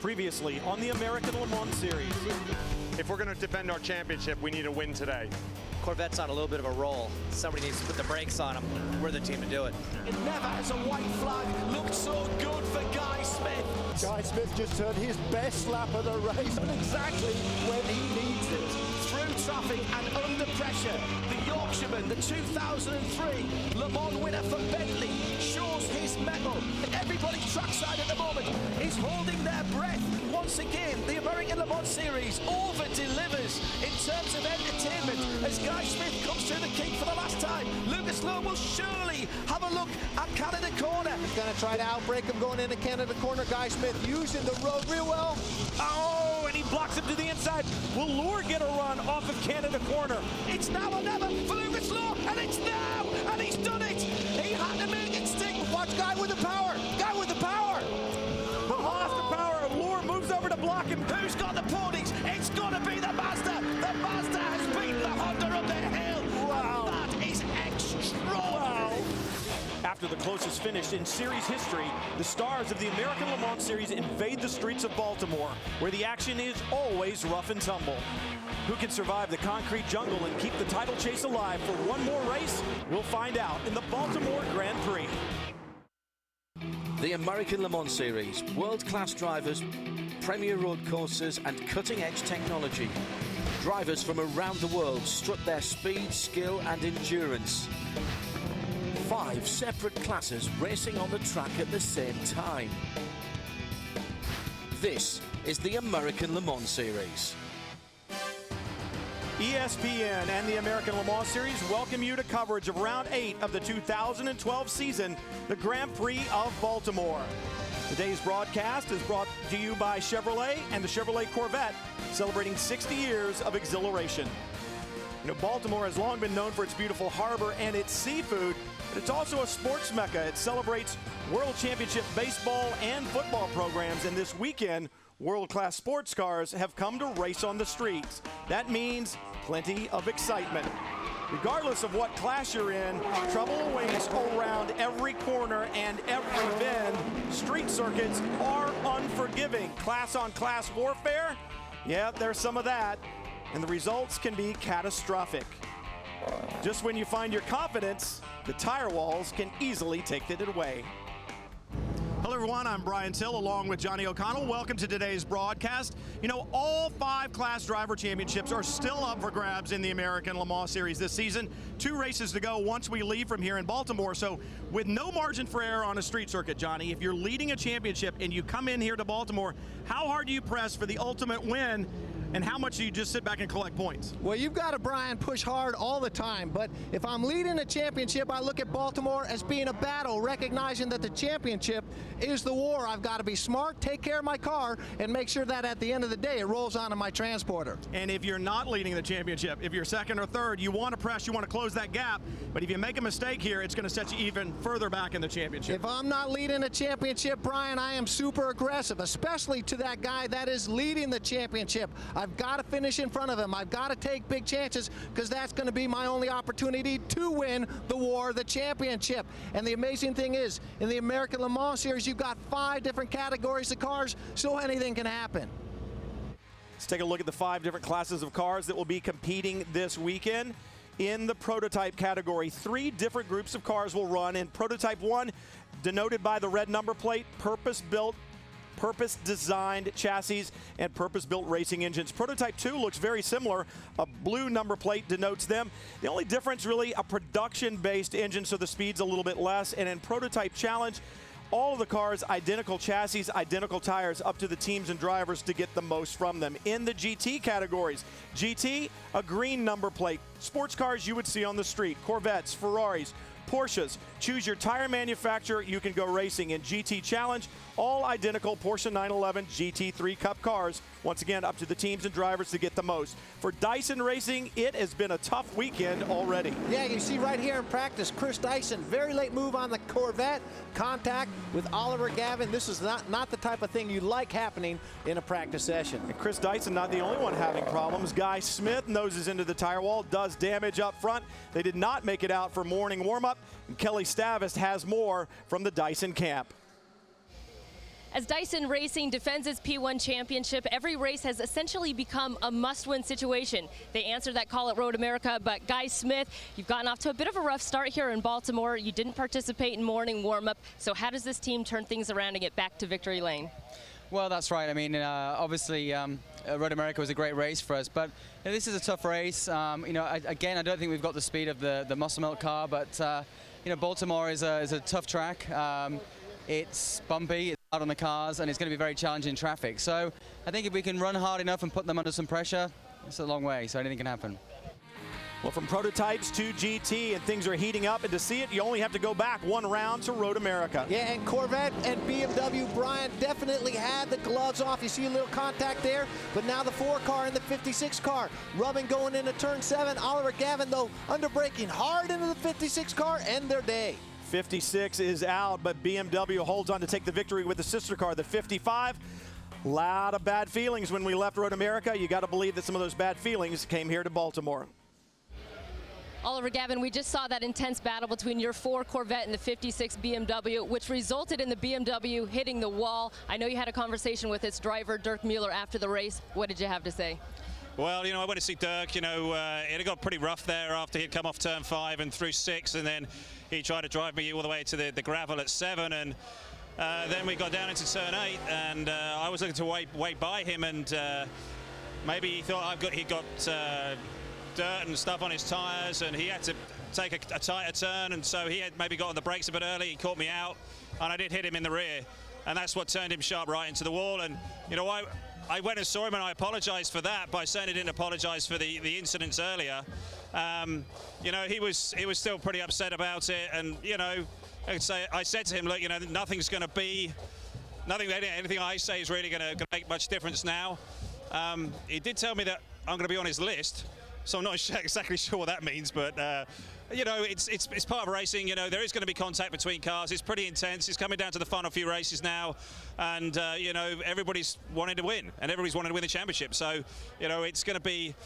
Previously on the American Le Mans Series. If we're going to defend our championship, we need a win today. Corvette's on a little bit of a roll. Somebody needs to put the brakes on them. We're the team to do it. It never has a white flag looked so good for Guy Smith. Guy Smith just turned his best lap of the race, and exactly when he needs it. Through traffic and under pressure, the Yorkshireman, the 2003 Le Mans winner for Bentley, shows his mettle. Everybody trackside at the moment is holding their breath. Once again, the American Le Mans Series over-delivers in terms of entertainment as Guy Smith comes through the gate for the last time. Lucas Lowe will surely have a look at Canada Corner. He's going to try to outbreak him going into Canada Corner. Guy Smith using the road real well. Oh, and he blocks him to the inside. Will Lohr get a run off of Canada Corner? It's now or never for Lucas Lowe, and it's now, and he's done it. He had to make it stick. Watch Guy with the power. Guy with the power. But lost the power. Lohr moves over to block him. Who's got the ponies? It's got to be the Mazda. The Mazda has beaten the Honda up the hill. Wow. And that is extraordinary. Wow. After the closest finish in series history, the stars of the American Le Mans Series invade the streets of Baltimore, where the action is always rough and tumble. Who can survive the concrete jungle and keep the title chase alive for one more race? We'll find out in the Baltimore Grand Prix. The American Le Mans Series, world-class drivers, premier road courses and cutting-edge technology. Drivers from around the world strut their speed, skill and endurance. 5 separate classes racing on the track at the same time. This is the American Le Mans Series. ESPN and the American Le Mans Series welcome you to coverage of Round 8 of the 2012 season, the Grand Prix of Baltimore. Today's broadcast is brought to you by Chevrolet and the Chevrolet Corvette, celebrating 60 years of exhilaration. You know, Baltimore has long been known for its beautiful harbor and its seafood, but it's also a sports mecca. It celebrates World Championship baseball and football programs, and this weekend, world-class sports cars have come to race on the streets. That means plenty of excitement. Regardless of what class you're in, trouble awaits around every corner and every bend. Street circuits are unforgiving. Class-on-class warfare? Yeah, there's some of that. And the results can be catastrophic. Just when you find your confidence, the tire walls can easily take it away. Hello everyone, I'm Brian Till along with Johnny O'Connell. Welcome to today's broadcast. You know, all 5 class driver championships are still up for grabs in the American Le Mans Series this season. 2 races to go once we leave from here in Baltimore. So with no margin for error on a street circuit, Johnny, if you're leading a championship and you come in here to Baltimore, how hard do you press for the ultimate win? And how much do you just sit back and collect points? Well, you've got to, Brian, push hard all the time. But if I'm leading a championship, I look at Baltimore as being a battle, recognizing that the championship is the war. I've got to be smart, take care of my car, and make sure that at the end of the day, it rolls onto my transporter. And if you're not leading the championship, if you're second or third, you want to press, you want to close that gap. But if you make a mistake here, it's going to set you even further back in the championship. If I'm not leading a championship, Brian, I am super aggressive, especially to that guy that is leading the championship. I've got to finish in front of him. I've got to take big chances because that's going to be my only opportunity to win the war, the championship. And the amazing thing is, in the American Le Mans Series, you've got 5 different categories of cars, so anything can happen. Let's take a look at the 5 different classes of cars that will be competing this weekend. In the prototype category, 3 different groups of cars will run. In prototype 1, denoted by the red number plate, purpose-built, purpose-designed chassis and purpose-built racing engines. Prototype 2 looks very similar. A blue number plate denotes them. The only difference really, a production-based engine, so the speed's a little bit less. And in Prototype Challenge, all of the cars, identical chassis, identical tires, up to the teams and drivers to get the most from them. In the GT categories, GT, a green number plate. Sports cars you would see on the street, Corvettes, Ferraris, Porsches. Choose your tire manufacturer, you can go racing. In GT Challenge, all identical Porsche 911 GT3 Cup cars. Once again, up to the teams and drivers to get the most. For DYSON Racing, it has been a tough weekend already. Yeah, you see right here in practice, Chris Dyson, very late move on the Corvette, contact with Oliver Gavin. This is not the type of thing you like happening in a practice session. And Chris Dyson not the only one having problems. Guy Smith noses into the tire wall, does damage up front. They did not make it out for morning warm-up, and Kelly Stavist has more from the Dyson camp. As DYSON Racing defends its P1 championship, every race has essentially become a must-win situation. They answered that call at Road America, but Guy Smith, you've gotten off to a bit of a rough start here in Baltimore. You didn't participate in morning warm-up, so how does this team turn things around and get back to victory lane? Well, that's right. I mean, obviously, Road America was a great race for us, but this is a tough race. Again, I don't think we've got the speed of the Muscle Milk car, but Baltimore is a tough track. It's bumpy, it's hard on the cars, and it's going to be very challenging in traffic. So I think if we can run hard enough and put them under some pressure, it's a long way, so anything can happen. Well, from prototypes to GT, and things are heating up, and to see it, you only have to go back one round to Road America. Yeah, and Corvette and BMW, Brian, definitely had the gloves off. You see a little contact there, but now the 4 car and the 56 car rubbing going into turn 7. Oliver Gavin, though, underbraking hard into the 56 car, end their day. 56 is out, but BMW holds on to take the victory with the sister car, the 55. A lot of bad feelings when we left Road America. You got to believe that some of those bad feelings came here to Baltimore. Oliver Gavin, we just saw that intense battle between your 4 Corvette and the 56 BMW, which resulted in the BMW hitting the wall. I know you had a conversation with its driver, Dirk Mueller, after the race. What did you have to say? Well, I went to see Dirk. It had got pretty rough there after he'd come off turn 5 and through 6, and then he tried to drive me all the way to the gravel at 7, and then we got down into turn 8, and I was looking to wait by him, and maybe he thought he got dirt and stuff on his tires, and he had to take a tighter turn, and so he had maybe got on the brakes a bit early. He caught me out, and I did hit him in the rear, and that's what turned him sharp right into the wall. And I went and saw him, and I apologized for that by saying I didn't apologize for the incidents earlier. He was still pretty upset about it, and I said to him, look, nothing's going to be, anything I say is really going to make much difference now. He did tell me that I'm going to be on his list, so I'm not exactly sure what that means, but it's part of racing. There is going to be contact between cars. It's pretty intense. It's coming down to the final few races now, and everybody's wanting to win, and everybody's wanting to win the championship. So it's going to be,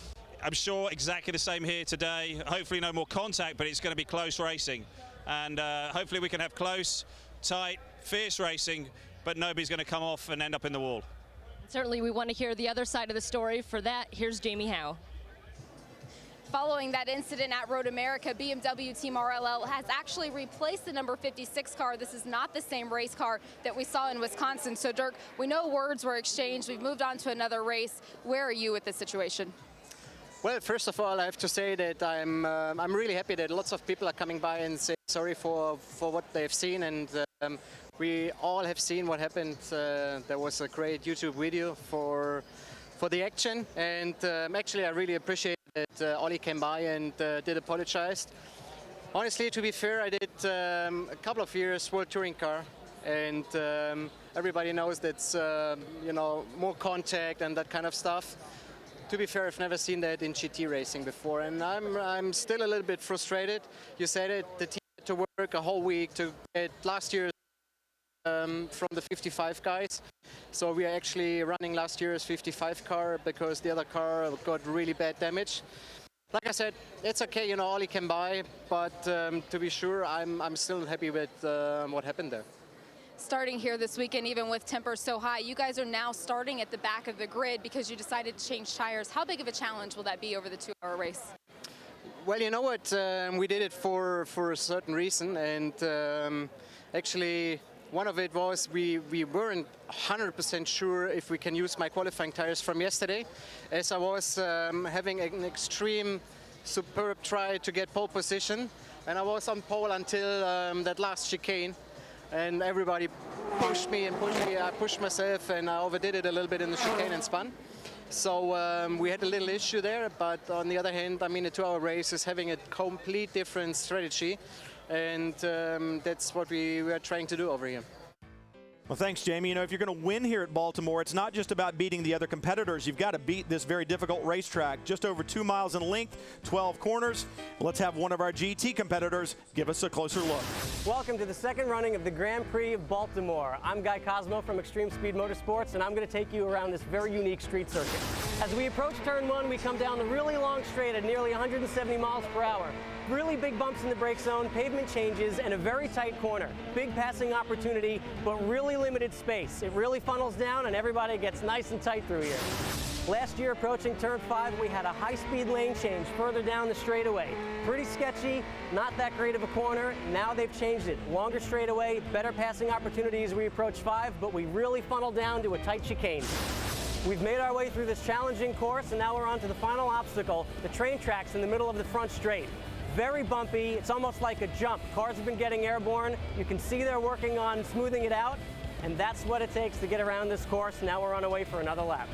I'm sure, exactly the same here today. Hopefully no more contact, but it's going to be close racing, and hopefully we can have close, tight, fierce racing, but nobody's going to come off and end up in the wall. Certainly we want to hear the other side of the story. For that, here's Jamie Howe. Following that incident at Road America, BMW Team RLL has actually replaced the number 56 car. This is not the same race car that we saw in Wisconsin. So, Dirk, we know words were exchanged. We've moved on to another race. Where are you with this situation? Well, first of all, I have to say that I'm really happy that lots of people are coming by and saying sorry for what they've seen, and we all have seen what happened. There was a great YouTube video for the action, and actually I really appreciate that Ollie came by and did apologize. Honestly, to be fair, I did a couple of years World Touring Car, and everybody knows that's more contact and that kind of stuff. To be fair, I've never seen that in GT racing before, and I'm still a little bit frustrated. You said it, the team had to work a whole week to get last year's from the 55 guys. So we are actually running last year's 55 car because the other car got really bad damage. Like I said, it's okay, Ollie can buy, but to be sure, I'm still happy with what happened there. Starting here this weekend, even with tempers so high, you guys are now starting at the back of the grid because you decided to change tires. How big of a challenge will that be over the 2-hour race? Well, you know what, we did it for a certain reason, and actually one of it was we weren't 100% sure if we can use my qualifying tires from yesterday, as I was having an extreme superb try to get pole position, and I was on pole until that last chicane, and everybody pushed me and pushed me. I pushed myself, and I overdid it a little bit in the chicane and spun. So we had a little issue there, but on the other hand, I mean, a 2-hour race is having a complete different strategy, and that's what we are trying to do over here. Well, thanks, Jamie. If you're going to win here at Baltimore, it's not just about beating the other competitors. You've got to beat this very difficult racetrack. Just over 2 miles in length, 12 corners. Let's have one of our GT competitors give us a closer look. Welcome to the second running of the Grand Prix of Baltimore. I'm Guy Cosmo from Extreme Speed Motorsports, and I'm going to take you around this very unique street circuit. As we approach turn 1, we come down the really long straight at nearly 170 miles per hour. really big bumps in the brake zone, pavement changes, and a very tight corner. Big passing opportunity, but really limited space. It really funnels down and everybody gets nice and tight through here. Last year, approaching turn 5, we had a high-speed lane change further down the straightaway. Pretty sketchy, not that great of a corner. Now they've changed it. Longer straightaway, better passing opportunities as we approach 5, but we really funnel down to a tight chicane. We've made our way through this challenging course, and now we're on to the final obstacle, the train tracks in the middle of the front straight. Very bumpy, it's almost like a jump. Cars have been getting airborne. You can see they're working on smoothing it out, and that's what it takes to get around this course. Now we're on our way for another lap.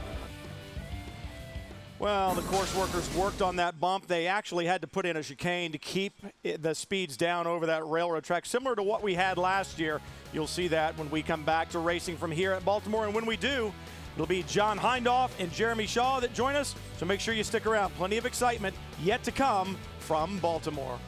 Well, the course workers worked on that bump. They actually had to put in a chicane to keep the speeds down over that railroad track, similar to what we had last year. You'll see that when we come back to racing from here at Baltimore, and when we do, it'll be John Hindhaugh and Jeremy Shaw that join us, so make sure you stick around. Plenty of excitement yet to come from Baltimore.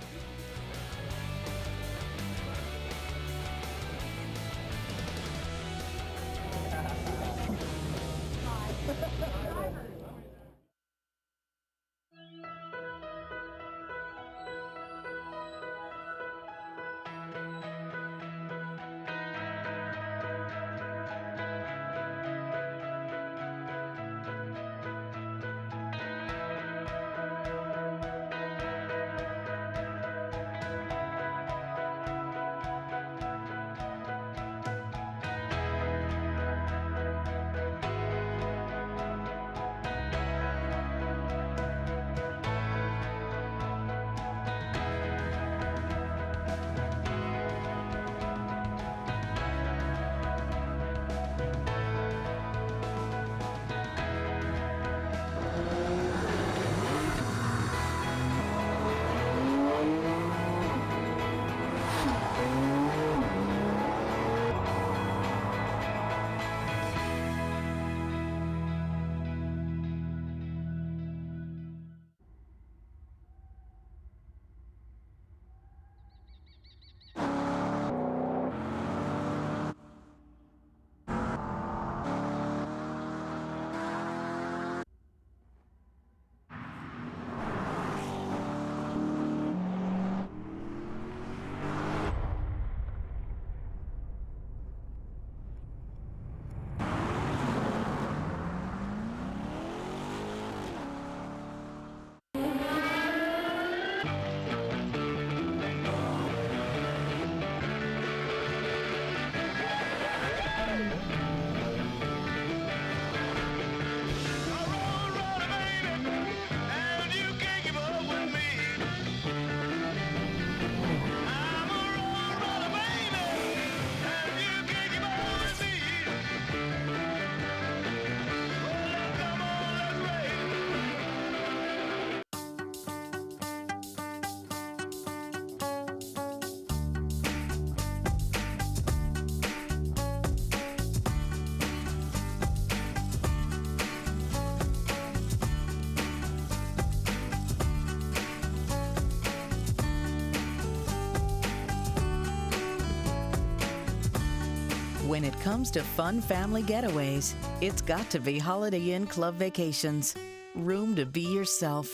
When it comes to fun family getaways, it's got to be Holiday Inn Club Vacations. Room to be yourself.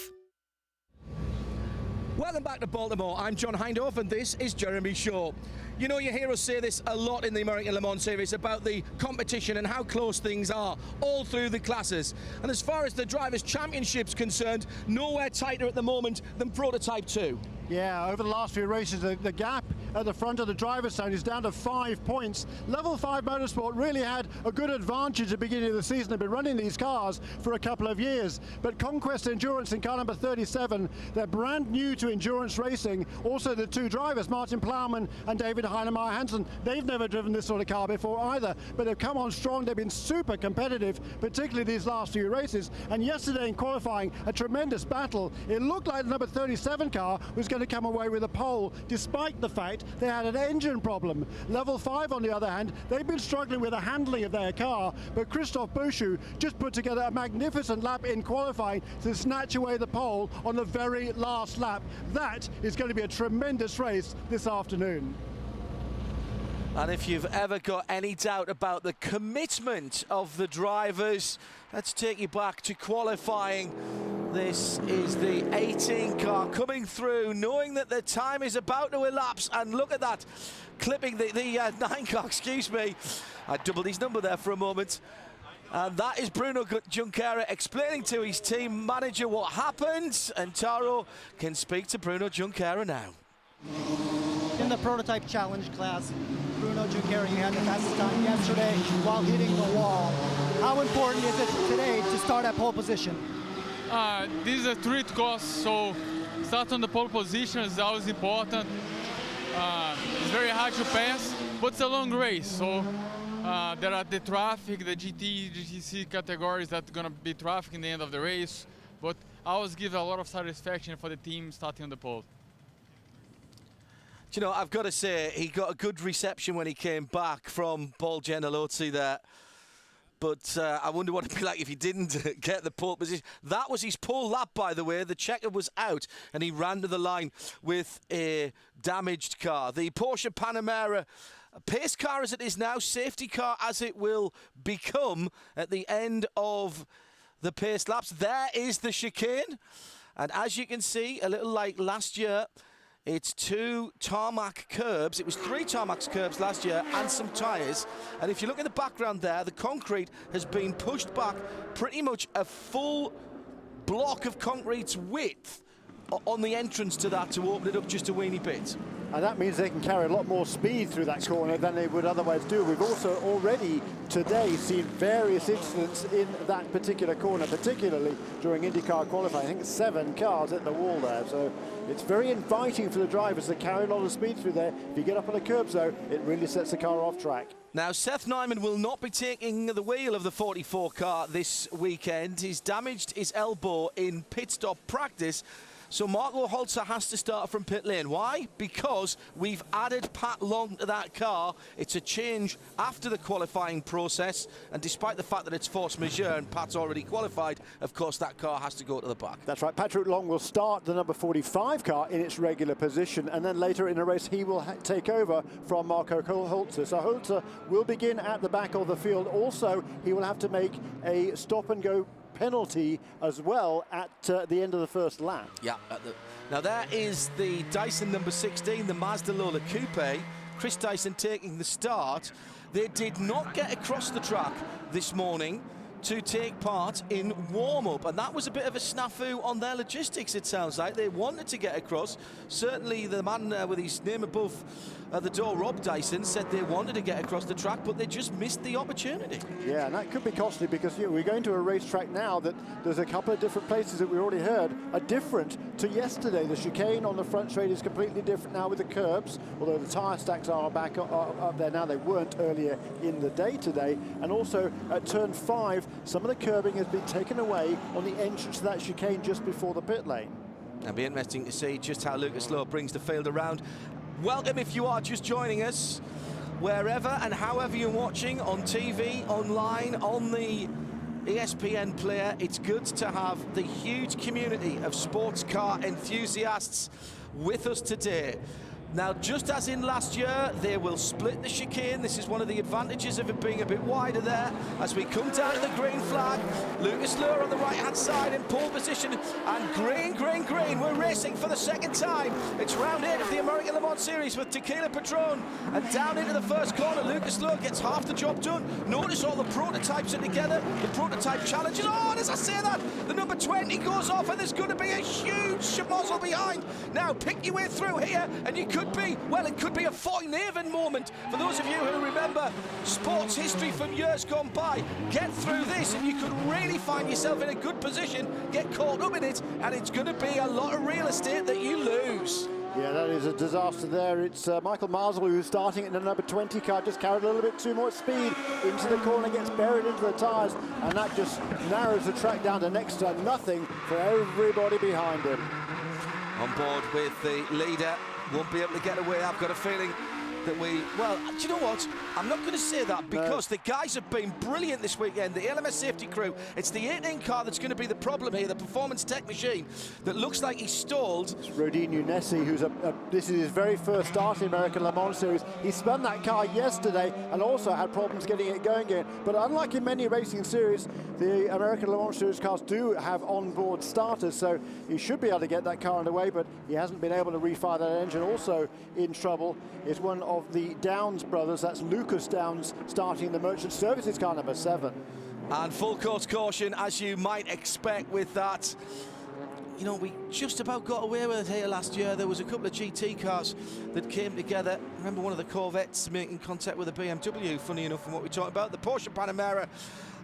Welcome back to Baltimore. I'm John Hindhaugh and this is Jeremy Shaw. You know, you hear us say this a lot in the American Le Mans Series about the competition and how close things are all through the classes. And as far as the Drivers' Championship's concerned, nowhere tighter at the moment than Prototype 2. Yeah, over the last few races, the gap at the front of the driver's stand is down to 5 points. Level 5 Motorsport really had a good advantage at the beginning of the season. They've been running these cars for a couple of years. But Conquest Endurance in car number 37, they're brand new to endurance racing. Also the two drivers, Martin Plowman and David Heinemeier Hansen, they've never driven this sort of car before either. But they've come on strong. They've been super competitive, particularly these last few races. And yesterday in qualifying, a tremendous battle. It looked like the number 37 car was going to come away with a pole, despite the fact they had an engine problem. Level 5, on the other hand, they've been struggling with the handling of their car, but Christophe Bouchou just put together a magnificent lap in qualifying to snatch away the pole on the very last lap. That is going to be a tremendous race this afternoon. And if you've ever got any doubt about the commitment of the drivers, let's take you back to qualifying. This is the 18 car coming through, knowing that the time is about to elapse. And look at that, clipping the 9 car, excuse me. I doubled his number there for a moment. And that is Bruno Junqueira explaining to his team manager what happened. And Taro can speak to Bruno Junqueira now. In the prototype challenge class, Bruno Junqueira, you had the fastest time yesterday while hitting the wall. How important is it today to start at pole position? This is a street course, so start on the pole position is always important. It's very hard to pass, but it's a long race, so there are the traffic, the GT, GTC categories that are going to be traffic in the end of the race, but I always give a lot of satisfaction for the team starting on the pole. Do you know, I've got to say, he got a good reception when he came back from Paul Gentilozzi there. But I wonder what it'd be like if he didn't get the pole position. That was his pole lap, by the way. The checker was out, and he ran to the line with a damaged car. The Porsche Panamera, pace car as it is now, safety car as it will become at the end of the pace laps. There is the chicane. And as you can see, a little like last year, it's 2 tarmac curbs. It was 3 tarmac curbs last year and some tyres. And if you look in the background there, the concrete has been pushed back pretty much a full block of concrete's width on the entrance to that to open it up just a weeny bit. And that means they can carry a lot more speed through that corner than they would otherwise do. We've also already today seen various incidents in that particular corner, particularly during IndyCar qualifying. I think 7 cars at the wall there. So it's very inviting for the drivers to carry a lot of speed through there. If you get up on the curbs, though, it really sets the car off track. Now, Seth Nyman will not be taking the wheel of the 44 car this weekend. He's damaged his elbow in pit stop practice. So Marco Holzer has to start from pit lane. Why? Because we've added Pat Long to that car. It's a change after the qualifying process, and despite the fact that it's force majeure and Pat's already qualified, of course that car has to go to the back. That's right. Patrick Long will start the number 45 car in its regular position, and then later in a race he will take over from Marco Holzer. So Holzer will begin at the back of the field. Also, he will have to make a stop-and-go penalty as well at the end of the first lap. Yeah. Now there is the Dyson number 16, the Mazda Lola Coupe. Chris Dyson taking the start. They did not get across the track this morning to take part in warm-up, and that was a bit of a snafu on their logistics, it sounds like. They wanted to get across. Certainly the man with his name above the door, Rob Dyson, said they wanted to get across the track, but they just missed the opportunity. Yeah, and that could be costly because we're going to a racetrack now that there's a couple of different places that we already heard are different to yesterday. The chicane on the front straight is completely different now with the curbs, although the tyre stacks are back up there now. They weren't earlier in the day today. And also at turn 5, some of the curbing has been taken away on the entrance to that chicane just before the pit lane. It'll be interesting to see just how Lucas Lowe brings the field around. Welcome if you are just joining us, wherever and however you're watching, on TV, online, on the ESPN player. It's good to have the huge community of sports car enthusiasts with us today. Now, just as in last year, they will split the chicane. This is one of the advantages of it being a bit wider there. As we come down to the green flag, Lucas Lowe on the right-hand side in pole position, and green. We're racing for the second time. It's round 8 of the American Le Mans Series with Tequila Patron, and down into the first corner, Lucas Lowe gets half the job done. Notice all the prototypes are together, the prototype challenges. Oh, and as I say that, the number 20 goes off, and there's going to be a huge schmozzle behind. Now, pick your way through here, and you could be, well, it could be a Foyneven moment for those of you who remember sports history from years gone by. Get through this and you could really find yourself in a good position, get caught up in it, and it's going to be a lot of real estate that you lose. Yeah, that is a disaster there. It's Michael Marsell who's starting in the number 20 car, just carried a little bit too much speed into the corner, gets buried into the tyres, and that just narrows the track down to next to nothing for everybody behind him. On board with the leader, won't be able to get away. I've got a feeling that well, do you know what? I'm not going to say that because the guys have been brilliant this weekend. The ALMS safety crew, it's the 18 car that's going to be the problem here, the performance tech machine that looks like he's stalled. It's Rodin Unesi, who's this is his very first start in the American Le Mans Series. He spun that car yesterday and also had problems getting it going again. But unlike in many racing series, the American Le Mans Series cars do have onboard starters, so he should be able to get that car underway, but he hasn't been able to refire that engine. Also in trouble is one of the Downs brothers, that's Lucas Downs, starting the Merchant Services car number 7. And full course caution, as you might expect with that. You know, we just about got away with it here last year. There was a couple of GT cars that came together. Remember one of the Corvettes making contact with a BMW, funny enough, from what we talked about. The Porsche Panamera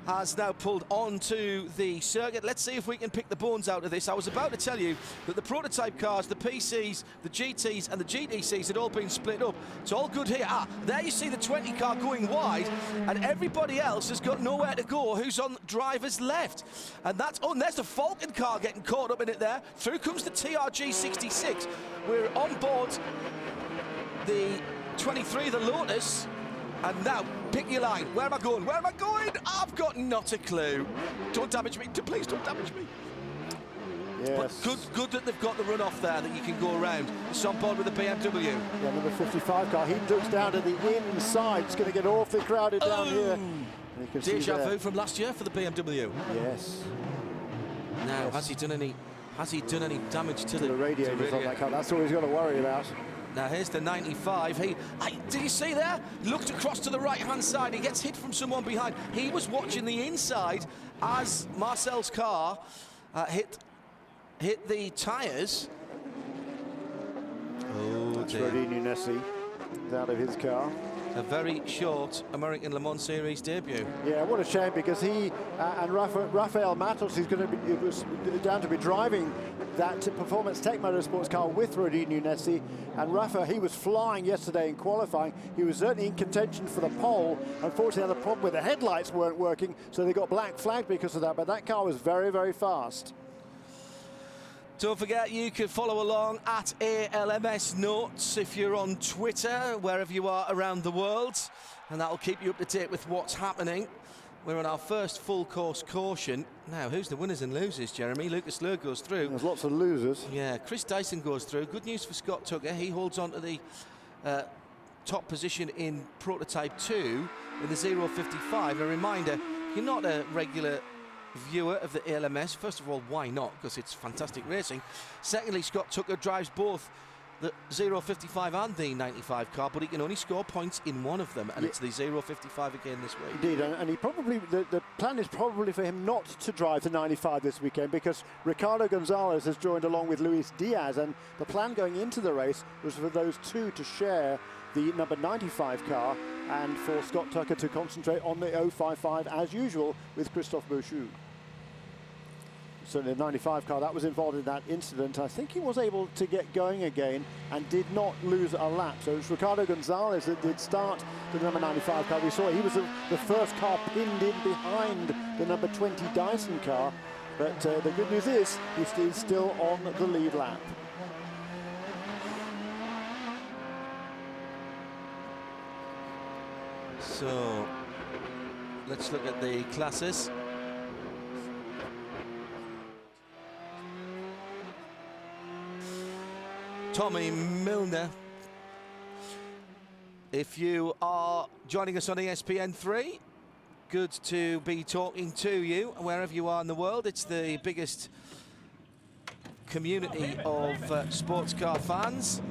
has now pulled onto the circuit. Let's see if we can pick the bones out of this. I was about to tell you that the prototype cars, the PCs, the GTs and the GTCs had all been split up. It's all good here. There you see the 20 car going wide, and everybody else has got nowhere to go who's on driver's left. And that's, and there's the Falcon car getting caught up in it there. Through comes the TRG 66. We're on board the 23, the Lotus. And now, pick your line. Where am I going? Where am I going? I've got not a clue. Don't damage me. Please don't damage me. Yes. But good that they've got the runoff there that you can go around. It's on board with the BMW. Yeah, number 55 car. He looks down to the inside. It's going to get awfully crowded down here. And you can Deja vu from last year for the BMW. Yes. Now, yes. Has he done any damage to the radiators on that car? That's all he's got to worry about. Now here's the 95. Did you see there? Looked across to the right-hand side. He gets hit from someone behind. He was watching the inside as Marcel's car hit the tyres. Oh, that's Rodin Unesi out of his car. A very short American Le Mans Series debut. Yeah, what a shame, because he and Rafael Matos, it was down to be driving that Performance Tech Motorsports car with Rodin Unesi, and Rafa, he was flying yesterday in qualifying. He was certainly in contention for the pole. Unfortunately, the problem with the headlights weren't working, so they got black flagged because of that, but that car was very, very fast. Don't forget, you can follow along at ALMS Notes if you're on Twitter, wherever you are around the world, and that'll keep you up to date with what's happening. We're on our first full course caution. Now, who's the winners and losers, Jeremy? Lucas Lurr goes through. There's lots of losers. Yeah, Chris Dyson goes through. Good news for Scott Tucker. He holds on to the top position in Prototype 2 in the 055. A reminder, you're not a regular viewer of the ALMS. First of all, why not? Because it's fantastic racing. Secondly, Scott Tucker drives both the 055 and the 95 car, but he can only score points in one of them, and it's the 055 again this week. Indeed, and he probably, the plan is probably for him not to drive the 95 this weekend, because Ricardo Gonzalez has joined along with Luis Diaz, and the plan going into the race was for those two to share the number 95 car, and for Scott Tucker to concentrate on the 055 as usual with Christophe Bouchou. Certainly the 95 car that was involved in that incident, I think he was able to get going again and did not lose a lap. So it's Ricardo Gonzalez that did start the number 95 car. We saw he was the first car pinned in behind the number 20 Dyson car. But the good news is he's still on the lead lap. So let's look at the classes. Tommy Milner, if you are joining us on ESPN 3, good to be talking to you wherever you are in the world. It's the biggest community of sports car fans,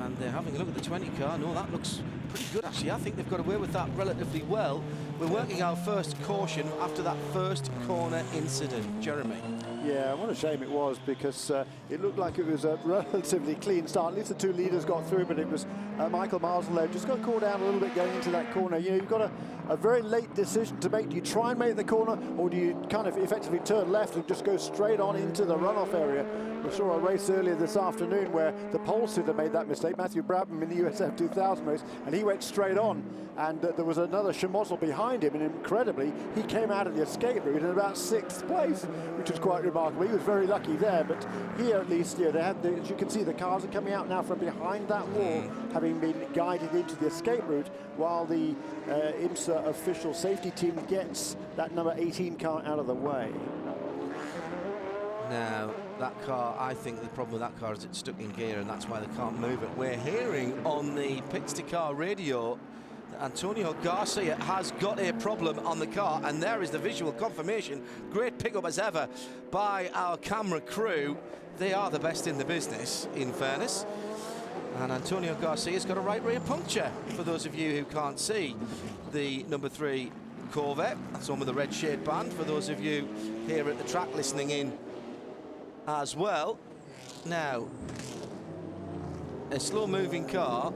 and they're having a look at the 20 car. No, that looks pretty good actually. I think they've got away with that relatively well. We're working our first caution after that first corner incident. Jeremy. Yeah, what a shame it was, because it looked like it was a relatively clean start. At least the two leaders got through, but it was Michael Marsden just got caught down a little bit going into that corner. You know, you've got a very late decision to make. Do you try and make the corner, or do you kind of effectively turn left and just go straight on into the runoff area? We saw a race earlier this afternoon where the pole sitter made that mistake, Matthew Brabham in the USF 2000 race, and he went straight on, and there was another Schmozzle behind behind him, and incredibly, he came out of the escape route in about 6th place, which was quite remarkable. He was very lucky there, but here at least, they had as you can see, the cars are coming out now from behind that wall, having been guided into the escape route, while the IMSA official safety team gets that number 18 car out of the way. Now, that car, I think the problem with that car is it's stuck in gear, and that's why they can't move it. We're hearing on the pits to car radio that Antonio Garcia has got a problem on the car, and there is the visual confirmation. Great pickup as ever by our camera crew. They are the best in the business, in fairness. And Antonio Garcia's got a right rear puncture, for those of you who can't see the number 3 Corvette. That's on with the red shade band, for those of you here at the track listening in as well. Now, a slow-moving car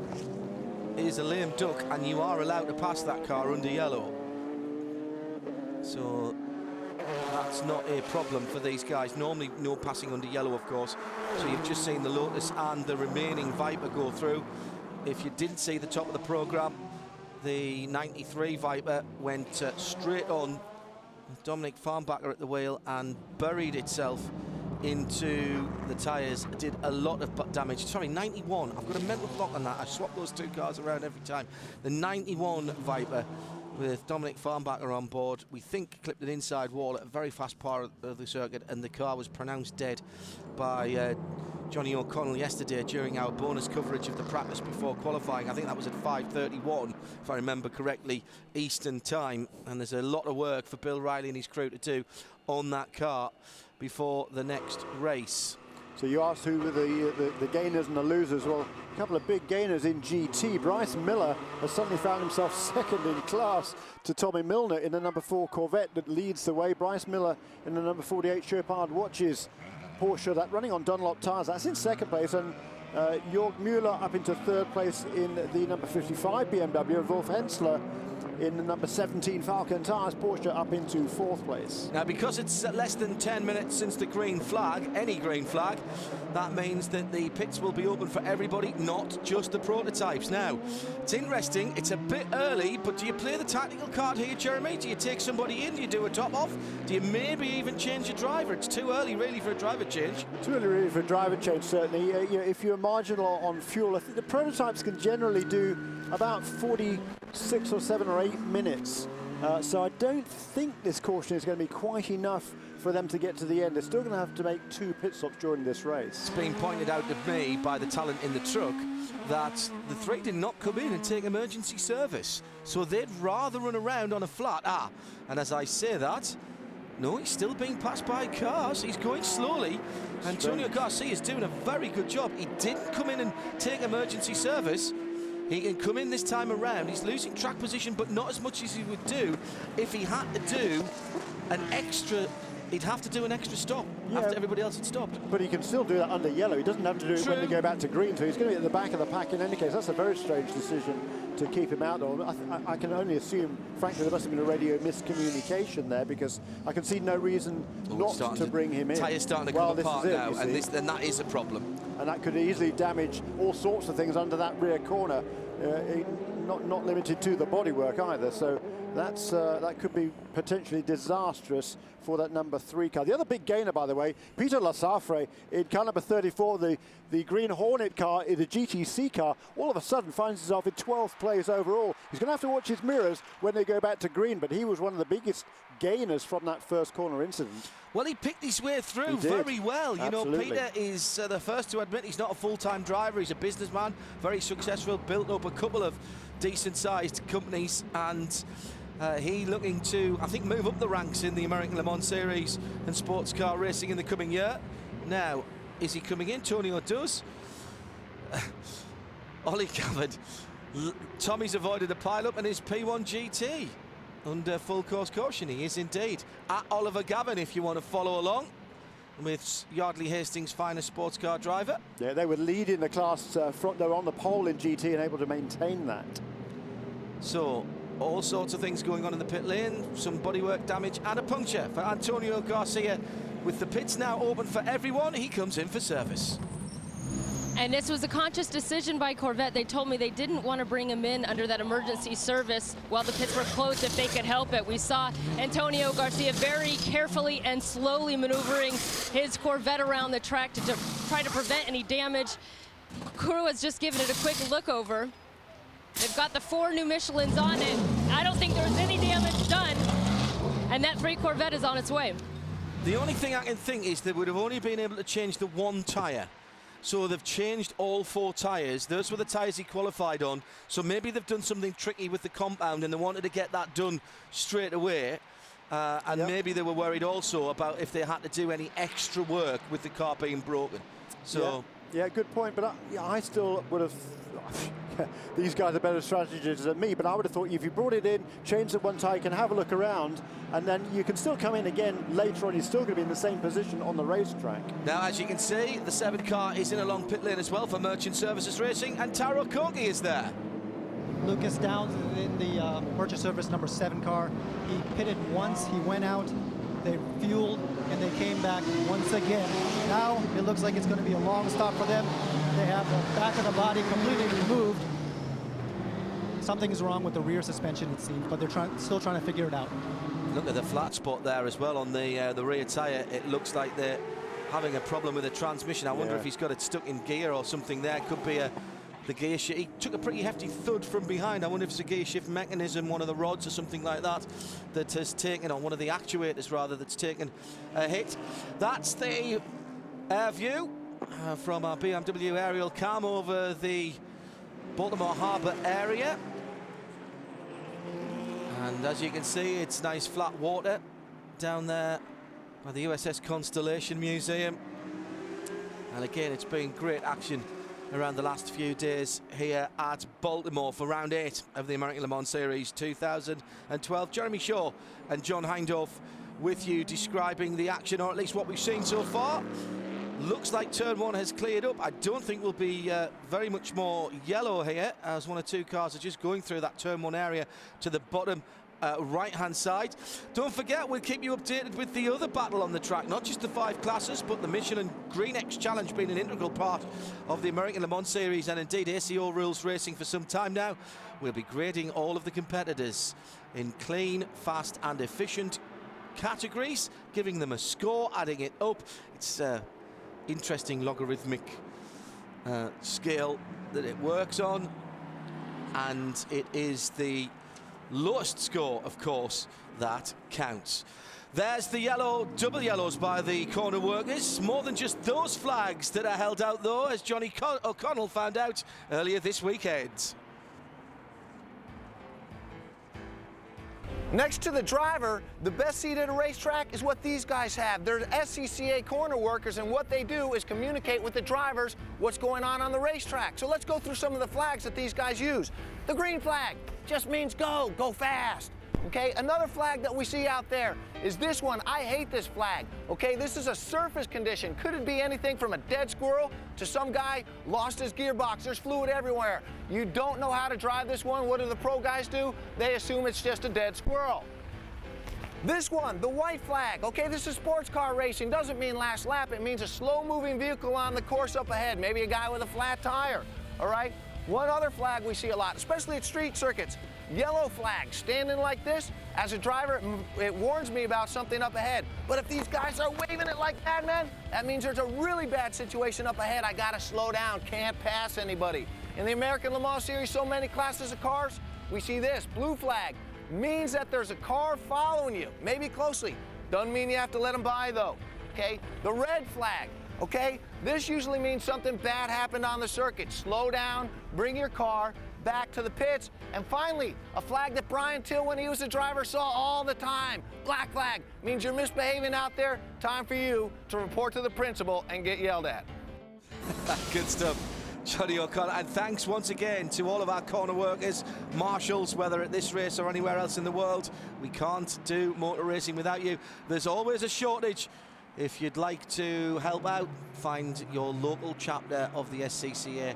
is a lame duck, and you are allowed to pass that car under yellow. So that's not a problem for these guys. Normally, no passing under yellow, of course. So you've just seen the Lotus and the remaining Viper go through. If you didn't see the top of the programme, the 93 Viper went straight on with Dominic Farnbacher at the wheel and buried itself into the tyres. Did a lot of damage. Sorry, 91. I've got a mental block on that. I swap those two cars around every time. The 91 Viper with Dominic Farnbacher on board, we think clipped an inside wall at a very fast part of the circuit, and the car was pronounced dead by Johnny O'Connell yesterday during our bonus coverage of the practice before qualifying. I think that was at 5:31, if I remember correctly, Eastern time. And there's a lot of work for Bill Riley and his crew to do on that car before the next race. So you asked who were the gainers and the losers. Well, a couple of big gainers in GT. Bryce Miller has suddenly found himself second in class to Tommy Milner in the number 4 Corvette that leads the way. Bryce Miller in the number 48 Chopard Watches Porsche, that running on Dunlop tyres. That's in second place, and Jörg Müller up into 3rd place in the number 55 BMW, and Wolf Hensler in the number 17 Falcon Tyres Porsche up into 4th place. Now, because it's less than 10 minutes since the green flag, any green flag, that means that the pits will be open for everybody, not just the prototypes. Now, it's interesting, it's a bit early, but do you play the tactical card here, Jeremy? Do you take somebody in? Do you do a top off? Do you maybe even change your driver? It's too early, really, for a driver change. Too early, really, for a driver change, certainly. You know, if you're marginal on fuel, I think the prototypes can generally do about 46 or 7 or 8 minutes. So I don't think this caution is going to be quite enough for them to get to the end. They're still going to have to make 2 pit stops during this race. It's been pointed out to me by the talent in the truck that the 3 did not come in and take emergency service. So they'd rather run around on a flat. And as I say that, no, he's still being passed by cars. He's going slowly. Antonio Garcia is doing a very good job. He didn't come in and take emergency service. He can come in this time around. He's losing track position, but not as much as he would do if he had to do an extra. He'd have to do an extra stop after everybody else had stopped. But he can still do that under yellow. He doesn't have to do it when they go back to green. So he's going to be at the back of the pack in any case. That's a very strange decision to keep him out there. I can only assume, frankly, there must have been a radio miscommunication there, because I can see no reason not to bring him in. Tyres starting to come apart now, and that is a problem. And that could easily damage all sorts of things under that rear corner, not limited to the bodywork either. So that's that could be potentially disastrous for that number 3 car. The other big gainer, by the way, Peter Lasafre in car number 34, the Green Hornet car, the GTC car, all of a sudden finds himself in 12th place overall. He's going to have to watch his mirrors when they go back to green, but he was one of the biggest gainers from that first corner incident. Well, he picked his way through very well. You Absolutely. know, Peter is the first to admit he's not a full-time driver. He's a businessman, very successful, built up a couple of decent-sized companies, and he looking to, I think, move up the ranks in the American Le Mans Series and sports car racing in the coming year. Now, is he coming in? Tonio does. Ollie covered. Tommy's avoided a pile-up in his P1 GT under full course caution. He is indeed. At Oliver Gavin, if you want to follow along with Yardley Hastings' finest sports car driver. Yeah, they were leading the class front. They were on the pole in GT and able to maintain that. So, all sorts of things going on in the pit lane, some bodywork damage and a puncture for Antonio Garcia. With the pits now open for everyone, he comes in for service. And this was a conscious decision by Corvette. They told me they didn't want to bring him in under that emergency service while the pits were closed if they could help it. We saw Antonio Garcia very carefully and slowly maneuvering his Corvette around the track to try to prevent any damage. Crew has just given it a quick look over. They've got the 4 new Michelins on it. I don't think there was any damage done. And that 3 Corvette is on its way. The only thing I can think is they would have only been able to change the 1 tyre. So they've changed all 4 tyres. Those were the tyres he qualified on. So maybe they've done something tricky with the compound and they wanted to get that done straight away. And maybe they were worried also about if they had to do any extra work with the car being broken. So yeah, good point. But I still would have. These guys are better strategists than me, but I would have thought if you brought it in, change the 1 tyre, you can have a look around, and then you can still come in again later on. You're still going to be in the same position on the racetrack. Now, as you can see, the 7 car is in a long pit lane as well for Merchant Services Racing, and Taro Kogi is there. Lucas Downs in the Merchant Service number 7 car. He pitted once, he went out, they fueled, and they came back once again. Now it looks like it's going to be a long stop for them. They have the back of the body completely removed. Something is wrong with the rear suspension, it seems, but they're still trying to figure it out. Look at the flat spot there as well on the rear tyre. It looks like they're having a problem with the transmission. I wonder if he's got it stuck in gear or something there. Could be the gear shift. He took a pretty hefty thud from behind. I wonder if it's a gear shift mechanism, one of the rods or something like that, that has taken, or one of the actuators rather, that's taken a hit. That's the air view from our BMW aerial cam over the Baltimore Harbour area. And as you can see, it's nice flat water down there by the USS Constellation Museum. And again, it's been great action around the last few days here at Baltimore for round 8 of the American Le Mans Series 2012. Jeremy Shaw and John Hindhaugh with you describing the action, or at least what we've seen so far. Looks like turn 1 has cleared up. I don't think we'll be very much more yellow here, as 1 or 2 cars are just going through that turn 1 area to the bottom right-hand side. Don't forget, we'll keep you updated with the other battle on the track, not just the 5 classes, but the Michelin Green X Challenge being an integral part of the American Le Mans Series, and indeed ACO Rules Racing for some time now. We'll be grading all of the competitors in clean, fast and efficient categories, giving them a score, adding it up. It's interesting logarithmic scale that it works on, and it is the lowest score, of course, that counts. There's the yellow, double yellows by the corner workers. More than just those flags that are held out, though, as Johnny O'Connell found out earlier this weekend. Next to the driver, the best seat at a racetrack is what these guys have. They're SCCA corner workers, and what they do is communicate with the drivers what's going on the racetrack. So let's go through some of the flags that these guys use. The green flag just means go fast. Okay, another flag that we see out there is this one. I hate this flag. Okay, this is a surface condition. Could it be anything from a dead squirrel to some guy lost his gearbox? There's fluid everywhere. You don't know how to drive this one. What do the pro guys do? They assume it's just a dead squirrel. This one, the white flag. Okay, this is sports car racing. Doesn't mean last lap. It means a slow-moving vehicle on the course up ahead. Maybe a guy with a flat tire. All right. One other flag we see a lot, especially at street circuits. Yellow flag, standing like this. As a driver, it warns me about something up ahead. But if these guys are waving it like that, man, that means there's a really bad situation up ahead. I gotta slow down, can't pass anybody. In the American Le Mans Series, so many classes of cars, we see this, blue flag. Means that there's a car following you, maybe closely. Doesn't mean you have to let them by, though, okay? The red flag, okay? This usually means something bad happened on the circuit. Slow down, bring your car back to the pits. And finally, a flag that Brian Till, when he was a driver, saw all the time. Black flag means you're misbehaving out there. Time for you to report to the principal and get yelled at. Good stuff, Johnny O'Connell. And thanks once again to all of our corner workers, marshals, whether at this race or anywhere else in the world. We can't do motor racing without you. There's always a shortage. If you'd like to help out, find your local chapter of the SCCA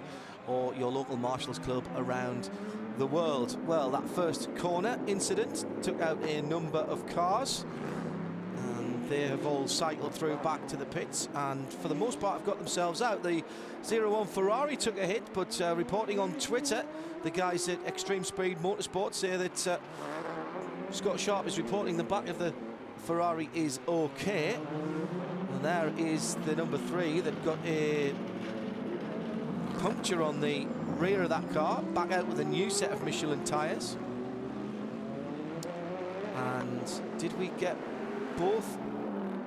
or your local marshals club around the world. Well, that first corner incident took out a number of cars, and they have all cycled through back to the pits, and for the most part have got themselves out. The 01 Ferrari took a hit, but reporting on Twitter, the guys at Extreme Speed Motorsport say that Scott Sharp is reporting the back of the Ferrari is okay. And there is the number 3 that got a puncture on the rear of that car, back out with a new set of Michelin tyres. And did we get both?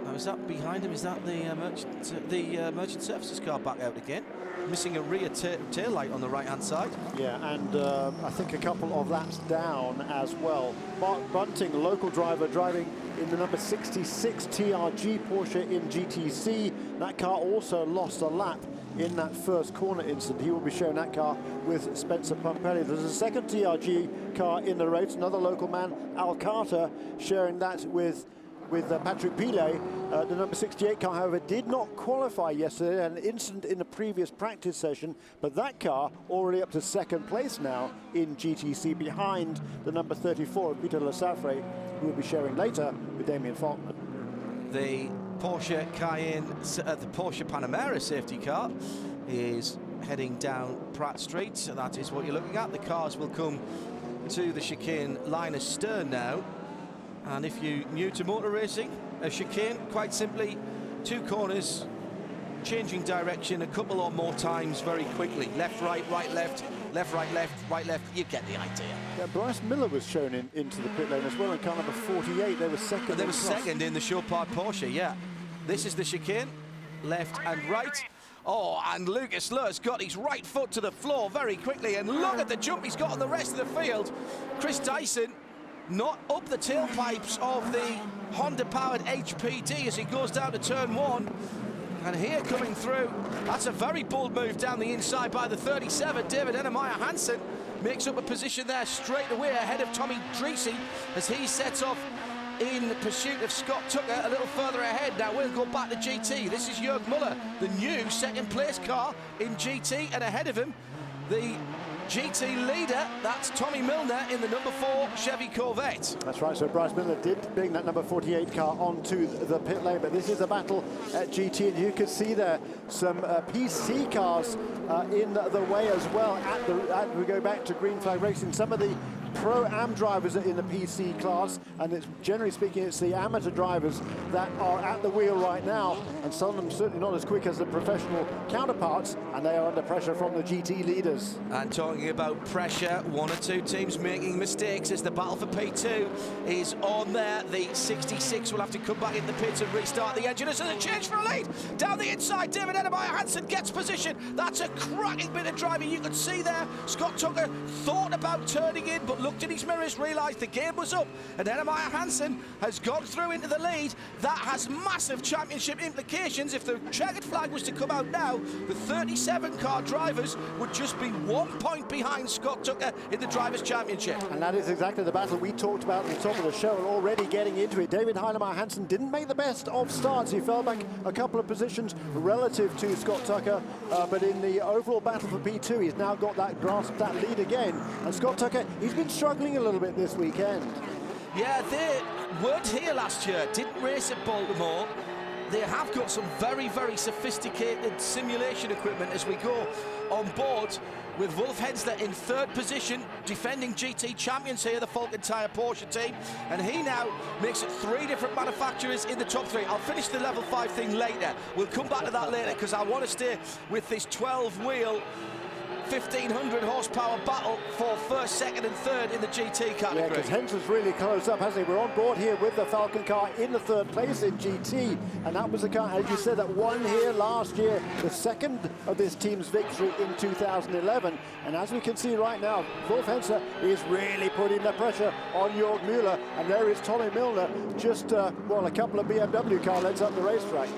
Oh, is that behind him? Is that the Merchant Services car back out again? Missing a rear tail light on the right-hand side. Yeah, and I think a couple of laps down as well. Mark Bunting, local driver, driving in the number 66 TRG Porsche in GTC. That car also lost a lap in that first corner incident. He will be sharing that car with Spencer Pumpelly. There's a second TRG car in the race, another local man, Al Carter, sharing that with Patrick Pilet. The number 68 car, however, did not qualify yesterday, an incident in the previous practice session, but that car already up to second place now in GTC, behind the number 34, Peter Lesafre, who will be sharing later with Damien Faulkner. The Porsche Cayenne, the Porsche Panamera safety car is heading down Pratt Street. So that is what you're looking at. The cars will come to the chicane line astern now. And if you're new to motor racing, a chicane, quite simply, 2 corners, changing direction a couple or more times very quickly. Left, right, left, right, left. You get the idea. Yeah, Bryce Miller was shown into the pit lane as well in car number 48. They were second. And they were second in the Chopard Porsche, yeah. This is the chicane, left and right. Oh, and Lucas Luhr's got his right foot to the floor very quickly, and look at the jump he's got on the rest of the field. Chris Dyson not up the tailpipes of the Honda-powered HPD as he goes down to turn 1. And here coming through, that's a very bold move down the inside by the 37. David Ennemeyer Hansen makes up a position there straight away ahead of Tommy Dreesy as he sets off in pursuit of Scott Tucker a little further ahead. Now we'll go back to GT. This is Jörg Müller, the new second place car in GT, and ahead of him, the GT leader, that's Tommy Milner in the number 4 Chevy Corvette. That's right, so Bryce Miller did bring that number 48 car onto the pit lane, but this is a battle at GT, and you can see there some PC cars in the way as well. We go back to Green Flag Racing, some of the Pro-Am drivers are in the PC class, and it's generally speaking it's the amateur drivers that are at the wheel right now, and some of them certainly not as quick as the professional counterparts, and they are under pressure from the GT leaders. And talking about pressure, 1 or 2 teams making mistakes as the battle for P2 is on there. The 66 will have to come back in the pits and restart the engine. There's a change for a lead down the inside. David Ennemeyer Hansen gets position. That's a cracking bit of driving. You could see there Scott Tucker thought about turning in, but looked in his mirrors, realised the game was up, and Ennemeyer Hansen has gone through into the lead. That has massive championship implications. If the checkered flag was to come out now, the 37 car drivers would just be 1 point behind Scott Tucker in the Drivers' Championship. And that is exactly the battle we talked about at the top of the show, and already getting into it. David Ennemeyer Hansen didn't make the best of starts. He fell back a couple of positions relative to Scott Tucker, but in the overall battle for P2, he's now got that grasp, that lead again. And Scott Tucker, he's been struggling a little bit this weekend. Yeah, they weren't here last year, didn't race at Baltimore. They have got some very, very sophisticated simulation equipment as we go on board with Wolf Hensler in 3rd position, defending GT champions here, the Falcon Tire Porsche team. And he now makes it 3 different manufacturers in the top 3. I'll finish the level 5 thing later. We'll come back to that later because I want to stay with this 12-wheel 1,500 horsepower battle for 1st, 2nd and 3rd in the GT category. Yeah, because Hensler's really closed up, hasn't he? We're on board here with the Falcon car in the 3rd place in GT, and that was the car, as you said, that won here last year, the 2nd of this team's victory in 2011. And as we can see right now, Wolf Hensler is really putting the pressure on Jörg Müller, and there is Tommy Milner, just, well, a couple of BMW car lengths up the racetrack.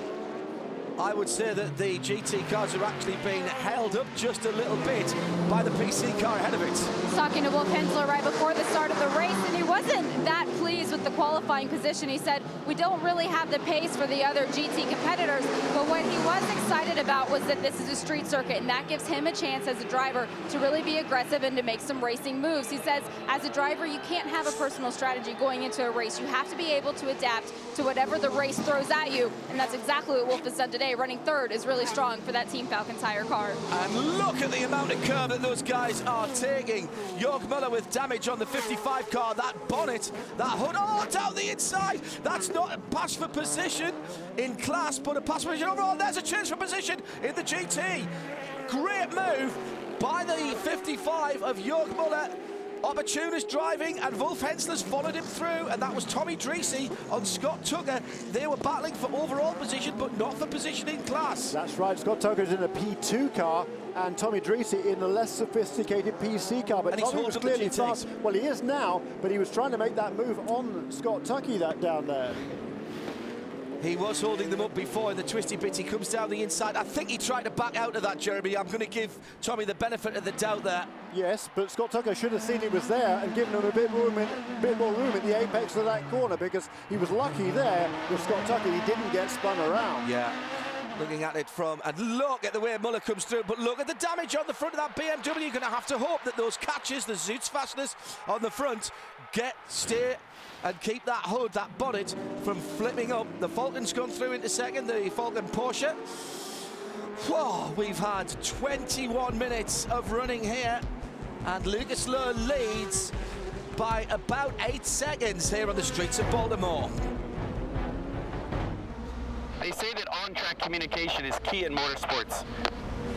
I would say that the GT cars are actually being held up just a little bit by the PC car ahead of it. Talking to Wolf Hensler right before the start of the race, and he wasn't that pleased with the qualifying position. He said, we don't really have the pace for the other GT competitors, but what he was excited about was that this is a street circuit, and that gives him a chance as a driver to really be aggressive and to make some racing moves. He says, as a driver, you can't have a personal strategy going into a race. You have to be able to adapt to whatever the race throws at you, and that's exactly what Wolf has done today. Running third is really strong for that Team Falcon tire car. And look at the amount of curve that those guys are taking. Jörg Müller with damage on the 55 car. That bonnet, that hood, oh, down the inside. That's not a pass for position in class, but a pass for position overall. There's a change for position in the GT. Great move by the 55 of Jörg Müller. Opportunist driving, and Wolf Hensler's followed him through, and that was Tommy Dreesy on Scott Tucker. They were battling for overall position, but not for position in class. That's right, Scott Tucker's in a P2 car, and Tommy Dreesy in the less sophisticated PC car. But Tommy was clearly fast. Well, he is now, but he was trying to make that move on Scott Tucker down there. He was holding them up before in the twisty bit. He comes down the inside. I think he tried to back out of that, Jeremy. I'm going to give Tommy the benefit of the doubt there. Yes, but Scott Tucker should have seen he was there and given him a bit more room in the apex of that corner, because he was lucky there with Scott Tucker. He didn't get spun around. Yeah. Looking at it from, and look at the way Müller comes through, but look at the damage on the front of that BMW. You're going to have to hope that those catches, the Zoots fasteners on the front, stay and keep that hood, that bonnet, from flipping up. The Falcon's gone through into second, the Falcon Porsche. Whoa, we've had 21 minutes of running here, and Lucas Lowe leads by about 8 seconds here on the streets of Baltimore. They say that on-track communication is key in motorsports.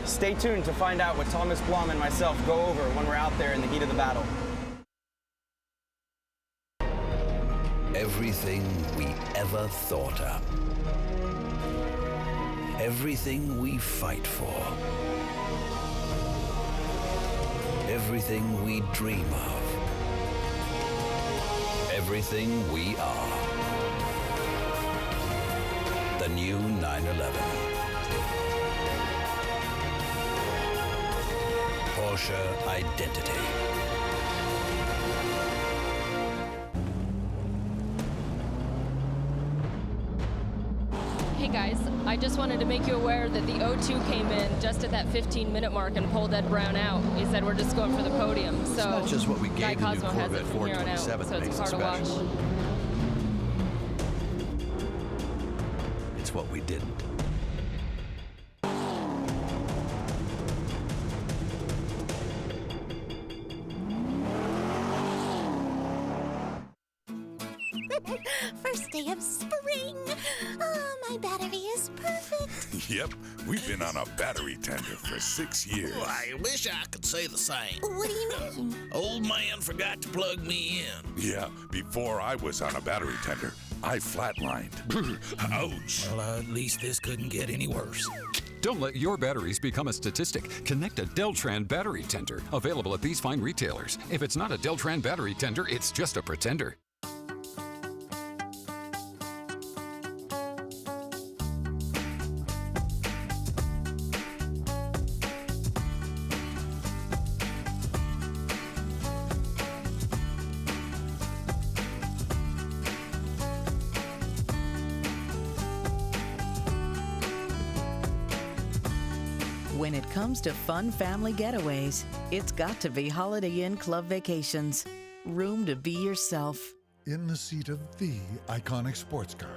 Stay tuned to find out what Thomas Blum and myself go over when we're out there in the heat of the battle. Everything we ever thought of. Everything we fight for. Everything we dream of. Everything we are. The new 911. Porsche Identity. Hey guys, I just wanted to make you aware that the O2 came in just at that 15-minute mark and pulled Ed Brown out. He said we're just going for the podium. So it's not just what we gave the new Cosmo has it Corvette from here on out, 427 so that it's makes hard it to special. watch. It's what we didn't. First day of spring. Oh, my battery is perfect. Yep, we've been on a battery tender for 6 years. Oh, I wish I could say the same. What do you mean? Old man forgot to plug me in. Yeah, before I was on a battery tender, I flatlined. Ouch. Well, at least this couldn't get any worse. Don't let your batteries become a statistic. Connect a Deltran battery tender. Available at these fine retailers. If it's not a Deltran battery tender, it's just a pretender. When it comes to fun family getaways, it's got to be Holiday Inn Club Vacations. Room to be yourself. In the seat of the iconic sports car,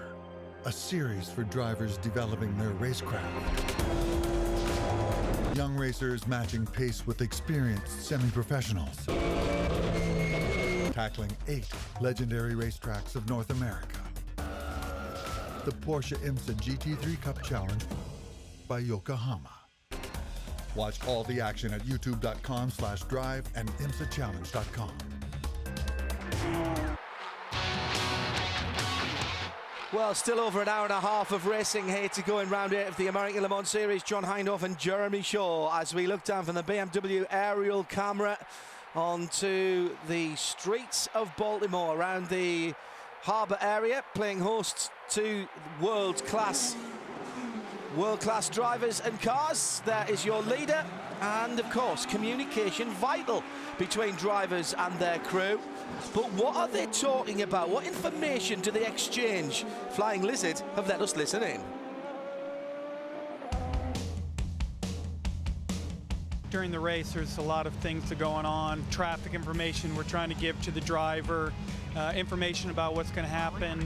a series for drivers developing their racecraft. Young racers matching pace with experienced semi-professionals. Tackling 8 legendary racetracks of North America. The Porsche IMSA GT3 Cup Challenge by Yokohama. Watch all the action at youtube.com/drive and imsachallenge.com. Well, still over an hour and a half of racing here to go in round 8 of the American Le Mans Series. John Hindhaugh and Jeremy Shaw as we look down from the BMW aerial camera onto the streets of Baltimore, around the harbour area, playing host to world-class World-class drivers and cars, there is your leader, and of course communication vital between drivers and their crew. But what are they talking about? What information do they exchange? Flying Lizard have let us listen in. During the race, there's a lot of things that are going on. Traffic information we're trying to give to the driver, information about what's going to happen,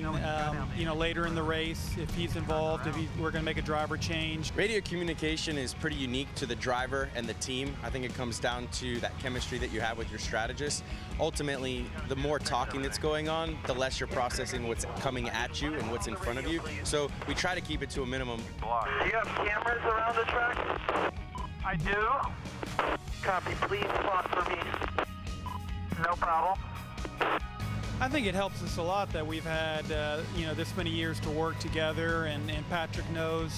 you know, later in the race if he's involved, if we're going to make a driver change. Radio communication is pretty unique to the driver and the team. I think it comes down to that chemistry that you have with your strategist. Ultimately, the more talking that's going on, the less you're processing what's coming at you and what's in front of you. So we try to keep it to a minimum. Do you have cameras around the track? I do. Copy, please spot for me. No problem. I think it helps us a lot that we've had, you know, this many years to work together, and Patrick knows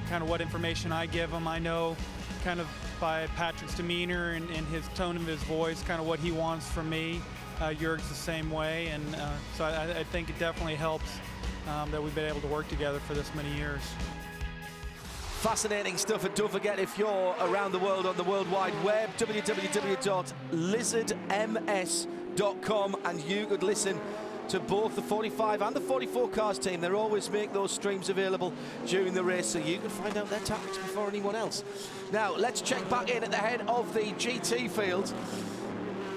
kind of what information I give him. I know kind of by Patrick's demeanor and his tone of his voice, kind of what he wants from me. Jurg's the same way, and so I think it definitely helps that we've been able to work together for this many years. Fascinating stuff, and don't forget, if you're around the world on the World Wide Web, www.lizardms.com, and you could listen to both the 45 and the 44 cars team. They always make those streams available during the race, so you can find out their tactics before anyone else. Now, let's check back in at the head of the GT field,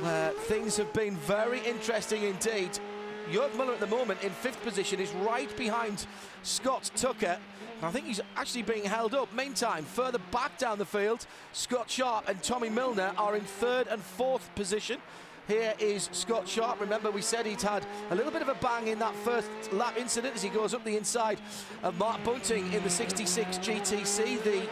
where things have been very interesting indeed. Jörg Muller at the moment in 5th position is right behind Scott Tucker. I think he's actually being held up. Meantime, further back down the field, Scott Sharp and Tommy Milner are in 3rd and 4th position. Here is Scott Sharp. Remember, we said he'd had a little bit of a bang in that first lap incident as he goes up the inside of Mark Bunting in the 66 GTC, the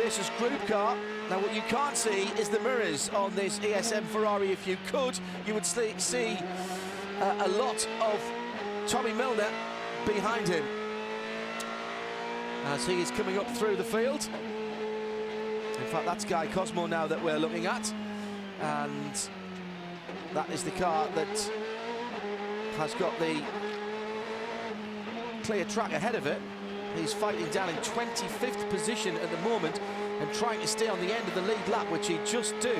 Racers Group car. Now, what you can't see is the mirrors on this ESM Ferrari. If you could, you would see a lot of Tommy Milner behind him as he is coming up through the field. In fact, that's Guy Cosmo now that we're looking at, and that is the car that has got the clear track ahead of it. He's fighting down in 25th position at the moment and trying to stay on the end of the lead lap, which he just do.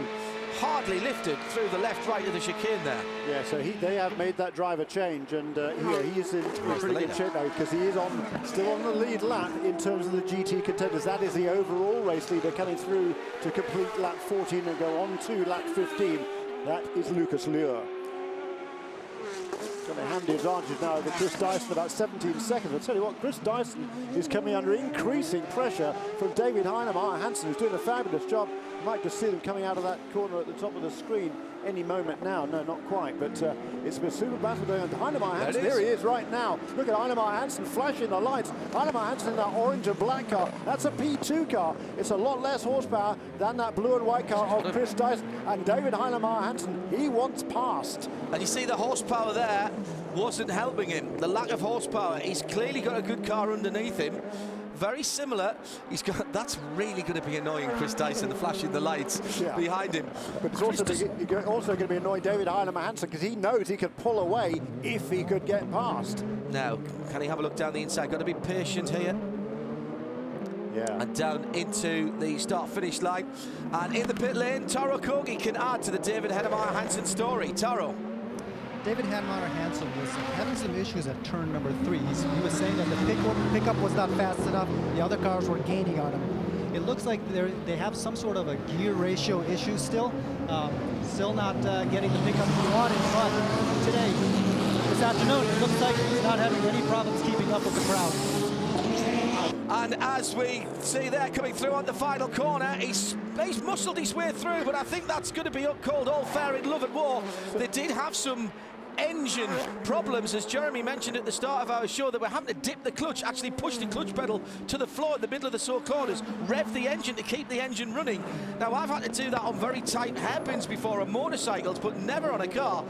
Hardly lifted through the left right of the chicane there. Yeah, so they have made that driver change, and he is in pretty good shape now, because he is still on the lead lap in terms of the GT contenders. That is the overall race leader coming through to complete lap 14 and go on to lap 15. That is Lucas Luhr. Got a handy advantage now over Chris Dyson, about 17 seconds. I'll tell you what, Chris Dyson is coming under increasing pressure from David Heinemeier Hansen, who's doing a fabulous job. You might just see them coming out of that corner at the top of the screen any moment now. No, not quite, but it's a super battle going on. Heinemeier Hansen, there he is right now. Look at Heinemeier Hansen flashing the lights. Heinemeier Hansen in that orange and black car. That's a P2 car. It's a lot less horsepower than that blue and white car of Chris Dyson. And David Heinemeier Hansen, he wants past. And you see the horsepower there wasn't helping him. The lack of horsepower. He's clearly got a good car underneath him. Very similar. He's got. That's really going to be annoying Chris Dyson, the flashing the lights behind him. But it's also going to be annoying David Heinemeier Hansen, because he knows he could pull away if he could get past. Now, can he have a look down the inside? Got to be patient here. Yeah. And down into the start-finish line. And in the pit lane, Taro Kogi can add to the David Heinemeier Hansen story. Taro. David Heinemeier Hansen was having some issues at turn number 3. He was saying that the pickup was not fast enough. The other cars were gaining on him. It looks like they have some sort of a gear ratio issue still. Still not getting the pickup he wanted, but today, this afternoon, it looks like he's not having any problems keeping up with the crowd. And as we see there coming through on the final corner, he's muscled his way through, but I think that's going to be called all fair in love and war. They did have some engine problems, as Jeremy mentioned at the start of our show, that we're having to dip the clutch, actually push the clutch pedal to the floor in the middle of the saw corners, rev the engine to keep the engine running. Now, I've had to do that on very tight hairpins before on motorcycles, but never on a car.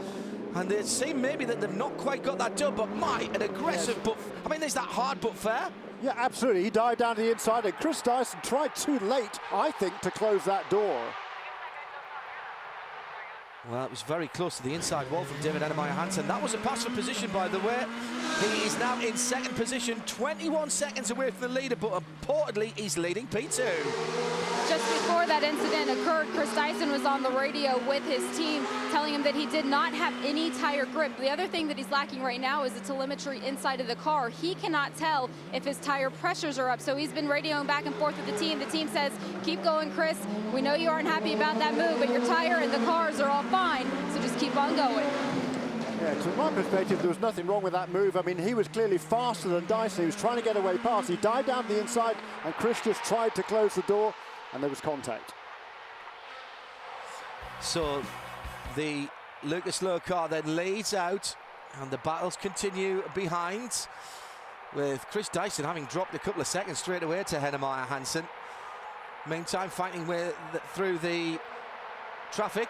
And it seems maybe that they've not quite got that done, but an aggressive, but I mean, is that hard but fair? Yeah, absolutely. He dived down to the inside, and Chris Dyson tried too late, I think, to close that door. Well, it was very close to the inside wall from David Hansen. That was a pass for position, by the way. He is now in second position, 21 seconds away from the leader, but importantly, he's leading P2. Just before that incident occurred, Chris Dyson was on the radio with his team, telling him that he did not have any tire grip. The other thing that he's lacking right now is the telemetry inside of the car. He cannot tell if his tire pressures are up, so he's been radioing back and forth with the team. The team says, keep going, Chris. We know you aren't happy about that move, but your tire and the cars are all fine, so just keep on going. Yeah, from my perspective, there was nothing wrong with that move. I mean, he was clearly faster than Dyson. He was trying to get away past. He dived down the inside, and Chris just tried to close the door, and there was contact. So the Lucas Lowe car then leads out, and the battles continue behind, with Chris Dyson having dropped a couple of seconds straight away to Hennemeyer Hansen. Meantime, fighting through the traffic.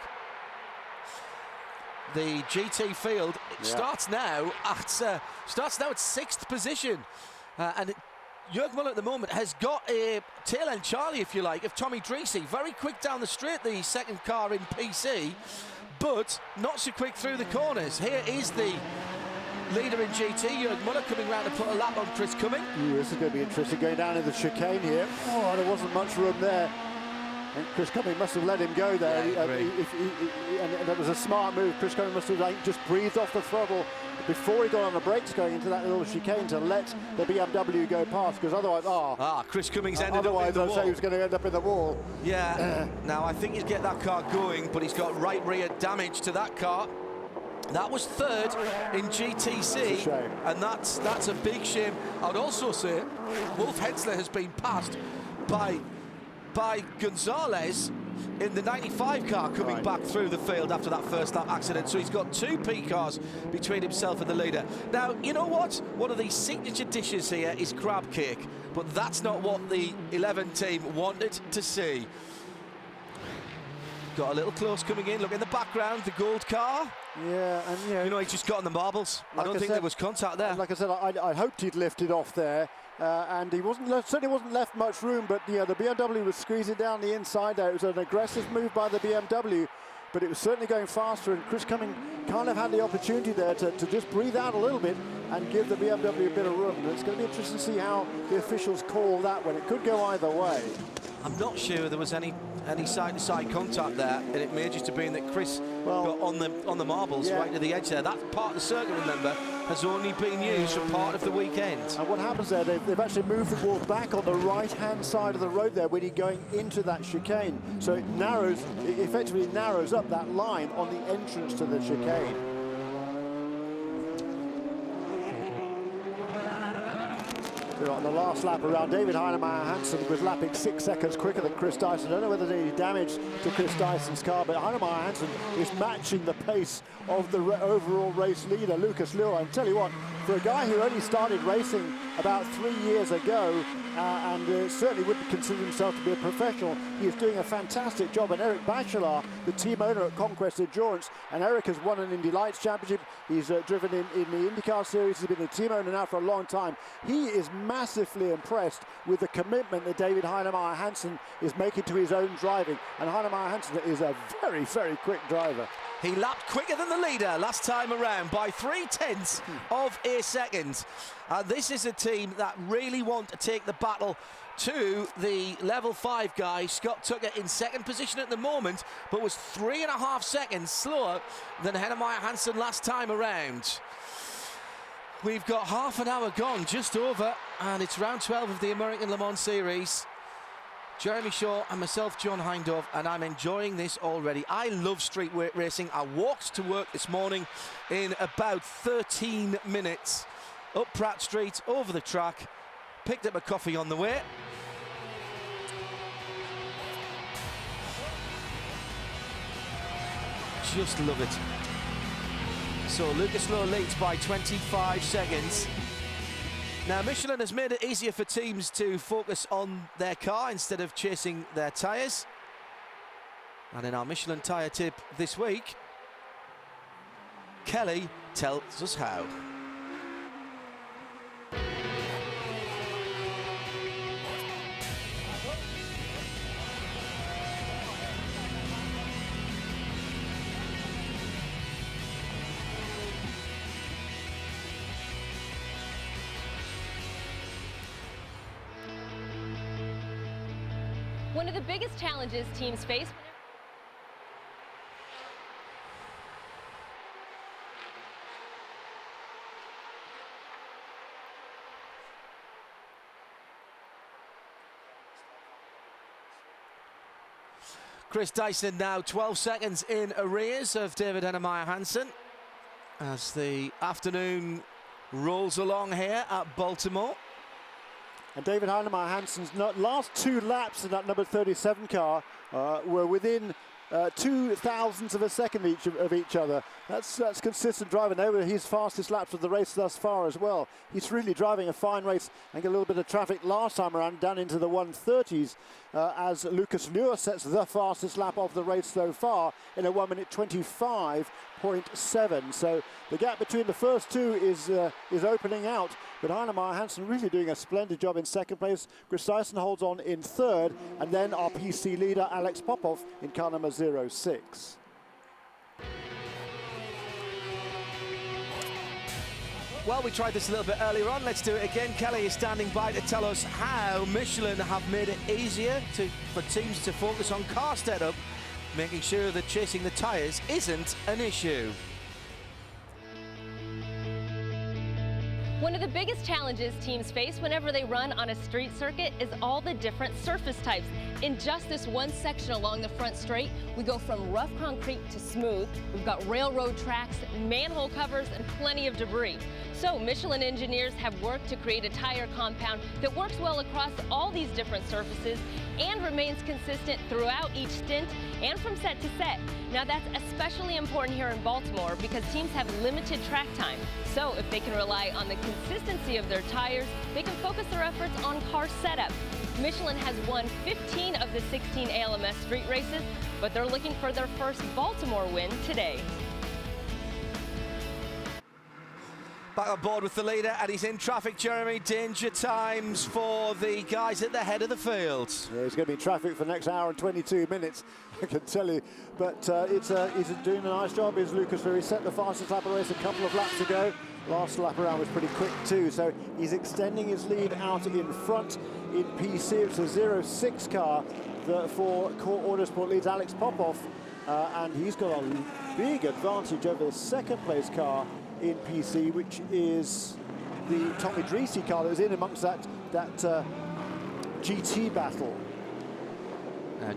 The GT field starts now at sixth position, and Jörg Müller at the moment has got a tail end Charlie, if you like, of Tommy Dreesy. Very quick down the straight, the second car in PC, but not so quick through the corners. Here is the leader in GT, Jörg Müller, coming round to put a lap on Chris Cumming. This is going to be interesting, going down in the chicane here. Oh, there wasn't much room there. And Chris Cumming must have let him go there. And that was a smart move. Chris Cumming must have just breathed off the throttle before he got on the brakes going into that little chicane to let the BMW go past, because otherwise, Chris Cummings ended up in the wall. Otherwise, I'd say he was going to end up in the wall. Yeah, now I think he'd get that car going, but he's got right rear damage to that car. That was third in GTC, and that's a big shame. I would also say Wolf Hensler has been passed by Gonzalez in the 95 car coming back through the field after that first lap accident. So he's got two P cars between himself and the leader. Now, you know what? One of these signature dishes here is crab cake, but that's not what the 11 team wanted to see. Got a little close coming in. Look in the background, the gold car. Yeah, and you know, he's just got on the marbles. Like I don't think there was contact there. Like I said, I hoped he'd lifted off there. And he certainly wasn't left much room, but the BMW was squeezing down the inside there. It was an aggressive move by the BMW, but it was certainly going faster, and Chris Cumming kind of had the opportunity there to just breathe out a little bit and give the BMW a bit of room. And it's going to be interesting to see how the officials call that one. It could go either way. I'm not sure there was any side-to-side contact there, and it may just have been that Chris got on the marbles right to the edge there. That part of the circuit, remember, has only been used for part of the weekend. And what happens there, they've actually moved the wall back on the right-hand side of the road there when you're going into that chicane. So it effectively narrows up that line on the entrance to the chicane. On the last lap around, David Heinemeyer Hansen was lapping 6 seconds quicker than Chris Dyson. I don't know whether there's any damage to Chris Dyson's car, but Heinemeyer Hansen is matching the pace of the overall race leader, Lucas Lowe. And tell you what, for a guy who only started racing about 3 years ago and certainly wouldn't consider himself to be a professional, he is doing a fantastic job. And Eric Bachelard, the team owner at Conquest Endurance, and Eric has won an Indy Lights Championship. He's driven in the IndyCar Series. He's been a team owner now for a long time. He is massively impressed with the commitment that David Heinemeyer Hansen is making to his own driving. And Heinemeyer Hansen is a very, very quick driver. He lapped quicker than the leader last time around by 0.3 of a second. And this is a team that really want to take the battle to the level 5 guy, Scott Tucker, in second position at the moment, but was 3.5 seconds slower than Heinemeyer Hansen last time around. We've got half an hour gone, just over, and it's round 12 of the American Le Mans Series. Jeremy Shaw and myself, John Hindhaugh, and I'm enjoying this already. I love street racing. I walked to work this morning in about 13 minutes. Up Pratt Street, over the track, picked up a coffee on the way. Just love it. So Lucas Lowe leads by 25 seconds. Now, Michelin has made it easier for teams to focus on their car instead of chasing their tyres. And in our Michelin tyre tip this week, Kelly tells us how. One of the biggest challenges teams face Chris Dyson now 12 seconds in arrears of David Heinemeier Hansson as the afternoon rolls along here at Baltimore. And David Heinemeier Hansson's last 2 laps in that number 37 car were within 0.02 of a second of each other. That's consistent driving. They were his fastest laps of the race thus far as well. He's really driving a fine race and got a little bit of traffic last time around down into the 130s as Lucas Luhr sets the fastest lap of the race so far in a 1:25.7. So the gap between the first two is opening out. But Heinemeier Hansson really doing a splendid job in second place. Chris Dyson holds on in third, and then our PC leader Alex Popov in car number 06. Well, we tried this a little bit earlier on. Let's do it again. Kelly is standing by to tell us how Michelin have made it easier for teams to focus on car setup, making sure that chasing the tyres isn't an issue. One of the biggest challenges teams face whenever they run on a street circuit is all the different surface types. In just this one section along the front straight, we go from rough concrete to smooth. We've got railroad tracks, manhole covers, and plenty of debris. So Michelin engineers have worked to create a tire compound that works well across all these different surfaces and remains consistent throughout each stint and from set to set. Now that's especially important here in Baltimore because teams have limited track time. So if they can rely on the consistency of their tires, they can focus their efforts on car setup. Michelin has won 15 of the 16 ALMS street races, but they're looking for their first Baltimore win today. Back on board with the leader, and he's in traffic, Jeremy. Danger times for the guys at the head of the field. Yeah, he's going to be in traffic for the next hour and 22 minutes, I can tell you. But he's doing a nice job, is Lucas Luhr. He set the fastest lap of the race a couple of laps ago. Last lap around was pretty quick too, so he's extending his lead out in front in PC. It's a 06 car for Core Autosport leads Alex Popov, and he's got a big advantage over the second place car in PC, which is the Tommy Dreese car that was in amongst that GT battle.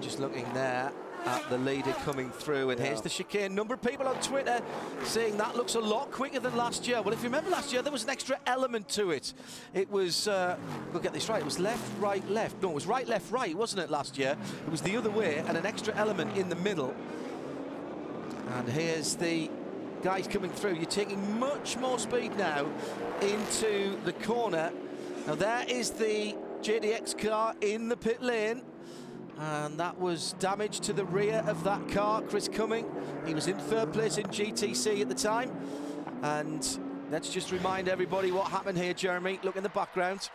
Just looking there at the leader coming through, and here's the chicane. Number of people on Twitter saying that looks a lot quicker than last year. Well, if you remember last year, there was an extra element to it. It was, we'll get this right, it was left, right, left. No, it was right, left, right, wasn't it, last year? It was the other way, and an extra element in the middle. And here's the guys coming through. You're taking much more speed now into the corner. Now there is the JDX car in the pit lane, and that was damage to the rear of that car. Chris Cumming, he was in third place in GTC at the time. And let's just remind everybody what happened here, Jeremy. Look in the background.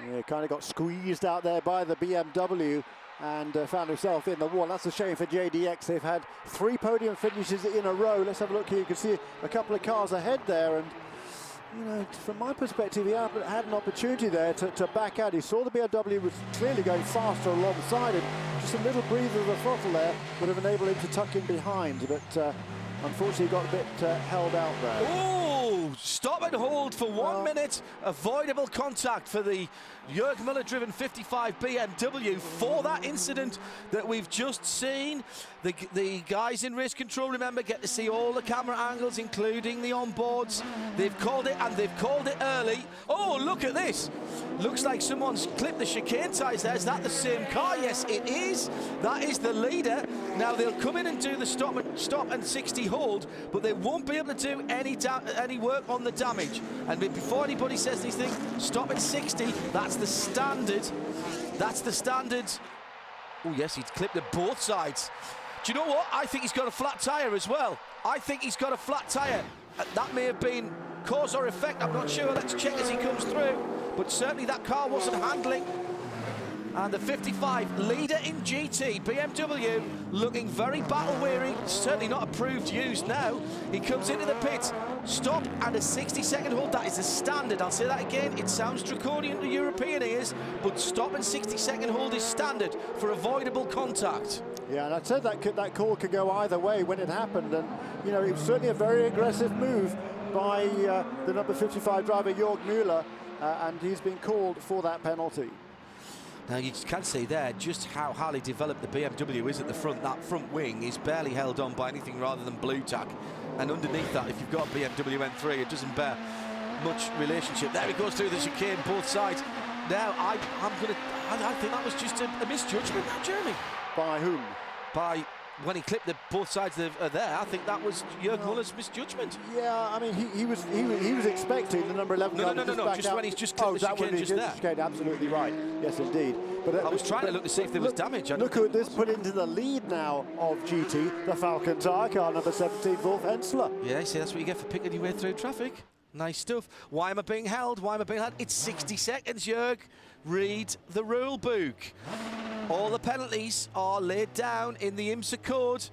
Yeah, kind of got squeezed out there by the BMW and found himself in the wall. That's a shame for JDX. They've had 3 podium finishes in a row. Let's have a look here. You can see a couple of cars ahead there, and you know, from my perspective, he had an opportunity there to back out. He saw the BMW was clearly going faster alongside him. Just a little breather of the throttle there would have enabled him to tuck in behind, but unfortunately got a bit held out there. Oh, stop and hold for 1 minute. Avoidable contact for the Jörg Müller-driven 55 BMW for that incident that we've just seen. The guys in race control, remember, get to see all the camera angles, including the onboards. They've called it, and they've called it early. Oh, look at this. Looks like someone's clipped the chicane ties there. Is that the same car? Yes, it is. That is the leader. Now, they'll come in and do the stop and 60 hold, but they won't be able to do any work on the damage. And before anybody says anything, stop at 60. That's the standard. That's the standard. Oh, yes, he's clipped at both sides. Do you know what? I think he's got a flat tyre as well. I think he's got a flat tyre. That may have been cause or effect. I'm not sure. Let's check as he comes through. But certainly that car wasn't handling. And the 55 leader in GT, BMW, looking very battle-weary, certainly not approved use now. He comes into the pits, stop and a 60-second hold. That is a standard. I'll say that again. It sounds draconian to European ears, but stop and 60-second hold is standard for avoidable contact. Yeah, and I said that call could go either way when it happened, and you know, it was certainly a very aggressive move by the number 55 driver Jörg Müller, and he's been called for that penalty. Now you can see there just how highly developed the BMW is at the front. That front wing is barely held on by anything rather than blue tack, and underneath that, if you've got a BMW M3, it doesn't bear much relationship. There he goes through the chicane, both sides. Now I think that was just a misjudgment now, Jeremy. By whom? By when he clipped both sides there. I think that was Jörg Müller's misjudgment. Yeah, I mean he was expecting the number 11 guy to just back just out. when he's just clipped the chicane just there. Chicane, absolutely right. Yes, indeed. But I was trying to look to see if there was damage. Look at this put into the lead now of GT, the Falcon tyre car, number 17, Wolf Hensler. Yeah, see, that's what you get for picking your way through traffic. Nice stuff. Why am I being held? Why am I being held? It's 60 seconds, Jörg. Read the rule book. All the penalties are laid down in the IMSA code,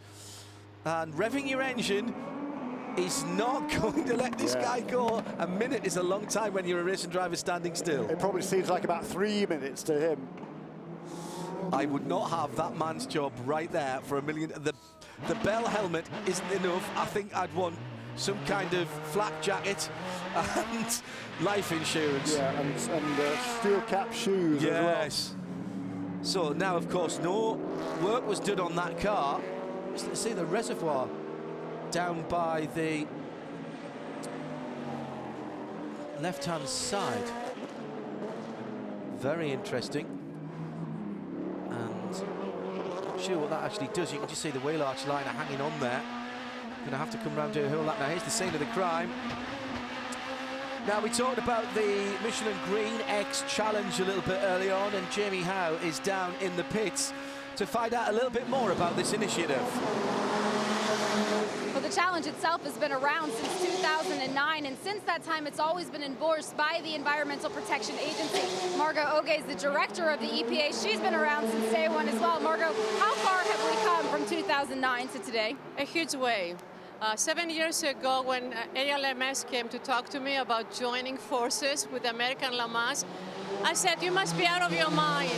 and revving your engine is not going to let this guy go. A minute is a long time when you're a racing driver standing still. It probably seems like about 3 minutes to him. I would not have that man's job right there for a million. The bell helmet isn't enough. I think I'd want some kind of flak jacket and life insurance. Yeah, and steel cap shoes as well. Yes. So now, of course, no work was done on that car. Let's see the reservoir down by the left-hand side. Very interesting. And I'm not sure what that actually does. You can just see the wheel arch liner hanging on there. Going to have to come round to a whole lot. Now here's the scene of the crime. Now we talked about the Michelin Green X Challenge a little bit early on, and Jamie Howe is down in the pits to find out a little bit more about this initiative. Well, the challenge itself has been around since 2009, and since that time it's always been endorsed by the Environmental Protection Agency. Margot Oge is the director of the EPA. She's been around since day one as well. Margot, how far have we come from 2009 to today? A huge way. 7 years ago, when ALMS came to talk to me about joining forces with American Le Mans, I said, you must be out of your mind.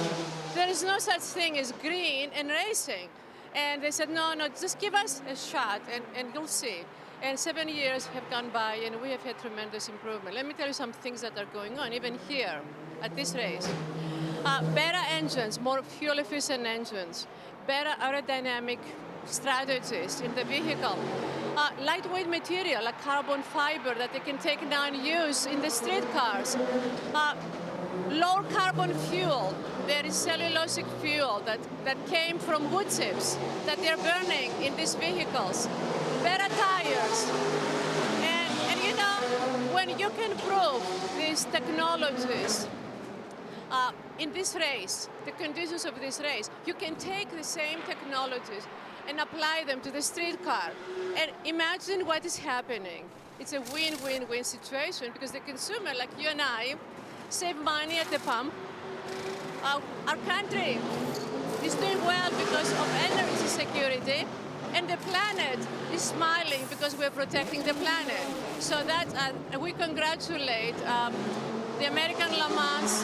There is no such thing as green in racing. And they said, no, just give us a shot and you'll see. And 7 years have gone by and we have had tremendous improvement. Let me tell you some things that are going on, even here at this race. Better engines, more fuel-efficient engines, better aerodynamic strategies in the vehicle. Lightweight material like carbon fiber that they can take now and use in the street cars. Low carbon fuel, there is cellulosic fuel that came from wood chips that they're burning in these vehicles. Better tires. And you know, when you can prove these technologies in this race, the conditions of this race, you can take the same technologies and apply them to the street car. And imagine what is happening. It's a win-win-win situation because the consumer, like you and I, save money at the pump. Our country is doing well because of energy security, and the planet is smiling because we're protecting the planet. So that we congratulate the American Le Mans,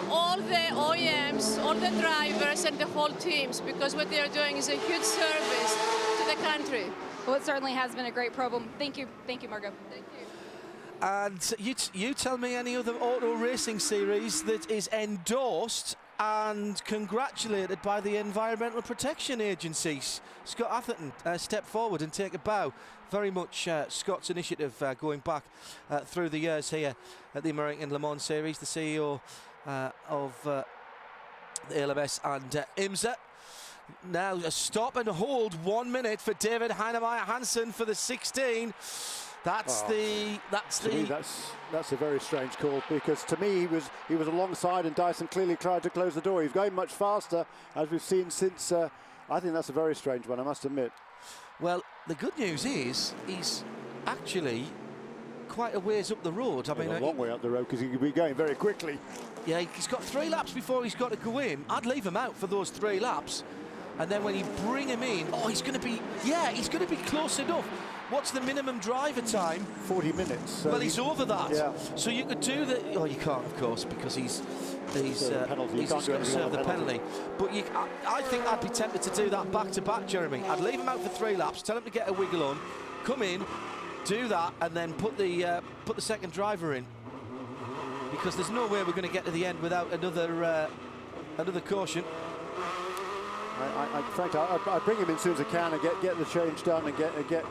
all the OEMs, all the drivers, and the whole teams, because what they are doing is a huge service to the country. Well, it certainly has been a great program. Thank you, Margot. Thank you. And you tell me any other auto racing series that is endorsed and congratulated by the Environmental Protection Agencies. Scott Atherton, step forward and take a bow. Very much Scott's initiative going back through the years here at the American Le Mans Series, the CEO of the ALMS and IMSA. Now a stop and hold 1 minute for David Heinemeier Hansen for the 16. That's a very strange call, because to me he was alongside and Dyson clearly tried to close the door. He's going much faster, as we've seen since. I think that's a very strange one, I must admit. Well, the good news is he's actually quite a ways up the road. I mean, a long way up the road because he could be going very quickly. Yeah, he's got 3 laps before he's got to go in. I'd leave him out for those 3 laps. And then when you bring him in, he's going to be close enough. What's the minimum driver time? 40 minutes. So well, he's over that. Yeah. So you could do the... Oh, you can't, of course, because he's got to serve the penalty. But I think I'd be tempted to do that back-to-back, Jeremy. I'd leave him out for 3 laps, tell him to get a wiggle on, come in, do that, and then put the second driver in. Because there's no way we're going to get to the end without another caution. Frankly, I'd bring him in as soon as I can and get the change done and get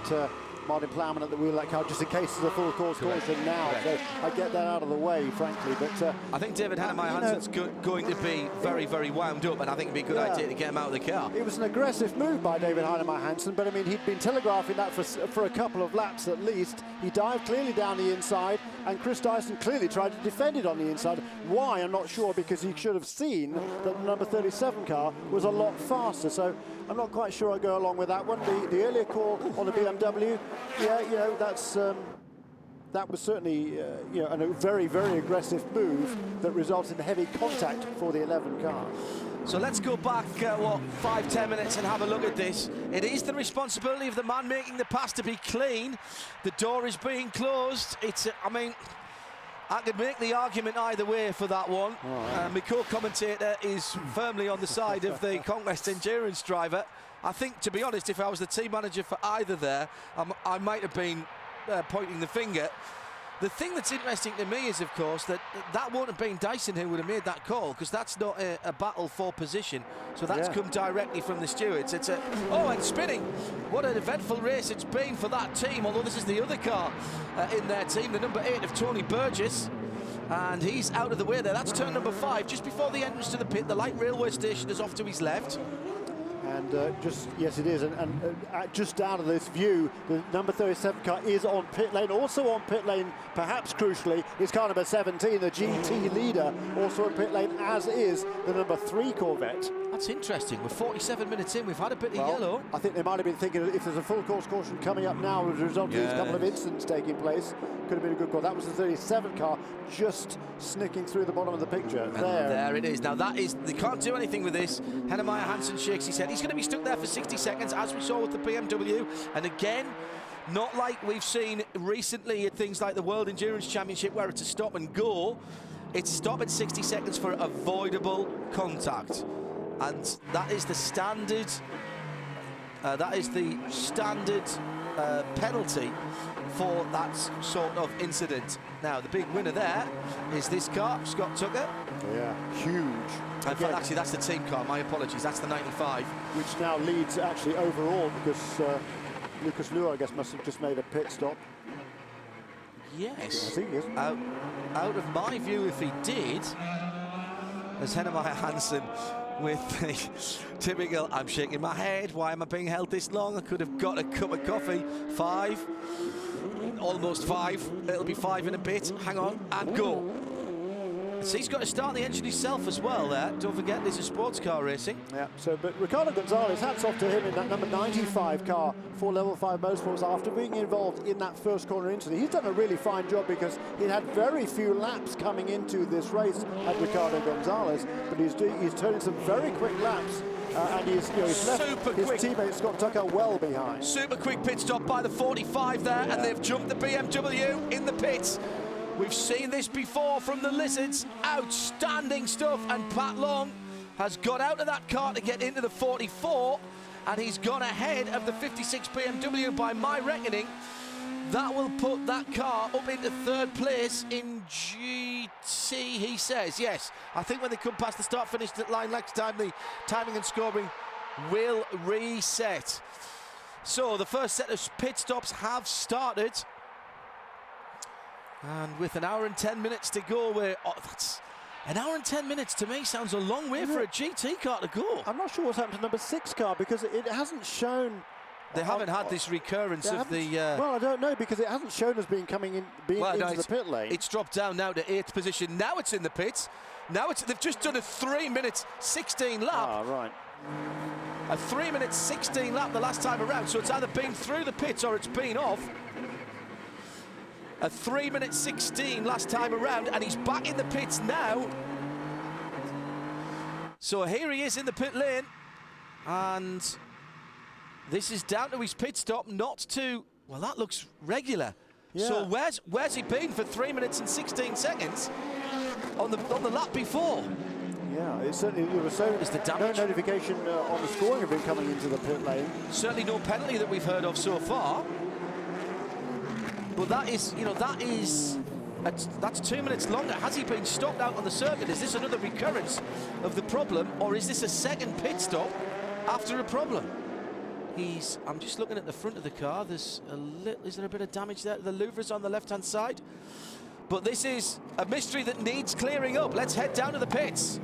Martin Plowman at the wheel of that car, just in case there's a full course caution now. Correct. So I get that out of the way, frankly. But I think David Hannemeyer-Hansen's going to be very, very wound up, and I think it'd be a good idea to get him out of the car. It was an aggressive move by David Hannemeyer-Hansen, but I mean, he'd been telegraphing that for a couple of laps at least. He dived clearly down the inside, and Chris Dyson clearly tried to defend it on the inside. Why, I'm not sure, because he should have seen that the number 37 car was a lot faster. So I'm not quite sure I go along with that one. The earlier call on the BMW, that was certainly a very, very aggressive move that resulted in heavy contact for the 11 car. So let's go back, 5-10 minutes and have a look at this. It is the responsibility of the man making the pass to be clean. The door is being closed. I could make the argument either way for that one. Right. My co-commentator is firmly on the side of the Conquest Endurance driver. I think, to be honest, if I was the team manager for either there, I might have been pointing the finger. The thing that's interesting to me is, of course, that won't have been Dyson who would have made that call, because that's not a battle for position. So that's come directly from the stewards. It's and spinning. What an eventful race it's been for that team, although this is the other car in their team, the number 8 of Tony Burgess. And he's out of the way there. That's turn number 5, just before the entrance to the pit. The light railway station is off to his left. And yes, it is. And just out of this view, the number 37 car is on pit lane. Also on pit lane, perhaps crucially, is car number 17, the GT leader, also on pit lane, as is the number 3 Corvette. That's interesting. We're 47 minutes in. We've had a bit of yellow. I think they might have been thinking if there's a full course caution coming up now as a result of these couple of incidents taking place, could have been a good call. That was the 37 car just snicking through the bottom of the picture. And there it is. Now they can't do anything with this. Hannemeyer-Hansen shakes his head. He's going to be stuck there for 60 seconds, as we saw with the BMW. And again, not like we've seen recently at things like the World Endurance Championship, where it's a stop and go. It's stop at 60 seconds for avoidable contact. And that is the standard. Penalty for that sort of incident. Now, the big winner there is this car, Scott Tucker. Yeah, huge. In fact, actually, that's the team car. My apologies. That's the 95. Which now leads, actually, overall, because Lucas Luhr, I guess, must have just made a pit stop. Yes. I think he is. Out of my view, if he did, as Hannemeyer-Hansen with the typical, I'm shaking my head, why am I being held this long? I could have got a cup of coffee. 5, almost 5, it'll be 5 in a bit, hang on, and go. So he's got to start the engine himself as well there. Don't forget, this is sports car racing. Yeah, but Ricardo Gonzalez, hats off to him in that number 95 car for Level 5 Motorsports after being involved in that first corner incident. He's done a really fine job because he had very few laps coming into this race at Ricardo Gonzalez, but he's turning some very quick laps. And he's left his teammate Scott Tucker well behind. Super quick pit stop by the 45 there, and they've jumped the BMW in the pits. We've seen this before from the Lizards. Outstanding stuff. And Pat Long has got out of that car to get into the 44, and he's gone ahead of the 56 BMW by my reckoning. That will put that car up into 3rd place in GT, he says. Yes, I think when they come past the start-finish line next time, the timing and scoring will reset. So the first set of pit stops have started. And with an hour and 10 minutes to go, that's an hour and 10 minutes to me sounds a long way for a GT car to go. I'm not sure what's happened to number 6 car because it hasn't shown. They haven't had this recurrence of the. Well, I don't know because it hasn't shown as being into the pit lane. It's dropped down now to 8th position. Now it's in the pits. Now they've just done a 3-minute 16 lap. Ah, right. A 3-minute 16 lap the last time around. So it's either been through the pits or it's been off. A 3:16 last time around, and he's back in the pits now. So here he is in the pit lane, and this is down to his pit stop, not to, well, that looks regular. Yeah. So where's he been for 3:16 on the lap before? Yeah, it certainly, there was no notification on the scoring of him coming into the pit lane. Certainly no penalty that we've heard of so far. But that is, you know, that's 2 minutes longer. Has he been stopped out on the circuit? Is this another recurrence of the problem, or is this a second pit stop after a problem? I'm just looking at the front of the car. Is there a bit of damage there? The louvers on the left-hand side. But this is a mystery that needs clearing up. Let's head down to the pits.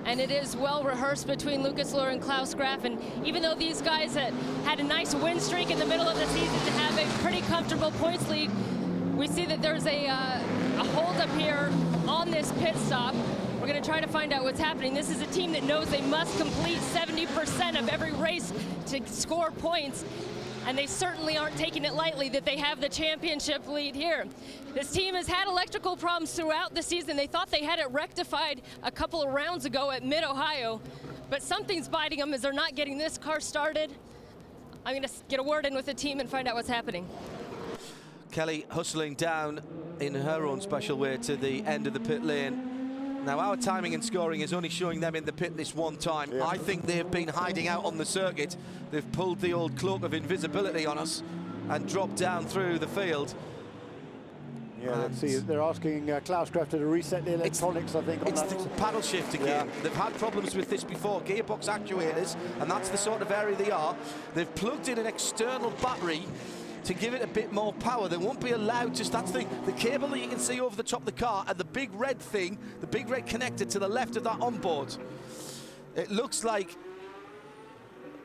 And it is well rehearsed between Lucas Luhr and Klaus Graf. And even though these guys had a nice win streak in the middle of the season to have a pretty comfortable points lead, we see that there's a holdup here on this pit stop. We're going to try to find out what's happening. This is a team that knows they must complete 70% of every race to score points. And they certainly aren't taking it lightly that they have the championship lead here. This team has had electrical problems throughout the season. They thought they had it rectified a couple of rounds ago at Mid-Ohio, but something's biting them as they're not getting this car started. I'm going to get a word in with the team and find out what's happening. Kelly hustling down in her own special way to the end of the pit lane. Now, our timing and scoring is only showing them in the pit this one time. Yeah. I think they've been hiding out on the circuit. They've pulled the old cloak of invisibility on us and dropped down through the field. Yeah, let's see. They're asking Klaus Graf to reset the electronics, I think. It's the paddle shift again. Yeah. They've had problems with this before, gearbox actuators, and that's the sort of area they are. They've plugged in an external battery to give it a bit more power. They won't be allowed to, that's the cable that you can see over the top of the car, and the big red thing, the big red connector to the left of that onboard. It looks like,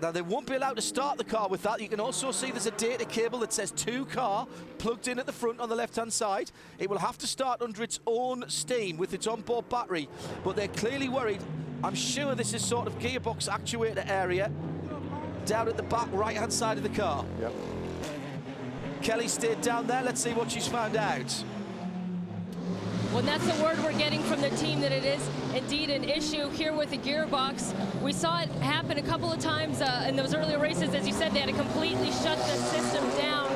now they won't be allowed to start the car with that. You can also see there's a data cable that says 2 car plugged in at the front on the left-hand side. It will have to start under its own steam with its onboard battery, but they're clearly worried. I'm sure this is sort of gearbox actuator area down at the back right-hand side of the car. Yep. Kelly stayed down there. Let's see what she's found out. Well, that's the word we're getting from the team, that it is indeed an issue here with the gearbox. We saw it happen a couple of times in those earlier races. As you said, they had to completely shut the system down,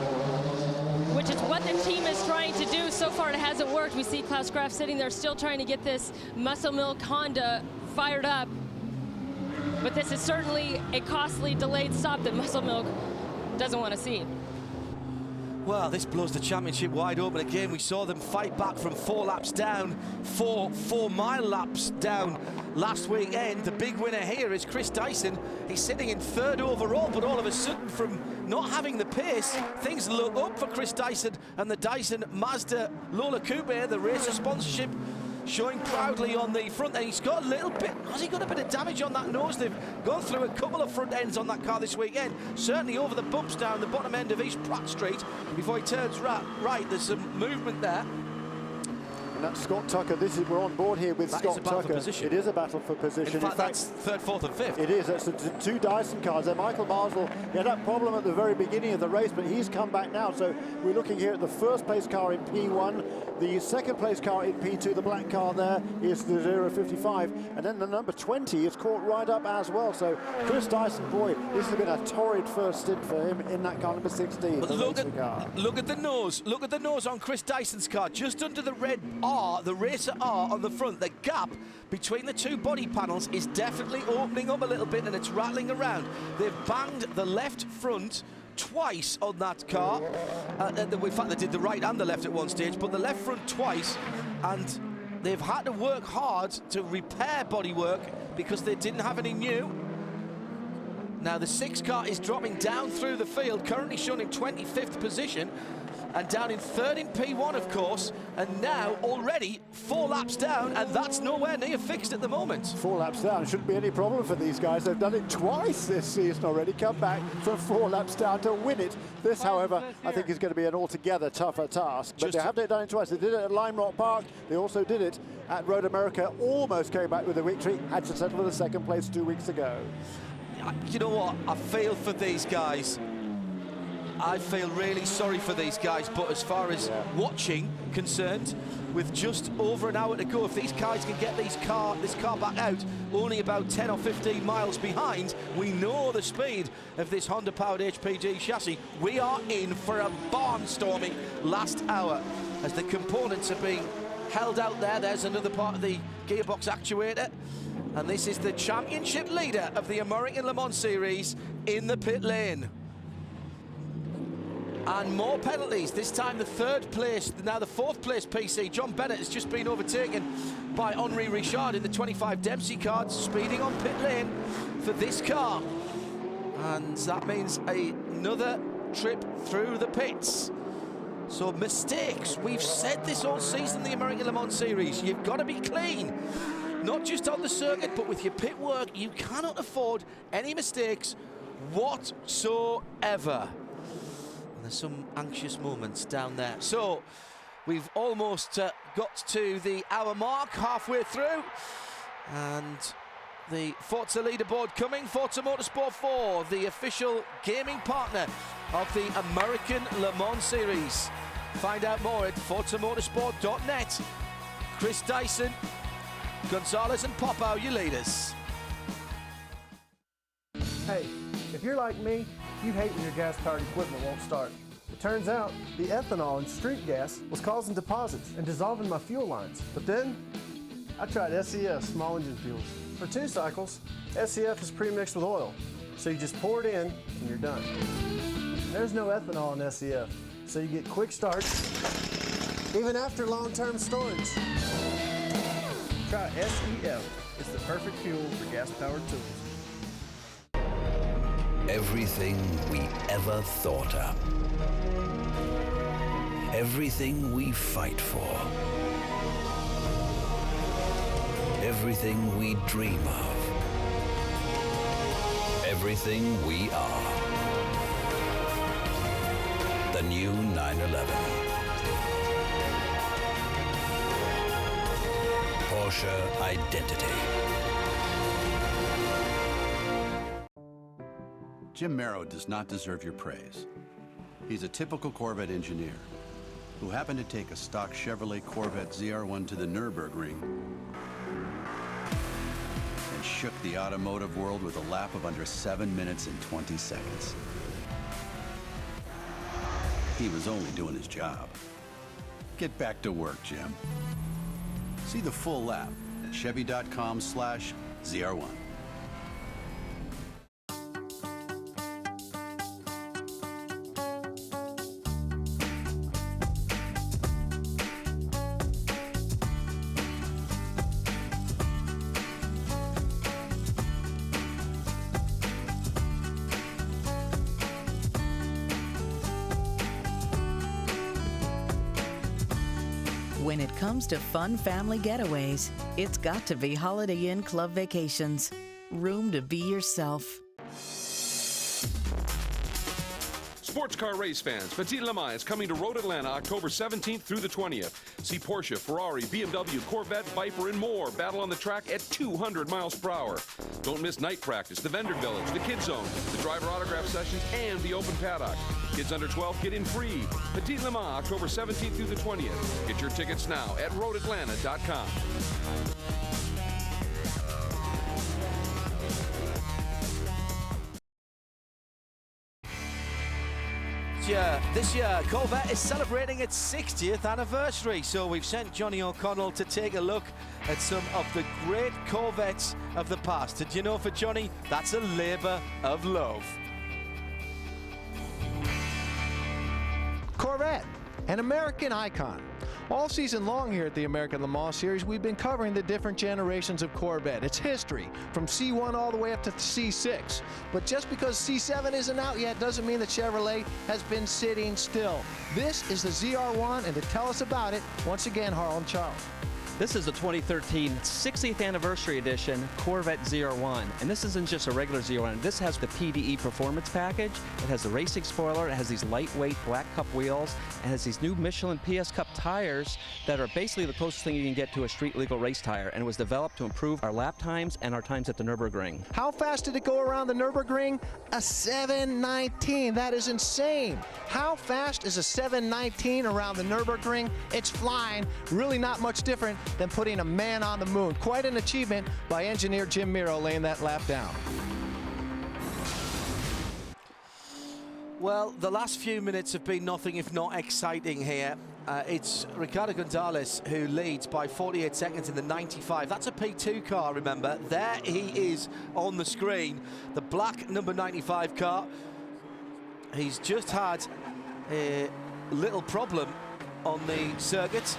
which is what the team is trying to do. So far, it hasn't worked. We see Klaus Graf sitting there still trying to get this Muscle Milk Honda fired up. But this is certainly a costly delayed stop that Muscle Milk doesn't want to see. Well, this blows the championship wide open again. We saw them fight back from 4 laps down, 4-mile laps down last weekend. The big winner here is Chris Dyson. He's sitting in 3rd overall, but all of a sudden, from not having the pace, things look up for Chris Dyson and the Dyson Mazda Lola Coupe, the racer sponsorship, showing proudly on the front end. He's got a little bit, has he got a bit of damage on that nose? They've gone through a couple of front ends on that car this weekend, certainly over the bumps down the bottom end of East Pratt Street before he turns right. There's some movement there. And that's Scott Tucker. We're on board here with Scott Tucker. It is a battle for position. In fact, that's 3rd, 4th and 5th. It is. That's the 2 Dyson cars there. Michael Marsdell, he had that problem at the very beginning of the race, but he's come back now. So we're looking here at the 1st place car in P1, the 2nd place car in P2. The black car there is the 055, and then the number 20 is caught right up as well. So Chris Dyson, boy, this has been a torrid first stint for him in that car, number 16. But look at the nose. Look at the nose on Chris Dyson's car, just under the red R, the racer R on the front. The gap between the 2 body panels is definitely opening up a little bit, and it's rattling around. They've banged the left front twice on that car. In fact, they did the right and the left at one stage, but the left front twice, and they've had to work hard to repair bodywork because they didn't have any new. Now the 6 car is dropping down through the field, currently shown in 25th position, and down in 3rd in P1, of course, and now already 4 laps down, and that's nowhere near fixed at the moment. 4 laps down, shouldn't be any problem for these guys. They've done it twice this season already, come back from 4 laps down to win it. This, however, I think is going to be an altogether tougher task, but they haven't done it twice. They did it at Lime Rock Park, they also did it at Road America, almost came back with a victory, had to settle with a 2nd place 2 weeks ago. You know what, I feel for these guys. I feel really sorry for these guys, but as far as watching concerned, with just over an hour to go, if these guys can get this car back out, only about 10 or 15 miles behind, we know the speed of this Honda-powered HPG chassis. We are in for a barnstorming last hour as the components are being held out there. There's another part of the gearbox actuator. And this is the championship leader of the American Le Mans Series in the pit lane. And more penalties, this time the third place, now the fourth place PC. John Bennett has just been overtaken by Henri Richard in the 25 Dempsey car, speeding on pit lane for this car. And that means another trip through the pits. So mistakes, we've said this all season, the American Le Mans Series, you've got to be clean. Not just on the circuit, but with your pit work, you cannot afford any mistakes whatsoever. And there's some anxious moments down there. So we've almost got to the hour mark, halfway through. And the Forza leaderboard coming. Forza Motorsport 4, the official gaming partner of the American Le Mans Series. Find out more at forzamotorsport.net. Chris Dyson, Gonzalez and Popow, your leaders. Hey, if you're like me, you hate when your gas-powered equipment won't start. It turns out the ethanol in street gas was causing deposits and dissolving my fuel lines. But then I tried SCF small engine fuels. For 2 cycles, SCF is pre-mixed with oil, so you just pour it in and you're done. There's no ethanol in SCF, so you get quick starts even after long-term storage. Try SEF. It's the perfect fuel for gas-powered tools. Everything we ever thought up. Everything we fight for. Everything we dream of. Everything we are. The new 911. Porsche identity. Jim Merrow does not deserve your praise. He's a typical Corvette engineer who happened to take a stock Chevrolet Corvette ZR1 to the Nürburgring and shook the automotive world with a lap of under 7 minutes and 20 seconds. He was only doing his job. Get back to work, Jim. See the full lap at Chevy.com/ZR1. When it comes to fun family getaways, it's got to be Holiday Inn Club Vacations. Room to be yourself. Sports car race fans, Petit Le Mans is coming to Road Atlanta October 17th through the 20th. See Porsche, Ferrari, BMW, Corvette, Viper, and more battle on the track at 200 miles per hour. Don't miss night practice, the vendor village, the kid zone, the driver autograph sessions, and the open paddock. Kids under 12 get in free. Petit Le Mans, October 17th through the 20th. Get your tickets now at roadatlanta.com. This year, Corvette is celebrating its 60th anniversary, so we've sent Johnny O'Connell to take a look at some of the great Corvettes of the past. Did you know, for Johnny, that's a labour of love. Corvette, an American icon. All season long here at the American Le Mans Series, we've been covering the different generations of Corvette, its history, from C1 all the way up to C6. But just because C7 isn't out yet doesn't mean that Chevrolet has been sitting still. This is the ZR1, and to tell us about it, once again, Harlan Charles. This is the 2013 60th Anniversary Edition Corvette ZR1. And this isn't just a regular ZR1. This has the PDE Performance Package. It has the racing spoiler. It has these lightweight black cup wheels. It has these new Michelin PS Cup tires that are basically the closest thing you can get to a street legal race tire. And it was developed to improve our lap times and our times at the Nürburgring. How fast did it go around the Nürburgring? A 7:19. That is insane. How fast is a 7:19 around the Nürburgring? It's flying. Really not much different than putting a man on the moon. Quite an achievement by engineer Jim Miro laying that lap down. Well, the last few minutes have been nothing if not exciting here. It's Ricardo Gonzalez who leads by 48 seconds in the 95. That's a P2 car, remember. There he is on the screen, the black number 95 car. He's just had a little problem on the circuit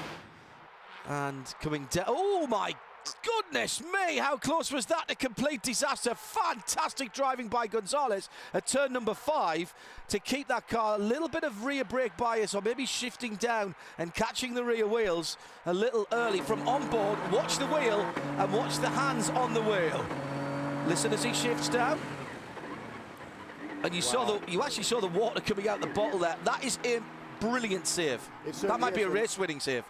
and coming down. Oh my goodness me, how close was that to complete disaster? Fantastic driving by Gonzalez at turn number 5 to keep that car a little bit of rear brake bias, or maybe shifting down and catching the rear wheels a little early from on board. Watch the wheel and watch the hands on the wheel. Listen as he shifts down. And you actually saw the water coming out the bottle there. That is a brilliant save. That might be a race-winning save.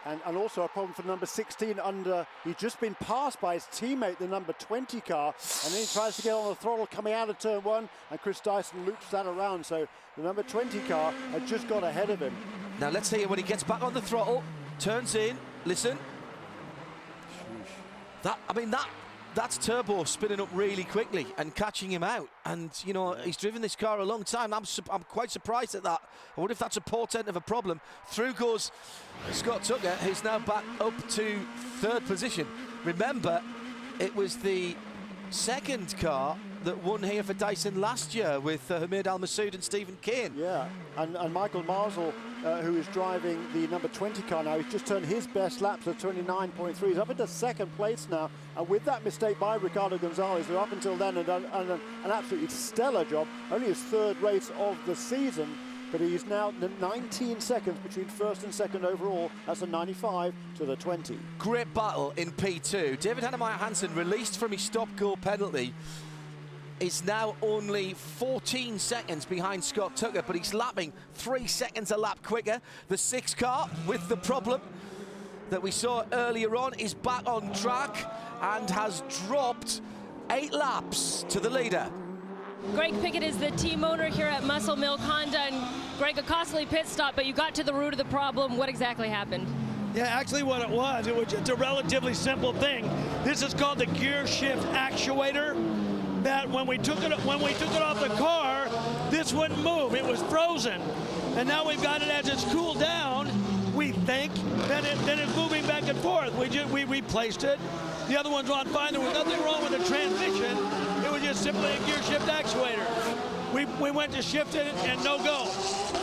And also a problem for number 16 under. He's just been passed by his teammate, the number 20 car, and then he tries to get on the throttle coming out of turn 1, and Chris Dyson loops that around. So the number 20 car had just got ahead of him. Now let's hear when he gets back on the throttle, turns in, listen. That's turbo spinning up really quickly and catching him out. And, you know, he's driven this car a long time. I'm quite surprised at that. I wonder if that's a portent of a problem. Through goes Scott Tucker, who's now back up to 3rd position. Remember, it was the 2nd car that won here for Dyson last year with Hamid Al Masood and Stephen Kane. Yeah, and Michael Marsell, who is driving the number 20 car now, he's just turned his best laps at 29.3. He's up into 2nd place now, and with that mistake by Ricardo Gonzalez, who up until then had done an absolutely stellar job, only his 3rd race of the season, but he's now 19 seconds between 1st and 2nd overall. That's a 95 to the 20. Great battle in P2. David Hannemeyer Hansen, released from his stop-go penalty, is now only 14 seconds behind Scott Tucker, but he's lapping 3 seconds a lap quicker. The 6 car, with the problem that we saw earlier on, is back on track and has dropped 8 laps to the leader. Greg Pickett is the team owner here at Muscle Milk Honda, and Greg, a costly pit stop, but you got to the root of the problem. What exactly happened? Yeah, actually what it was just a relatively simple thing. This is called the gear shift actuator. That when we took it off the car, this wouldn't move. It was frozen, and now we've got it as it's cooled down. We think then it's moving back and forth. We replaced it. The other one's on fine. There was nothing wrong with the transmission. It was just simply a gear shift actuator. We went to shift it and no go.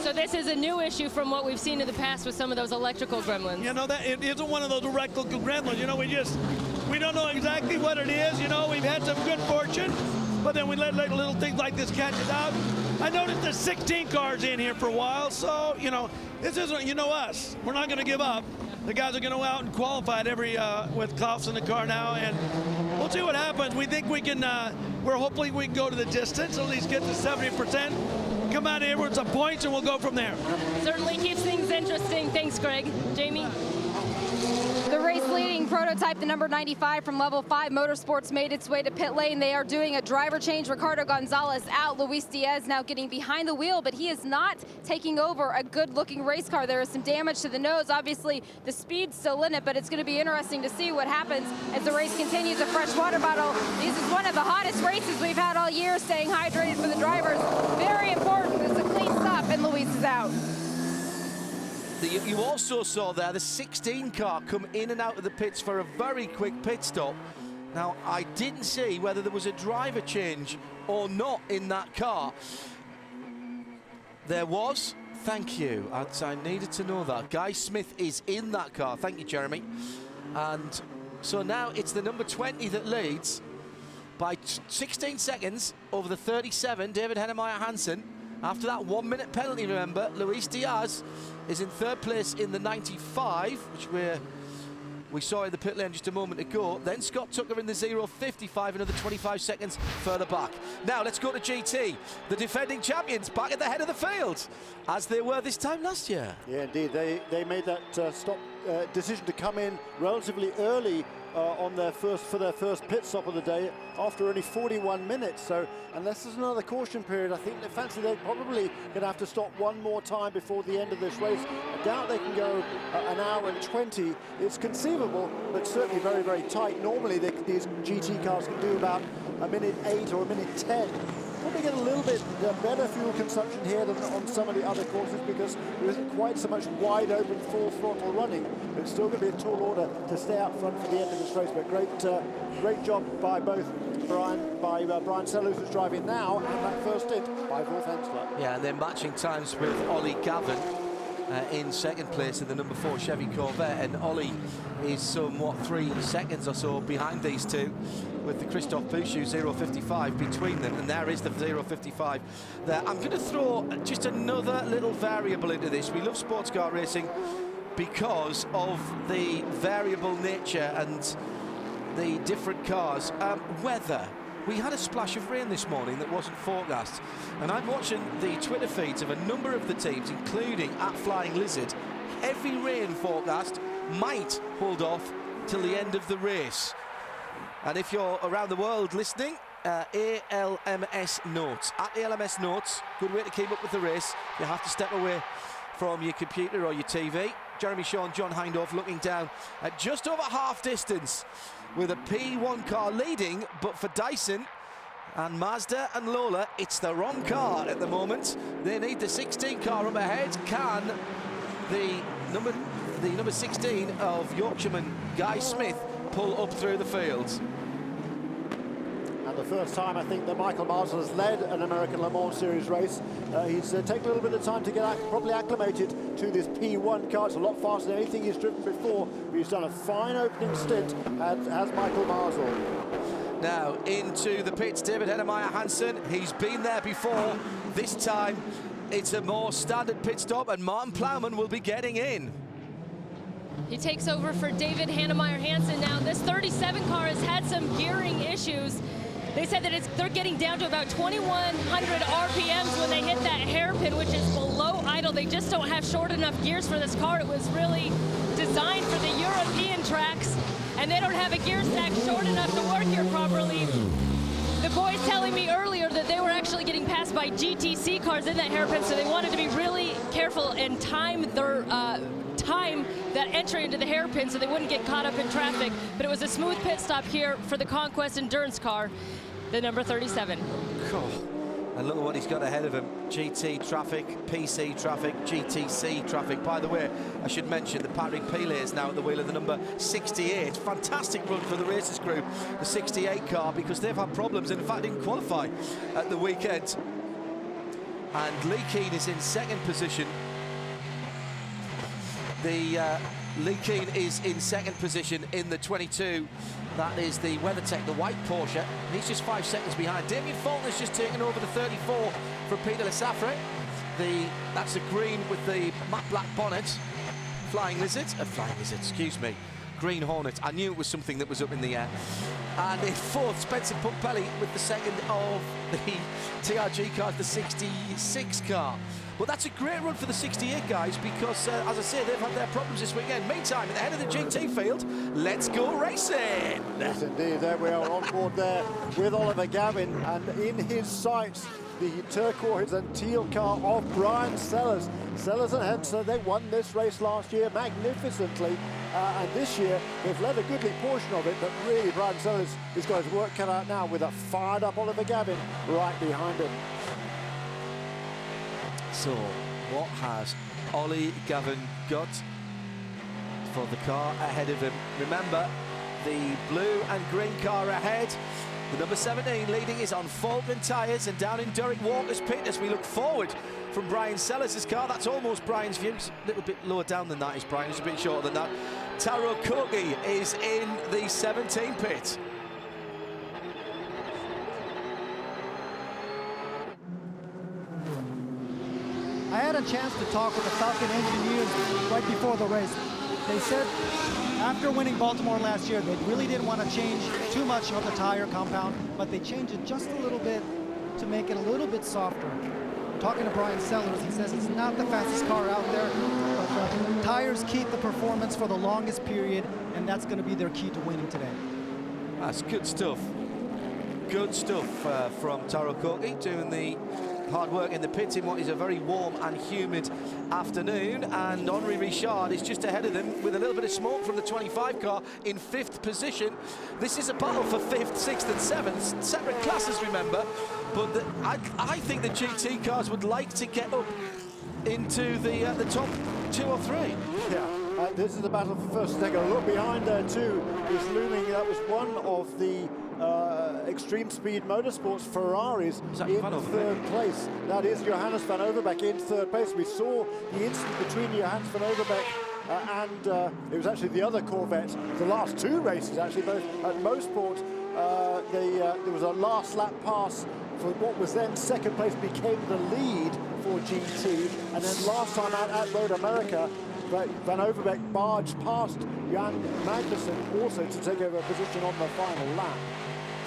So this is a new issue from what we've seen in the past with some of those electrical gremlins. You know, that it isn't one of those electrical gremlins. You know, we don't know exactly what it is. You know, we've had some good fortune, but then we let little things like this catch us out. I noticed there's 16 cars in here for a while, so, you know, this isn't, you know us. We're not going to give up. The guys are going to go out and qualify with Klaus in the car now, and we'll see what happens. We think we can, hopefully we can go to the distance, at least get to 70%. Come out here with some points, and we'll go from there. Certainly keeps things interesting. Thanks, Greg. Jamie? The race-leading prototype, the number 95 from Level 5 Motorsports, made its way to pit lane. They are doing a driver change. Ricardo Gonzalez out. Luis Diaz now getting behind the wheel, but he is not taking over a good-looking race car. There is some damage to the nose. Obviously, the speed's still in it, but it's going to be interesting to see what happens as the race continues. A fresh water bottle. This is one of the hottest races we've had all year, staying hydrated for the drivers. Very important. It's a clean stop, and Luis is out. You also saw there the 16 car come in and out of the pits for a very quick pit stop. Now, I didn't see whether there was a driver change or not in that car. There was. Thank you. I needed to know that. Guy Smith is in that car. Thank you, Jeremy. And so now it's the number 20 that leads by 16 seconds over the 37, David Hannemeyer Hansen. After that 1 minute penalty, remember, Luis Diaz is in 3rd place in the 95, which we're we saw in the pit lane just a moment ago. Then Scott Tucker in the 0.55, another 25 seconds further back. Now let's go to GT, the defending champions, back at the head of the field, as they were this time last year. Yeah, indeed. They made that decision to come in relatively early on their first pit stop of the day after only 41 minutes. So unless there's another caution period, I think they fancy they're probably going to have to stop one more time before the end of this race. I doubt they can go an hour and 20. It's conceivable, but certainly very, very tight. Normally these GT cars can do about a minute 8 or a minute 10. Probably get a little bit better fuel consumption here than on some of the other courses because there isn't quite so much wide open full throttle running. But it's still going to be a tall order to stay out front for the end of this race. But great job by both Brian Sellers, who's driving now, and that first stint by Wolf Hensler. Yeah, and they're matching times with Ollie Gavin in second place in the number 4 Chevy Corvette, and Ollie is somewhat 3 seconds or so behind these two, with the Christophe Bouchou 0.55 between them, and there is the 0.55 there. I'm going to throw just another little variable into this. We love sports car racing because of the variable nature and the different cars. Weather. We had a splash of rain this morning that wasn't forecast, and I'm watching the Twitter feeds of a number of the teams, including at Flying Lizard. Heavy rain forecast, might hold off till the end of the race. And if you're around the world listening, ALMS Notes. At ALMS Notes, good way to keep up with the race. You have to step away from your computer or your TV. Jeremy Shaw and John Hindhaugh looking down at just over half distance with a P1 car leading, but for Dyson and Mazda and Lola, it's the wrong car at the moment. They need the 16 car up ahead. Can the number 16 of Yorkshireman Guy Smith pull up through the fields? And the first time I think that Michael Marsden has led an American Le Mans Series race. He's taken a little bit of time to get properly acclimated to this P1 car. It's a lot faster than anything he's driven before, but he's done a fine opening stint, as Michael Marsden. Now into the pits, David Hennemeyer Hansen. He's been there before. This time it's a more standard pit stop, and Martin Plowman will be getting in. He takes over for David Hannemeyer Hansen now. This 37 car has had some gearing issues. They said that they're getting down to about 2,100 RPMs when they hit that hairpin, which is below idle. They just don't have short enough gears for this car. It was really designed for the European tracks, and they don't have a gear stack short enough to work here properly. The boys telling me earlier that they were actually getting passed by GTC cars in that hairpin, so they wanted to be really careful and time that entry into the hairpin so they wouldn't get caught up in traffic. But it was a smooth pit stop here for the Conquest Endurance car, the number 37. Cool. And look at what he's got ahead of him. GT traffic, PC traffic, GTC traffic. By the way, I should mention that Patrick Pile is now at the wheel of the number 68. Fantastic run for the Racers group, the 68 car, because they've had problems and in fact didn't qualify at the weekend. And Lee Keane is in second position. Lee Keane is in second position in the 22. That is the WeatherTech, the white Porsche. And he's just 5 seconds behind. Damien Faulkner's just taken over the 34 from Peter Lessafre. That's the green with the matte black bonnet. Flying Lizard, excuse me. Green Hornet. I knew it was something that was up in the air. And in fourth, Spencer Pumpelly with the second of the TRG car, the 66 car. Well, that's a great run for the 68 guys because, as I say, they've had their problems this weekend. Meantime, at the head of the GT field, let's go racing! Yes, indeed. There we are on board there with Oliver Gavin, and in his sights, the turquoise and teal car of Brian Sellers. Sellers and Hensler, they won this race last year magnificently, and this year they've led a goodly portion of it, but really Brian Sellers has got his work cut out now with a fired up Oliver Gavin right behind him. So, what has Ollie Gavin got for the car ahead of him? Remember, the blue and green car ahead. The number 17 leading is on Falcon tyres, and down in Derek Walker's pit as we look forward from Brian Sellers' car. That's almost Brian's view. It's a little bit lower down than that is Brian. It's a bit shorter than that. Taro Kogi is in the 17 pit. I had a chance to talk with the Falcon engineers right before the race. They said after winning Baltimore last year, they really didn't want to change too much of the tire compound, but they changed it just a little bit to make it a little bit softer. Talking to Brian Sellers, he says it's not the fastest car out there, but the tires keep the performance for the longest period, and that's going to be their key to winning today. That's good stuff. Good stuff from Taro Koki, doing the hard work in the pits in what is a very warm and humid afternoon, and Henri Richard is just ahead of them with a little bit of smoke from the 25 car in 5th position. This is a battle for 5th, 6th and 7th, separate classes, remember, but I think the GT cars would like to get up into the top 2 or 3. Yeah. This is the battle for first. Take a look behind there too. Is looming. That was one of the Extreme Speed Motorsports Ferraris in 3rd place. That is Johannes van Overbeek in 3rd place. We saw the incident between Johannes van Overbeek and it was actually the other Corvette. The last 2 races, actually, both at Mosport, there was a last lap pass for what was then 2nd place, became the lead for GT, and then last time out at Road America, Van Overbeek barged past Jan Magnussen also to take over a position on the final lap.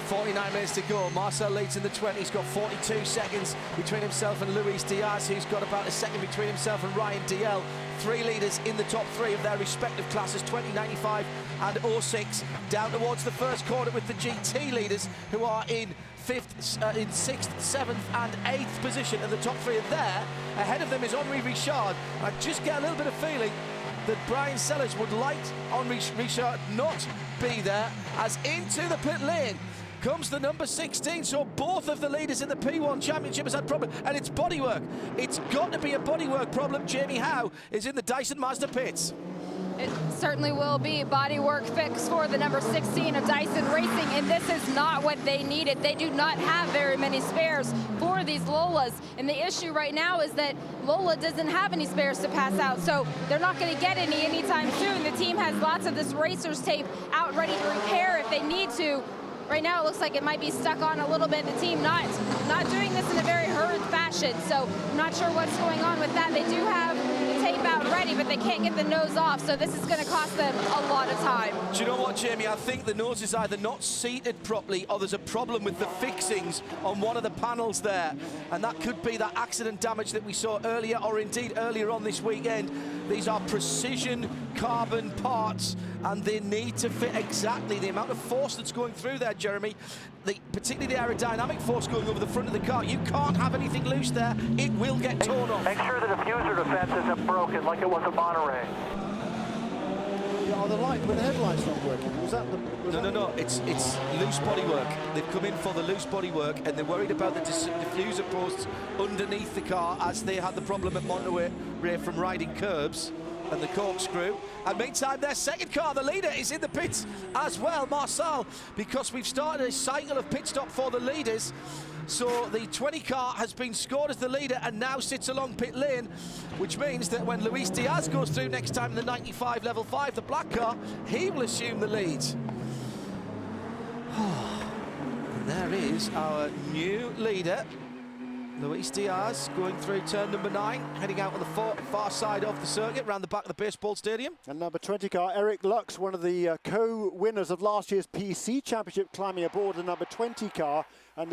49 minutes to go. Marcel leads in the 20. He's got 42 seconds between himself and Luis Diaz, who's got about a second between himself and Ryan DL. 3 leaders in the top 3 of their respective classes, 2095 and 06, down towards the first corner with the GT leaders, who are in 5th, in 6th, 7th and 8th position, and the top 3 are there. Ahead of them is Henri Richard. I just get a little bit of feeling that Brian Sellers would like Henri Richard not be there, as into the pit lane comes the number 16. So both of the leaders in the P1 Championship has had problems, and it's bodywork. It's got to be a bodywork problem. Jamie Howe is in the DYSON Mazda pits. It certainly will be a bodywork fix for the number 16 of DYSON Racing, and this is not what they needed. They do not have very many spares for these Lolas, and the issue right now is that Lola doesn't have any spares to pass out, so they're not going to get any anytime soon. The team has lots of this racer's tape out ready to repair if they need to. Right now it looks like it might be stuck on a little bit. The team not doing this in a very hurried fashion, so I'm not sure what's going on with that. They do have the tape out ready, but they can't get the nose off, so this is going to cost them a lot of time. Do you know what, Jamie? I think the nose is either not seated properly or there's a problem with the fixings on one of the panels there, and that could be that accident damage that we saw earlier, or indeed earlier on this weekend. These are precision carbon parts, and they need to fit exactly the amount of force that's going through there, Jeremy. Particularly the aerodynamic force going over the front of the car. You can't have anything loose there. It will get torn off. Make sure the diffuser defense isn't broken like it was at Monterey. Are the headlights not working? Was that the... No. It's loose bodywork. They've come in for the loose bodywork, and they're worried about the diffuser posts underneath the car, as they had the problem at Monterey from riding curbs and the corkscrew. And meantime, their second car, the leader, is in the pits as well, Marcel, because we've started a cycle of pit stop for the leaders. So the 20 car has been scored as the leader and now sits along pit lane, which means that when Luis Diaz goes through next time in the 95 level 5, the black car, he will assume the lead. And there is our new leader, Luis Diaz, going through turn number 9, heading out on the far side of the circuit, round the back of the baseball stadium. And number 20 car, Eric Lux, one of the co-winners of last year's PC Championship, climbing aboard the number 20 car. And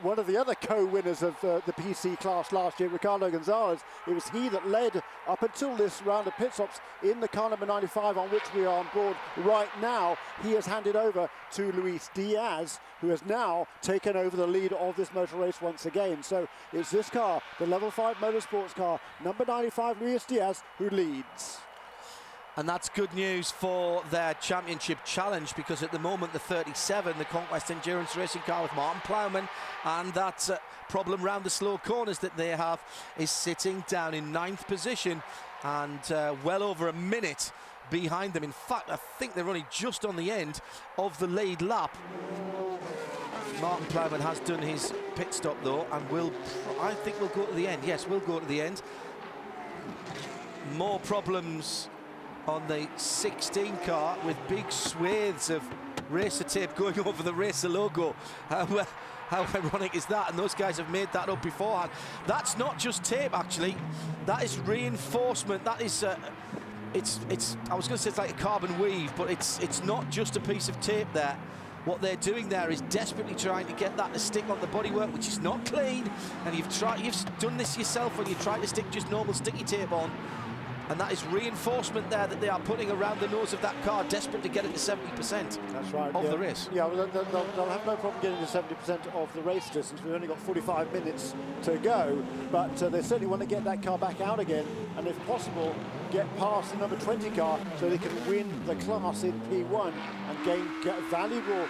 one of the other co-winners of the PC class last year, Ricardo Gonzalez, it was he that led up until this round of pit stops in the car number 95, on which we are on board right now. He has handed over to Luis Diaz, who has now taken over the lead of this motor race once again. So it's this car, the level 5 motorsports car, number 95, Luis Diaz, who leads. And that's good news for their championship challenge, because at the moment the 37, the Conquest Endurance Racing car with Martin Plowman, and that problem round the slow corners that they have, is sitting down in 9th position and well over a minute behind them. In fact, I think they're only just on the end of the lead lap. Martin Plowman has done his pit stop though, and I think we'll go to the end. Yes, we'll go to the end. More problems on the 16 car, with big swathes of racer tape going over the racer logo. How ironic is that? And those guys have made that up beforehand. That's not just tape, actually. That is reinforcement. That is I was going to say it's like a carbon weave, but it's not just a piece of tape there. What they're doing there is desperately trying to get that to stick on the bodywork, which is not clean. And you've done this yourself when you try to stick just normal sticky tape on. And that is reinforcement there that they are putting around the nose of that car, desperate to get it to 70%. That's right. Of the race. Yeah, well, they'll have no problem getting to 70% of the race distance. We've only got 45 minutes to go, but they certainly want to get that car back out again, and if possible, get past the number 20 car so they can win the class in P1 and gain valuable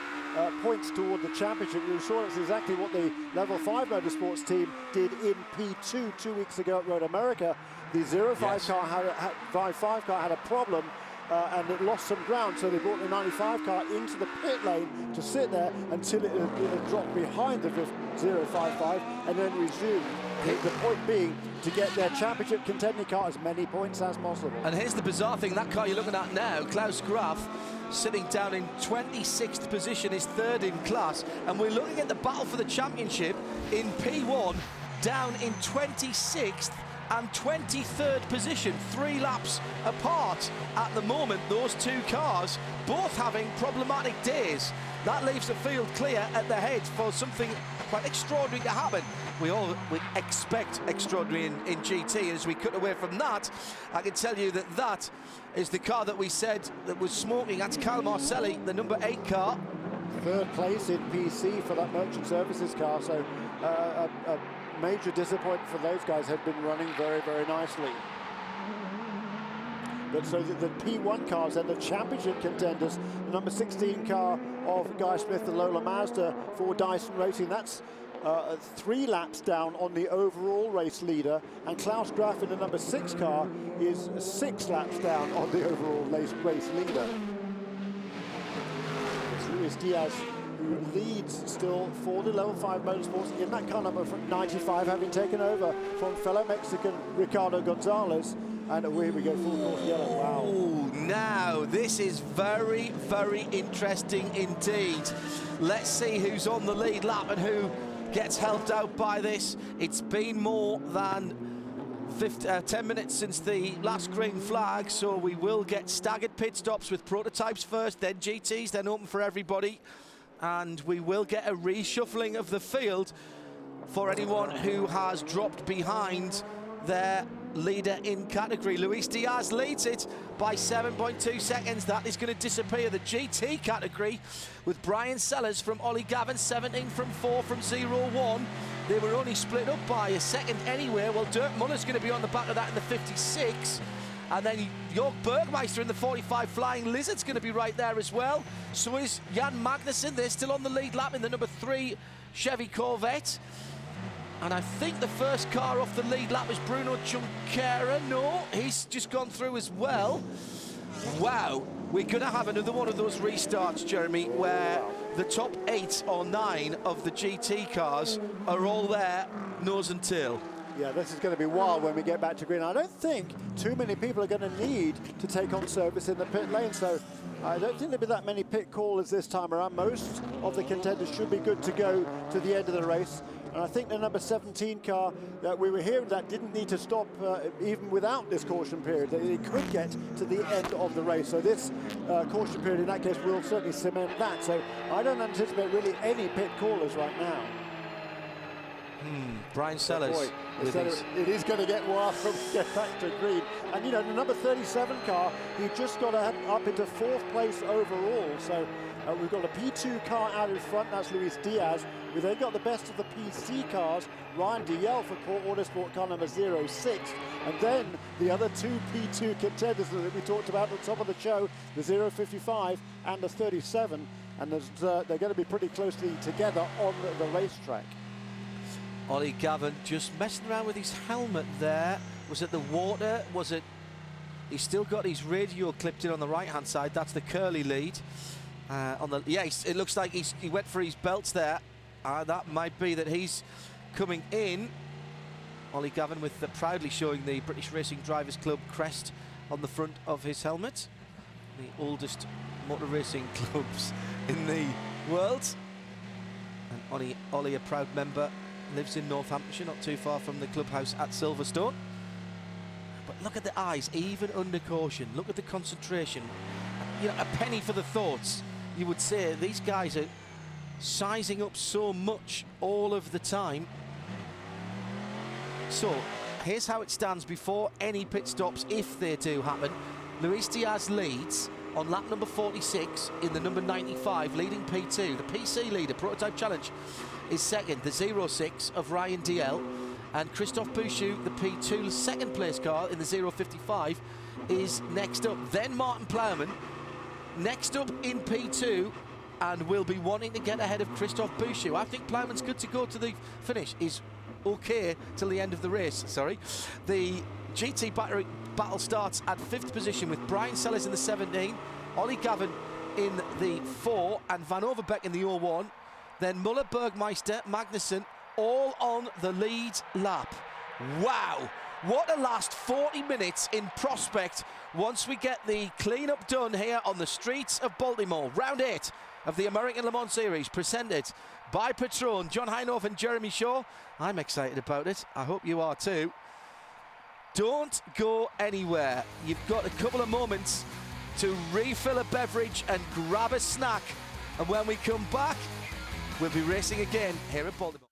points toward the championship. We saw that's exactly what the Level 5 Motorsports team did in P2 2 weeks ago at Road America. The 05 car had a problem and it lost some ground, so they brought the 95 car into the pit lane to sit there until it had dropped behind the 055 and then resumed. The point being to get their championship contending car as many points as possible. And here's the bizarre thing, that car you're looking at now, Klaus Graf, sitting down in 26th position, is third in class, and we're looking at the battle for the championship in P1, down in 26th and 23rd position, 3 laps apart at the moment, those two cars both having problematic days. That leaves the field clear at the head for something quite extraordinary to happen. We expect extraordinary in GT, and as we cut away from that, I can tell you that that is the car that we said that was smoking. That's Cal Marcelli, the number 8 car. Third place in PC for that merchant services car, so a major disappointment for those guys. Had been running very, very nicely. But so the P1 cars and the championship contenders, the number 16 car of Guy Smith, the Lola Mazda for DYSON Racing, that's 3 laps down on the overall race leader, and Klaus Graf in the number 6 car is 6 laps down on the overall race leader. It's Luis Diaz who leads still for the Level 5 Motorsports in that car number 95, having taken over from fellow Mexican Ricardo Gonzalez. And away we go, full course yellow. Wow. Ooh, now this is very, very interesting indeed. Let's see who's on the lead lap and who gets helped out by this. It's been more than 10 minutes since the last green flag, so we will get staggered pit stops with prototypes first, then GTs, then open for everybody. And we will get a reshuffling of the field for anyone who has dropped behind their leader in category. Luis Diaz leads it by 7.2 seconds. That is going to disappear. The GT category with Brian Sellers from Ollie Gavin, 17 from 4 from 0-1. They were only split up by a second anyway. Well, Dirk Muller's going to be on the back of that in the 56. And then Jörg Bergmeister in the 45 Flying Lizard's going to be right there as well. So is Jan Magnussen. They're still on the lead lap in the number 3 Chevy Corvette. And I think the first car off the lead lap is Bruno Junqueira. No, he's just gone through as well. Wow, we're going to have another one of those restarts, Jeremy, where the top 8 or 9 of the GT cars are all there, nose and tail. Yeah, this is going to be wild when we get back to green. I don't think too many people are going to need to take on service in the pit lane, so I don't think there'll be that many pit callers this time around. Most of the contenders should be good to go to the end of the race. And I think the number 17 car that we were hearing that didn't need to stop even without this caution period. It could get to the end of the race. So this caution period in that case will certainly cement that. So I don't anticipate really any pit callers right now. Brian Sellers. Boy, it is going to get wild when we get back to green. And you know, the number 37 car, he just got up into 4th place overall. So we've got a P2 car out in front, that's Luis Diaz. We've then got the best of the PC cars, Ryan DeYell for Core Autosport car number 06. And then the other 2 P2 contenders that we talked about at the top of the show, the 055 and the 37. And they're going to be pretty closely together on the racetrack. Ollie Gavin just messing around with his helmet there. Was it the water? Was it... He's still got his radio clipped in on the right-hand side. That's the curly lead. It looks like he went for his belts there. That might be that he's coming in. Ollie Gavin with proudly showing the British Racing Drivers Club crest on the front of his helmet. The oldest motor racing clubs in the world. And Ollie, a proud member, lives in Northamptonshire, not too far from the clubhouse at Silverstone. But look at the eyes, even under caution. Look at the concentration. You know, a penny for the thoughts. You would say these guys are sizing up so much all of the time. So here's how it stands before any pit stops, if they do happen. Luis Diaz leads on lap number 46 in the number 95, leading P2. The PC leader, Prototype Challenge, is second. The 06 of Ryan DL. And Christophe Bouchou, the P2 second place car in the 055, is next up. Then Martin Plowman, next up in P2, and will be wanting to get ahead of Christophe Bouchou. I think Plowman's good to go to the finish. He's okay till the end of the race, sorry. The GT battle starts at 5th position with Brian Sellers in the 17, Ollie Gavin in the 4, and Van Overbeek in the 01. Then Muller, Bergmeister, Magnussen, all on the lead lap. Wow, what a last 40 minutes in prospect once we get the clean-up done here on the streets of Baltimore. Round 8 of the American Le Mans Series, presented by Patron. John Heinhoff and Jeremy Shaw. I'm excited about it. I hope you are too. Don't go anywhere. You've got a couple of moments to refill a beverage and grab a snack. And when we come back, we'll be racing again here at Baltimore.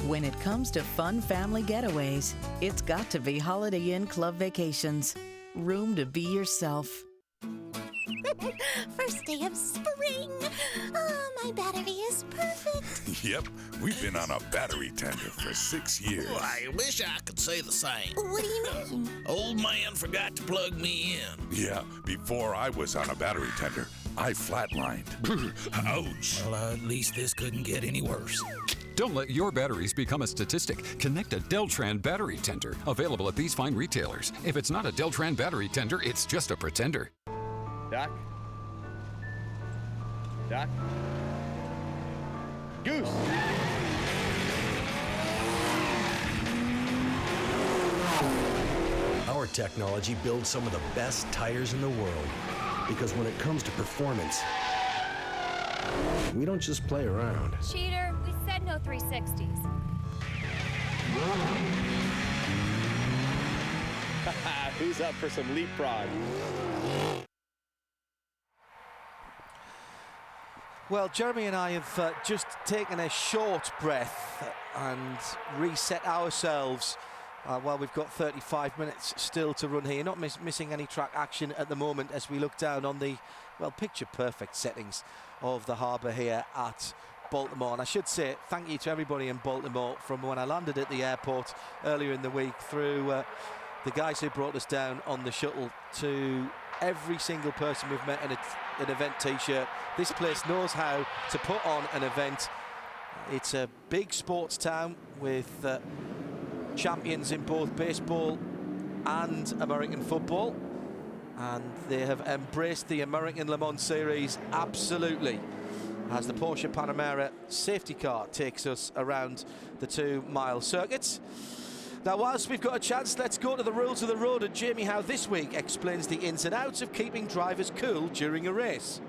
When it comes to fun family getaways, it's got to be Holiday Inn Club Vacations. Room to be yourself. First day of spring. Oh, my battery is perfect. Yep, we've been on a battery tender for 6 years. Well, I wish I could say the same. What do you mean? Old man forgot to plug me in. Yeah, before I was on a battery tender, I flatlined. Ouch. Well, at least this couldn't get any worse. Don't let your batteries become a statistic. Connect a Deltran battery tender. Available at these fine retailers. If it's not a Deltran battery tender, it's just a pretender. Doc. Doc. Goose. Our technology builds some of the best tires in the world. Because when it comes to performance, we don't just play around. Cheater, we said no 360s. Who's up for some leapfrog? Well, Jeremy and I have just taken a short breath and reset ourselves while we've got 35 minutes still to run here. Not missing any track action at the moment as we look down on the, well, picture-perfect settings of the harbour here at Baltimore. And I should say thank you to everybody in Baltimore from when I landed at the airport earlier in the week through the guys who brought us down on the shuttle to every single person we've met in an event t-shirt. This place knows how to put on an event. It's a big sports town with champions in both baseball and American football, and they have embraced the American Le Mans Series absolutely, as the Porsche Panamera safety car takes us around the 2-mile circuit. Now, whilst we've got a chance, let's go to the rules of the road, and Jamie Howe this week explains the ins and outs of keeping drivers cool during a race.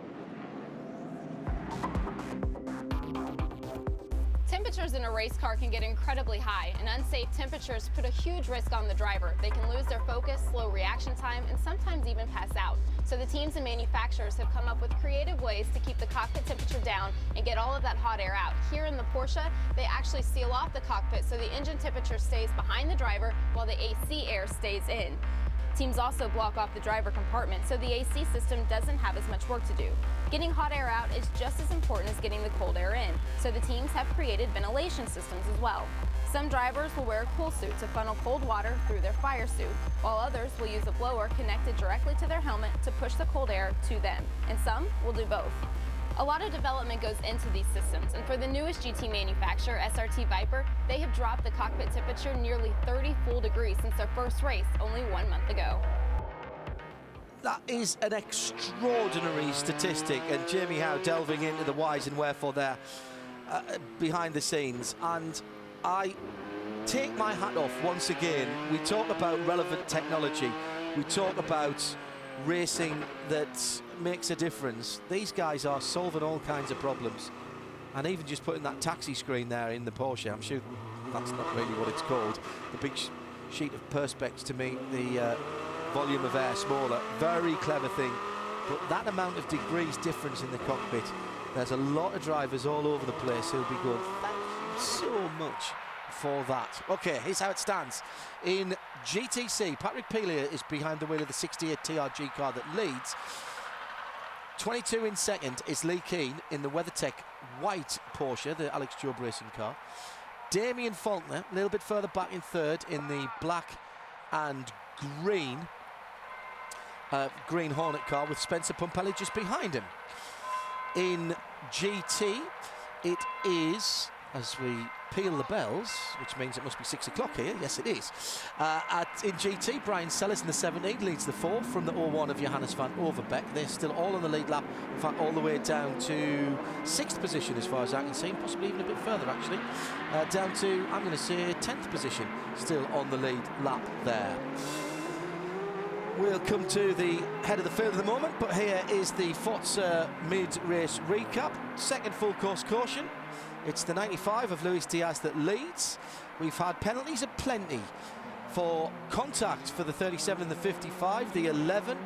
Temperatures in a race car can get incredibly high, and unsafe temperatures put a huge risk on the driver. They can lose their focus, slow reaction time, and sometimes even pass out. So the teams and manufacturers have come up with creative ways to keep the cockpit temperature down and get all of that hot air out. Here in the Porsche, they actually seal off the cockpit so the engine temperature stays behind the driver while the AC air stays in. Teams also block off the driver compartment so the AC system doesn't have as much work to do. Getting hot air out is just as important as getting the cold air in, so the teams have created ventilation systems as well. Some drivers will wear a cool suit to funnel cold water through their fire suit, while others will use a blower connected directly to their helmet to push the cold air to them, and some will do both. A lot of development goes into these systems, and for the newest GT manufacturer, SRT Viper, they have dropped the cockpit temperature nearly 30 full degrees since their first race only 1 month ago. That is an extraordinary statistic, and Jamie Howe delving into the whys and wherefore there behind the scenes. And I take my hat off once again. We talk about relevant technology, we talk about racing that makes a difference. These guys are solving all kinds of problems, and even just putting that taxi screen there in the Porsche, I'm sure that's not really what it's called, the big sheet of perspex to make the volume of air smaller. Very clever thing, but that amount of degrees difference in the cockpit, there's a lot of drivers all over the place who'll be going, thank you so much for that. Okay, here's how it stands. In GTC, Patrick Pelia is behind the wheel of the 68 TRG car that leads. 22 in second is Lee Keane in the WeatherTech white Porsche, the Alex Job racing car. Damien Faulkner a little bit further back in third in the black and green Hornet car, with Spencer Pumpelly just behind him. In GT, it is, as we peel the bells, which means it must be 6 o'clock here, yes it is. In GT, Brian Sellers in the 17 leads the 4 from the 01 of Johannes van Overbeek. They're still all on the lead lap, in fact all the way down to 6th position as far as I can see, possibly even a bit further actually. Down to, I'm going to say, 10th position, still on the lead lap there. We'll come to the head of the field in a moment, but here is the Forza mid-race recap. Second full course caution. It's the 95 of Luis Diaz that leads. We've had penalties aplenty for contact for the 37 and the 55, the 11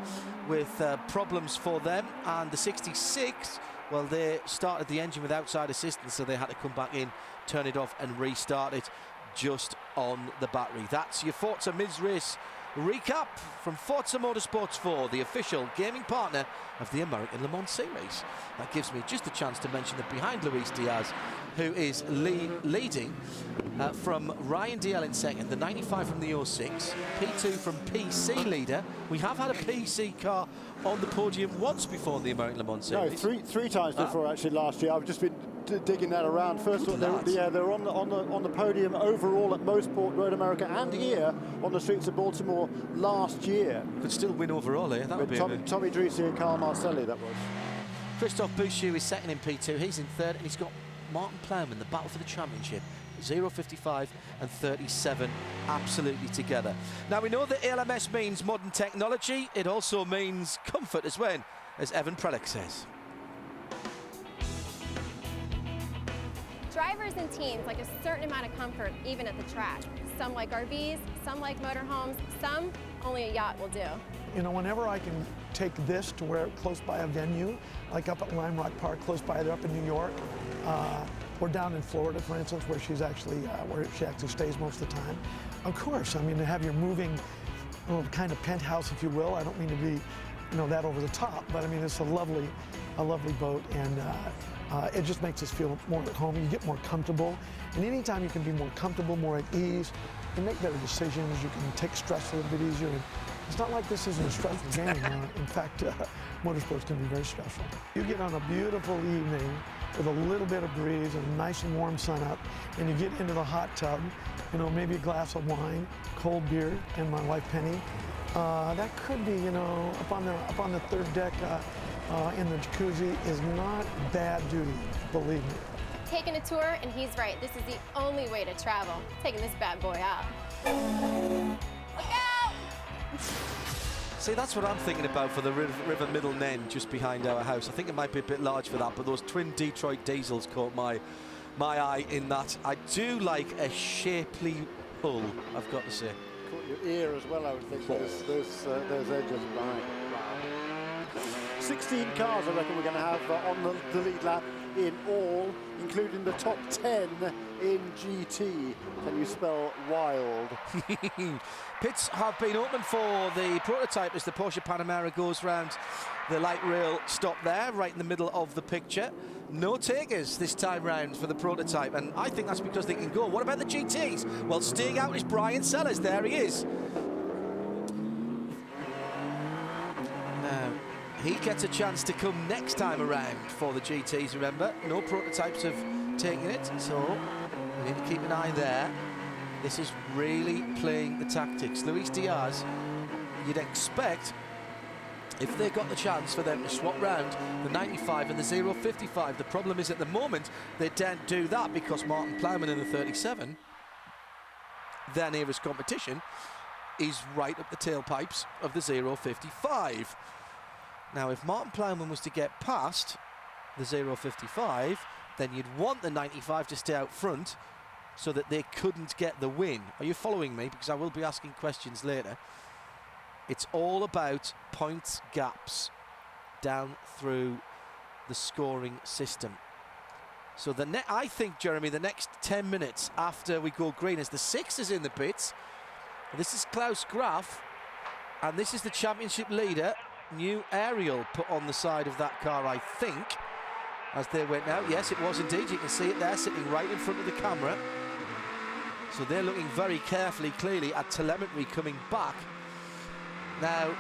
with problems for them, and the 66, well, they started the engine with outside assistance, so they had to come back in, turn it off and restart it just on the battery. That's your Forza mid-race recap from Forza Motorsports 4, the official gaming partner of the American Le Mans Series. That gives me just a chance to mention that behind Luis Diaz, who is leading from Ryan DL in second, the 95 from the 06, P2 from PC leader. We have had a PC car on the podium once before in the American Le Mans Series. No, three times before actually last year. I've just been digging that around. First of all, they're on the podium overall at Motorsport Road America and here on the streets of Baltimore last year. Could still win overall here. That would be Tommy Drisi and Carl Marcelli, that was. Christophe Bouchou is second in P2. He's in third, and he's got Martin Plowman, the battle for the championship. 0.55 and 37 absolutely together. Now we know that ALMS means modern technology. It also means comfort as well, as Evan Prellick says. Drivers and teams like a certain amount of comfort even at the track. Some like RVs, some like motorhomes, some only a yacht will do. You know, whenever I can take this to where close by a venue, like up at Lime Rock Park, close by, they're up in New York, or down in Florida, for instance, where she actually stays most of the time. Of course, I mean, to have your moving kind of penthouse, if you will. I don't mean to be, that over the top, but I mean, it's a lovely boat, and it just makes us feel more at home. You get more comfortable, and anytime you can be more comfortable, more at ease, you can make better decisions. You can take stress a little bit easier. And it's not like this isn't a stressful game. In fact, motorsports can be very stressful. You get on a beautiful evening with a little bit of breeze and a nice and warm sun up, and you get into the hot tub, maybe a glass of wine, cold beer, and my wife Penny. That could be, up on the third deck in the jacuzzi is not bad duty, believe me. Taking a tour, and he's right, this is the only way to travel. Taking this bad boy out. See, that's what I'm thinking about for the River Middle Nen just behind our house. I think it might be a bit large for that, but those twin Detroit diesels caught my eye in that. I do like a shapely hull, I've got to say. Caught your ear as well, I would think, those edges behind. 16 cars, I reckon, we're going to have on the lead lap in all, including the top 10 in GT. Can you spell wild? Pits have been open for the prototype as the Porsche Panamera goes round the light rail stop there, right in the middle of the picture. No takers this time round for the prototype, and I think that's because they can go. What about the GTs? Well, staying out is Brian Sellers. There he is. Now, he gets a chance to come next time around for the GTs, remember. No prototypes have taken it, so we need to keep an eye there. This is really playing the tactics. Luis Diaz, you'd expect, if they got the chance for them to swap round the 95 and the 055. The problem is at the moment they don't do that because Martin Plowman in the 37, their nearest competition, is right up the tailpipes of the 055. Now, if Martin Plowman was to get past the 055, then you'd want the 95 to stay out front so that they couldn't get the win. Are you following me? Because I will be asking questions later. It's all about points gaps down through the scoring system. So I think, Jeremy, the next 10 minutes after we go green, as the 6 is in the pits, this is Klaus Graf, and this is the championship leader, new aerial put on the side of that car, I think, as they went out. Yes, it was indeed. You can see it there, sitting right in front of the camera. So they're looking very carefully, clearly, at telemetry coming back. Now,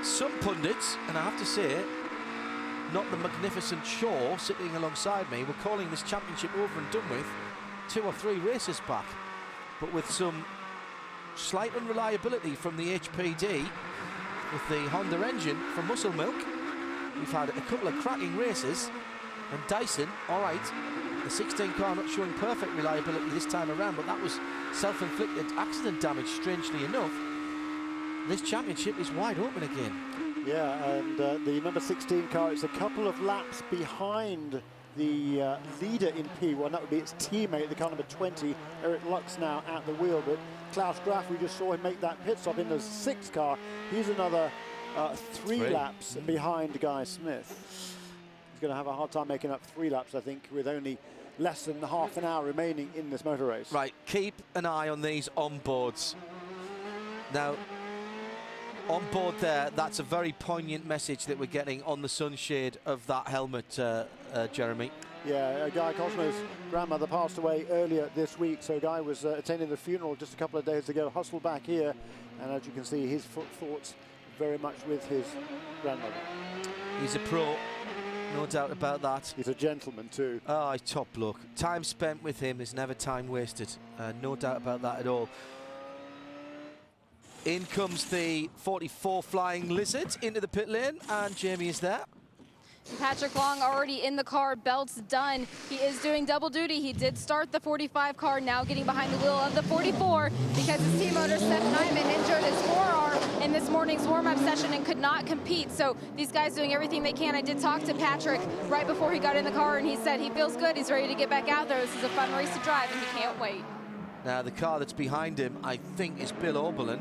some pundits, and I have to say it, not the magnificent Shaw sitting alongside me, were calling this championship over and done with 2 or 3 races back. But with some slight unreliability from the HPD, with the Honda engine from Muscle Milk, we've had a couple of cracking races, and DYSON, all right, the 16 car not showing perfect reliability this time around, but that was self-inflicted accident damage, strangely enough. This championship is wide open again. Yeah, and the number 16 car is a couple of laps behind the leader in P1. That would be its teammate, the car number 20, Eric Lux, now at the wheel. But Klaus Graf, we just saw him make that pit stop in the 6 car. He's another 3 laps behind Guy Smith. He's going to have a hard time making up 3 laps, I think, with only less than half an hour remaining in this motor race. Right, keep an eye on these onboards. Now, on board there, that's a very poignant message that we're getting on the sunshade of that helmet, Jeremy. Yeah, Guy Cosmo's grandmother passed away earlier this week, so Guy was attending the funeral just a couple of days ago, hustled back here, and as you can see, his thoughts very much with his grandmother. He's a pro, no doubt about that. He's a gentleman too. Oh, he's top bloke. Time spent with him is never time wasted. No doubt about that at all. In comes the 44 Flying Lizard into the pit lane, and Jamie is there. Patrick Long already in the car, belts done. He is doing double duty. He did start the 45 car, now getting behind the wheel of the 44 because his team owner, Seth Nyman, injured his forearm in this morning's warm-up session and could not compete. So these guys doing everything they can. I did talk to Patrick right before he got in the car, and he said he feels good. He's ready to get back out there. This is a fun race to drive, and he can't wait. Now, the car that's behind him, I think, is Bill Oberlin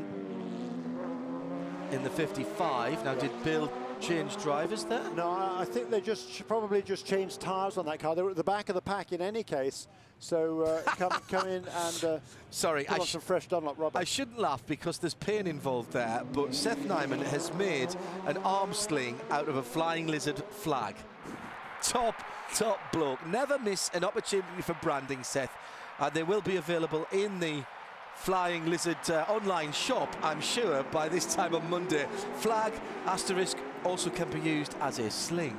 in the 55. Now, did Bill change drivers there? No, I think they probably just changed tyres on that car. They were at the back of the pack in any case. So come in and sorry, put on some fresh Dunlop rubber. I shouldn't laugh because there's pain involved there, but Seth Nyman has made an arm sling out of a Flying Lizard flag. Top bloke. Never miss an opportunity for branding, Seth. They will be available in the Flying Lizard online shop, I'm sure, by this time on Monday. Flag, asterisk, also can be used as a sling.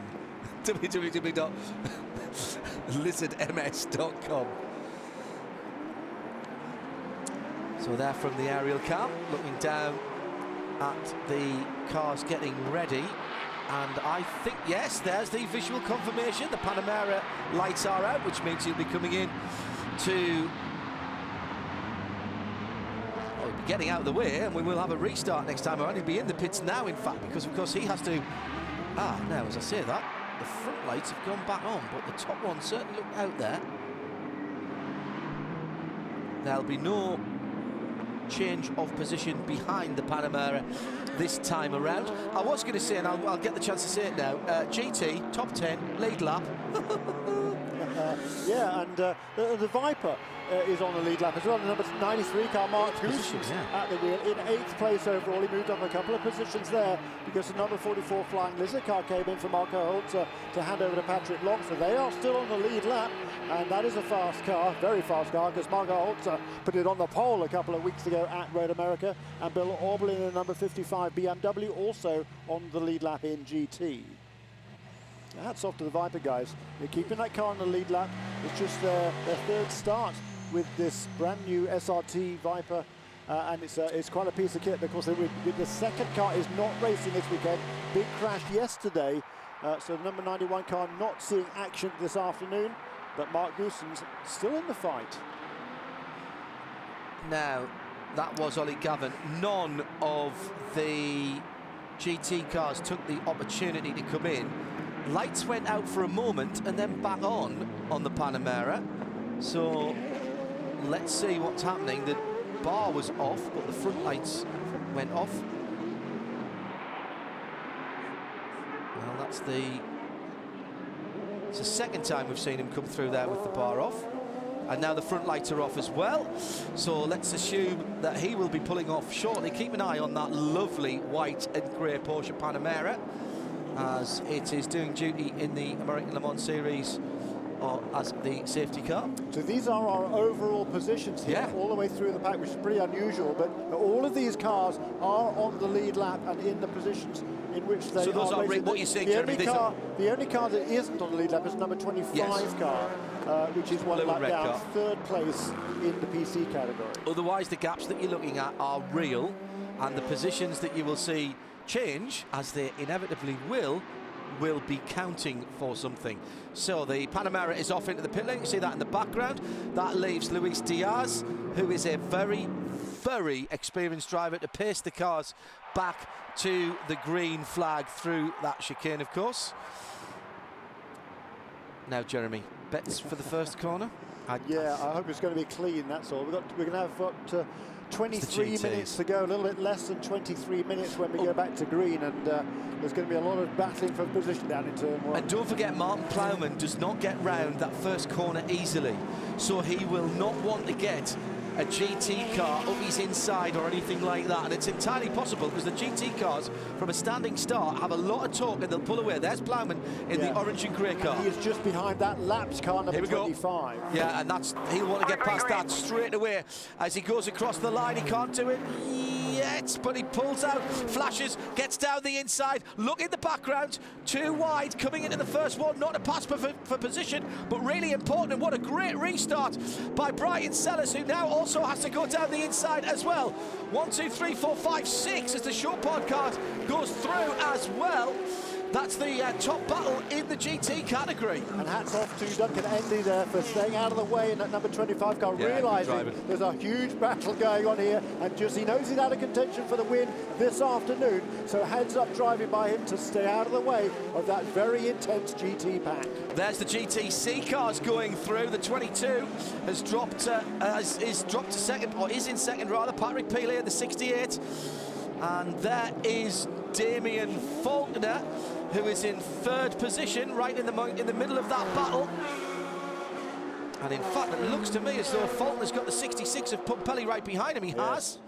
www.lizardms.com. So there from the aerial cam, looking down at the cars getting ready. And I think, yes, there's the visual confirmation. The Panamera lights are out, which means he'll be coming in to getting out of the way, and we will have a restart next time around. He'll be in the pits now, in fact, because of course he has to. Now as I say that, the front lights have gone back on, but the top one certainly looked out there. There'll be no change of position behind the Panamera this time around. I was going to say, and I'll get the chance to say it now, GT, top 10, lead lap. Yeah, and the Viper is on the lead lap as well. The number 93 car, Mark Goosens, at the wheel in 8th place overall. He moved up a couple of positions there because the number 44 Flying Lizard car came in for Marco Holzer to hand over to Patrick Long. So they are still on the lead lap, and that is a fast car, very fast car, because Marco Holzer put it on the pole a couple of weeks ago at Road America, and Bill Auberly in the number 55 BMW also on the lead lap in GT. Hats off to the Viper guys. They're keeping that car on the lead lap. It's just their third start with this brand new SRT Viper, and it's quite a piece of kit. Of course, the second car is not racing this weekend. Big crash yesterday, so the number 91 car not seeing action this afternoon, but Mark Goosens still in the fight. Now, that was Ollie Gavin. None of the GT cars took the opportunity to come in. Lights went out for a moment and then back on the Panamera. So let's see what's happening. The bar was off, but the front lights went off. Well, it's the second time we've seen him come through there with the bar off. And now the front lights are off as well. So let's assume that he will be pulling off shortly. Keep an eye on that lovely white and grey Porsche Panamera, as it is doing duty in the American Le Mans Series as the safety car. So these are our overall positions here, all the way through the pack, which is pretty unusual, but all of these cars are on the lead lap and in the positions in which they so those are racing. what you're saying, Jeremy. The only car that isn't on the lead lap is number 25 car, which is one lap down, car. 3rd place in the PC category. Otherwise, the gaps that you're looking at are real, and the positions that you will see change, as they inevitably will be counting for something. So the Panamera is off into the pit lane. You see that in the background. That leaves Luis Diaz, who is a very, very experienced driver, to pace the cars back to the green flag through that chicane, of course. Now, Jeremy, bets for the first corner? I hope it's going to be clean, that's all. We're going to have 23 minutes to go, a little bit less than 23 minutes when we go back to green, and there's going to be a lot of battling for position down in turn 1. And don't forget, Martin Plowman does not get round that first corner easily, so he will not want to get a GT car up his inside or anything like that, and it's entirely possible because the GT cars from a standing start have a lot of torque and they'll pull away. There's Plowman in the orange and grey car. And he is just behind that lapped car number 25. Yeah, and he'll want to get past that straight away as he goes across the line. He can't do it yet, but he pulls out, flashes, gets down the inside. Look in the background, too wide coming into the first one, not a pass for position, but really important. And what a great restart by Brian Sellers, who now also has to go down the inside as well. 1, 2, 3, 4, 5, 6 as the short pod card goes through as well. That's the top battle in the GT category. And hats off to Duncan Endy there for staying out of the way in that number 25 car, realising there's a huge battle going on here, and he knows he's out of contention for the win this afternoon, so heads up driving by him to stay out of the way of that very intense GT pack. There's the GTC cars going through. The 22 has dropped, is dropped to second, or is in second rather. Patrick Peelier, the 68. And there is Damien Faulkner, who is in 3rd position, right in the middle of that battle. And in fact, it looks to me as though Faulkner's got the 66 of Pumpelly right behind him. He has.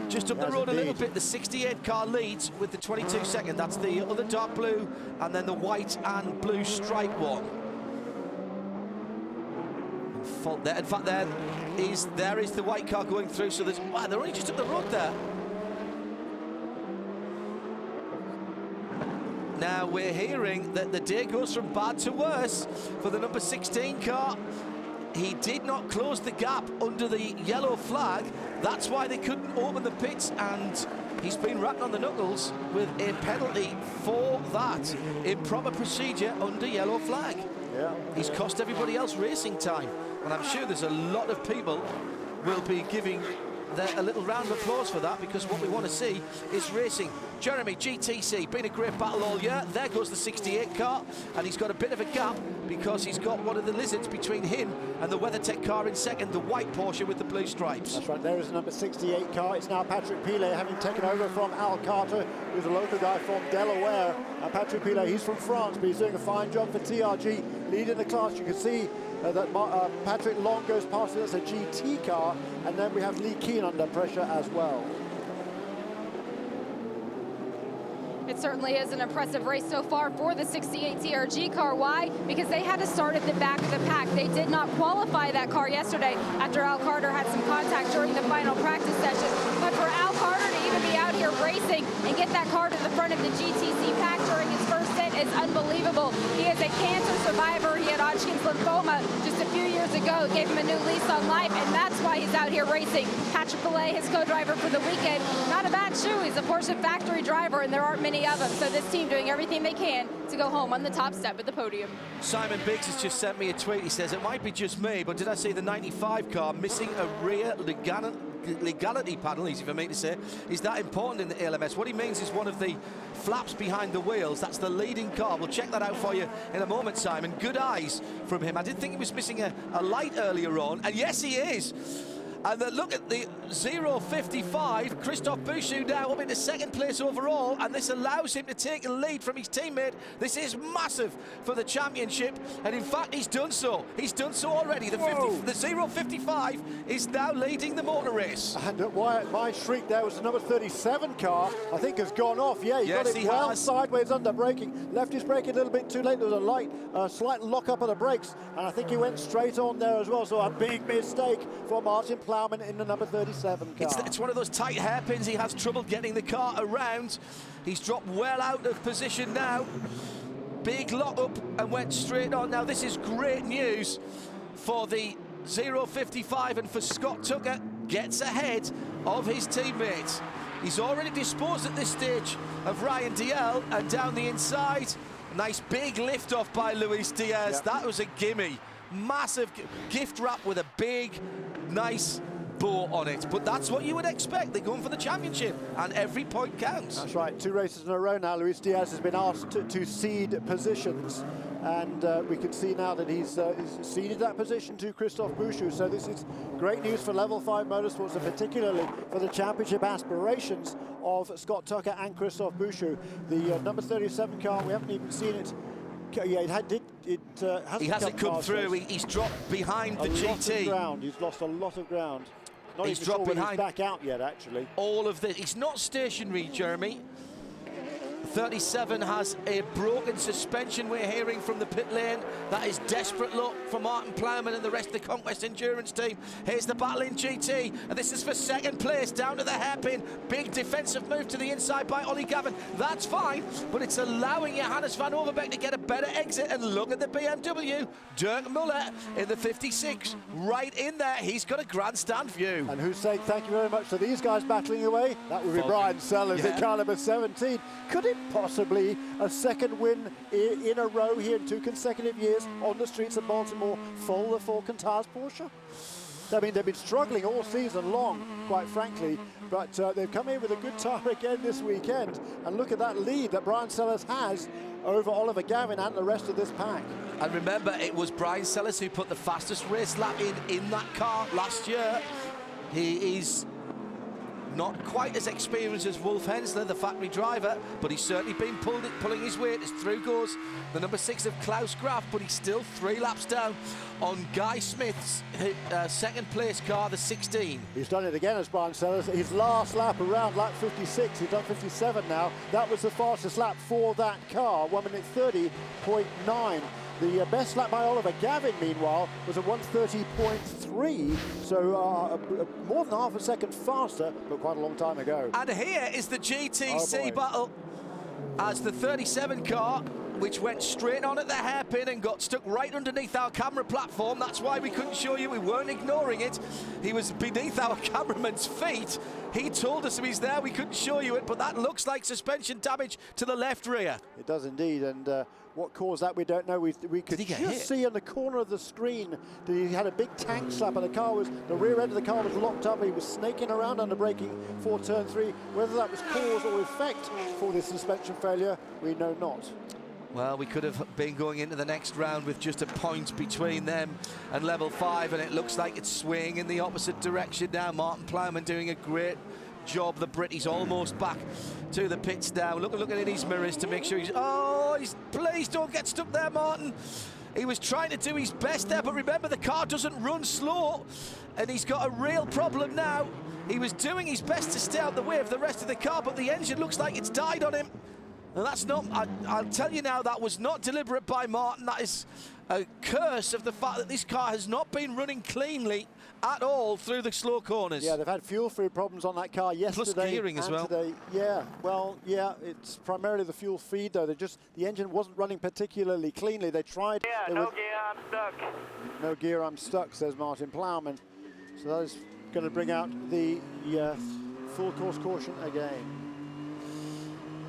Just up the road a little bit, the 68 car leads with the 22 second. That's the other dark blue, and then the white and blue stripe one. In fact, there is the white car going through. So there's, wow, they're only just up the road there. Now we're hearing that the day goes from bad to worse for the number 16 car. He did not close the gap under the yellow flag. That's why they couldn't open the pits, and he's been rapped on the knuckles with a penalty for that. Improper procedure under yellow flag. Yeah. He's cost everybody else racing time, and I'm sure there's a lot of people will be giving a little round of applause for that, because what we want to see is racing. Jeremy, GTC, been a great battle all year. There goes the 68 car, and he's got a bit of a gap because he's got one of the lizards between him and the WeatherTech car in second, the white Porsche with the blue stripes. That's right, there is the number 68 car. It's now Patrick Pilet, having taken over from Al Carter, who's a local guy from Delaware. Patrick Pilet, he's from France, but he's doing a fine job for TRG, leading the class. You can see that Patrick Long goes past it. That's a GT car, and then we have Lee Keen under pressure as well. It certainly is an impressive race so far for the 68 TRG car. Why? Because they had to start at the back of the pack. They did not qualify that car yesterday after Al Carter had some contact during the final practice session. But for Al Carter to even be out here racing and get that car to the front of the GTC pack during his first stint is unbelievable. He is a cancer survivor. He had Hodgkin's lymphoma just a few years ago. It gave him a new lease on life, and that's why he's out here racing. Patrick Pilet, his co-driver for the weekend, not a bad shoe. He's a Porsche factory driver, and there aren't many of them. So this team doing everything they can to go home on the top step of the podium. Simon Biggs has just sent me a tweet. He says, it might be just me, but did I see the 95 car missing a rear legality panel, easy for me to say, is that important in the ALMS? What he means is one of the flaps behind the wheels. That's the leading car. We'll check that out for you in a moment, Simon. Good eyes from him. I did think he was missing a light earlier on, and yes, he is. And look at the 0.55. Christophe Bouchou now up into second place overall, and this allows him to take a lead from his teammate. This is massive for the championship, and in fact, he's done so. He's done so already. The 0.55 is now leading the motor race. And my shriek there was the number 37 car, I think has gone off. Yeah, he got it well sideways under braking. Left his brake a little bit too late. There was a slight lock up of the brakes, and I think he went straight on there as well. So a big mistake for Martin Plowman in the number 37 car. It's one of those tight hairpins. He has trouble getting the car around. He's dropped well out of position now. Big lock up and went straight on. Now this is great news for the 0.55 and for Scott Tucker. Gets ahead of his teammates. He's already disposed at this stage of Ryan Diel, and down the inside, nice big lift off by Luis Diaz. Yep. That was a gimme. Massive gift wrap with a big, nice bow on it. But that's what you would expect. They're going for the championship, and every point counts. That's right. 2 races in a row now. Luis Diaz has been asked to cede positions, and we can see now that he's ceded that position to Christophe Bouchou. So this is great news for Level 5 Motorsports, and particularly for the championship aspirations of Scott Tucker and Christophe Bouchou. The number 37 car, we haven't even seen it. Yeah, he hasn't come through. He's dropped behind the GT. He's lost a lot of ground. Not he's even dropped sure behind. He's back out yet, actually. All of this. He's not stationary, Jeremy. 37 has a broken suspension, we're hearing from the pit lane. That is desperate luck for Martin Plowman and the rest of the Conquest Endurance team. Here's the battle in GT, and this is for second place, down to the hairpin. Big defensive move to the inside by Ollie Gavin. That's fine, but it's allowing Johannes van Overbeek to get a better exit. And look at the BMW. Dirk Muller in the 56, right in there. He's got a grandstand view. And who's saying thank you very much to these guys battling away? That would be Brian Sellers in car number 17. Could it possibly a second win in a row here in 2 consecutive years on the streets of Baltimore for the Falcon Tires Porsche? I mean, they've been struggling all season long, quite frankly, but they've come in with a good tire again this weekend. And look at that lead that Brian Sellers has over Oliver Gavin and the rest of this pack. And remember, it was Brian Sellers who put the fastest race lap in that car last year. He is not quite as experienced as Wolf Hensler, the factory driver, but he's certainly been pulling his weight as through goes the number 6 of Klaus Graf, but he's still 3 laps down on Guy Smith's second place car, the 16. He's done it again as Brian Sellers. His last lap around lap 56, he's done 57 now. That was the fastest lap for that car, 1 minute 30.9. The best lap by Oliver Gavin, meanwhile, was a 1:30.3, so more than half a second faster, but quite a long time ago. And here is the GTC battle as the 37 car, which went straight on at the hairpin and got stuck right underneath our camera platform. That's why we couldn't show you. We weren't ignoring it. He was beneath our cameraman's feet. He told us he was there. We couldn't show you it, but that looks like suspension damage to the left rear. It does indeed, and What caused that, we don't know. We could just see in the corner of the screen that he had a big tank slap, and the rear end of the car was locked up. He was snaking around under braking for turn 3. Whether that was cause or effect for this suspension failure, we know not. Well, we could have been going into the next round with just a point between them and level 5, and it looks like it's swinging in the opposite direction now. Martin Plowman doing a great job. The Brit, he's almost back to the pits now. Looking at his mirrors to make sure please don't get stuck there, Martin. He was trying to do his best there, but remember, the car doesn't run slow, and he's got a real problem now. He was doing his best to stay out the way of the rest of the car, but the engine looks like it's died on him. And that's not, I'll tell you now, that was not deliberate by Martin. That is a curse of the fact that this car has not been running cleanly at all through the slow corners. Yeah, they've had fuel feed problems on that car yesterday. Plus gearing as well. Today. Yeah, well, yeah, it's primarily the fuel feed, though. The engine wasn't running particularly cleanly. They tried. Yeah, no gear, I'm stuck. No gear, I'm stuck, says Martin Plowman. So that is going to bring out the full course caution again.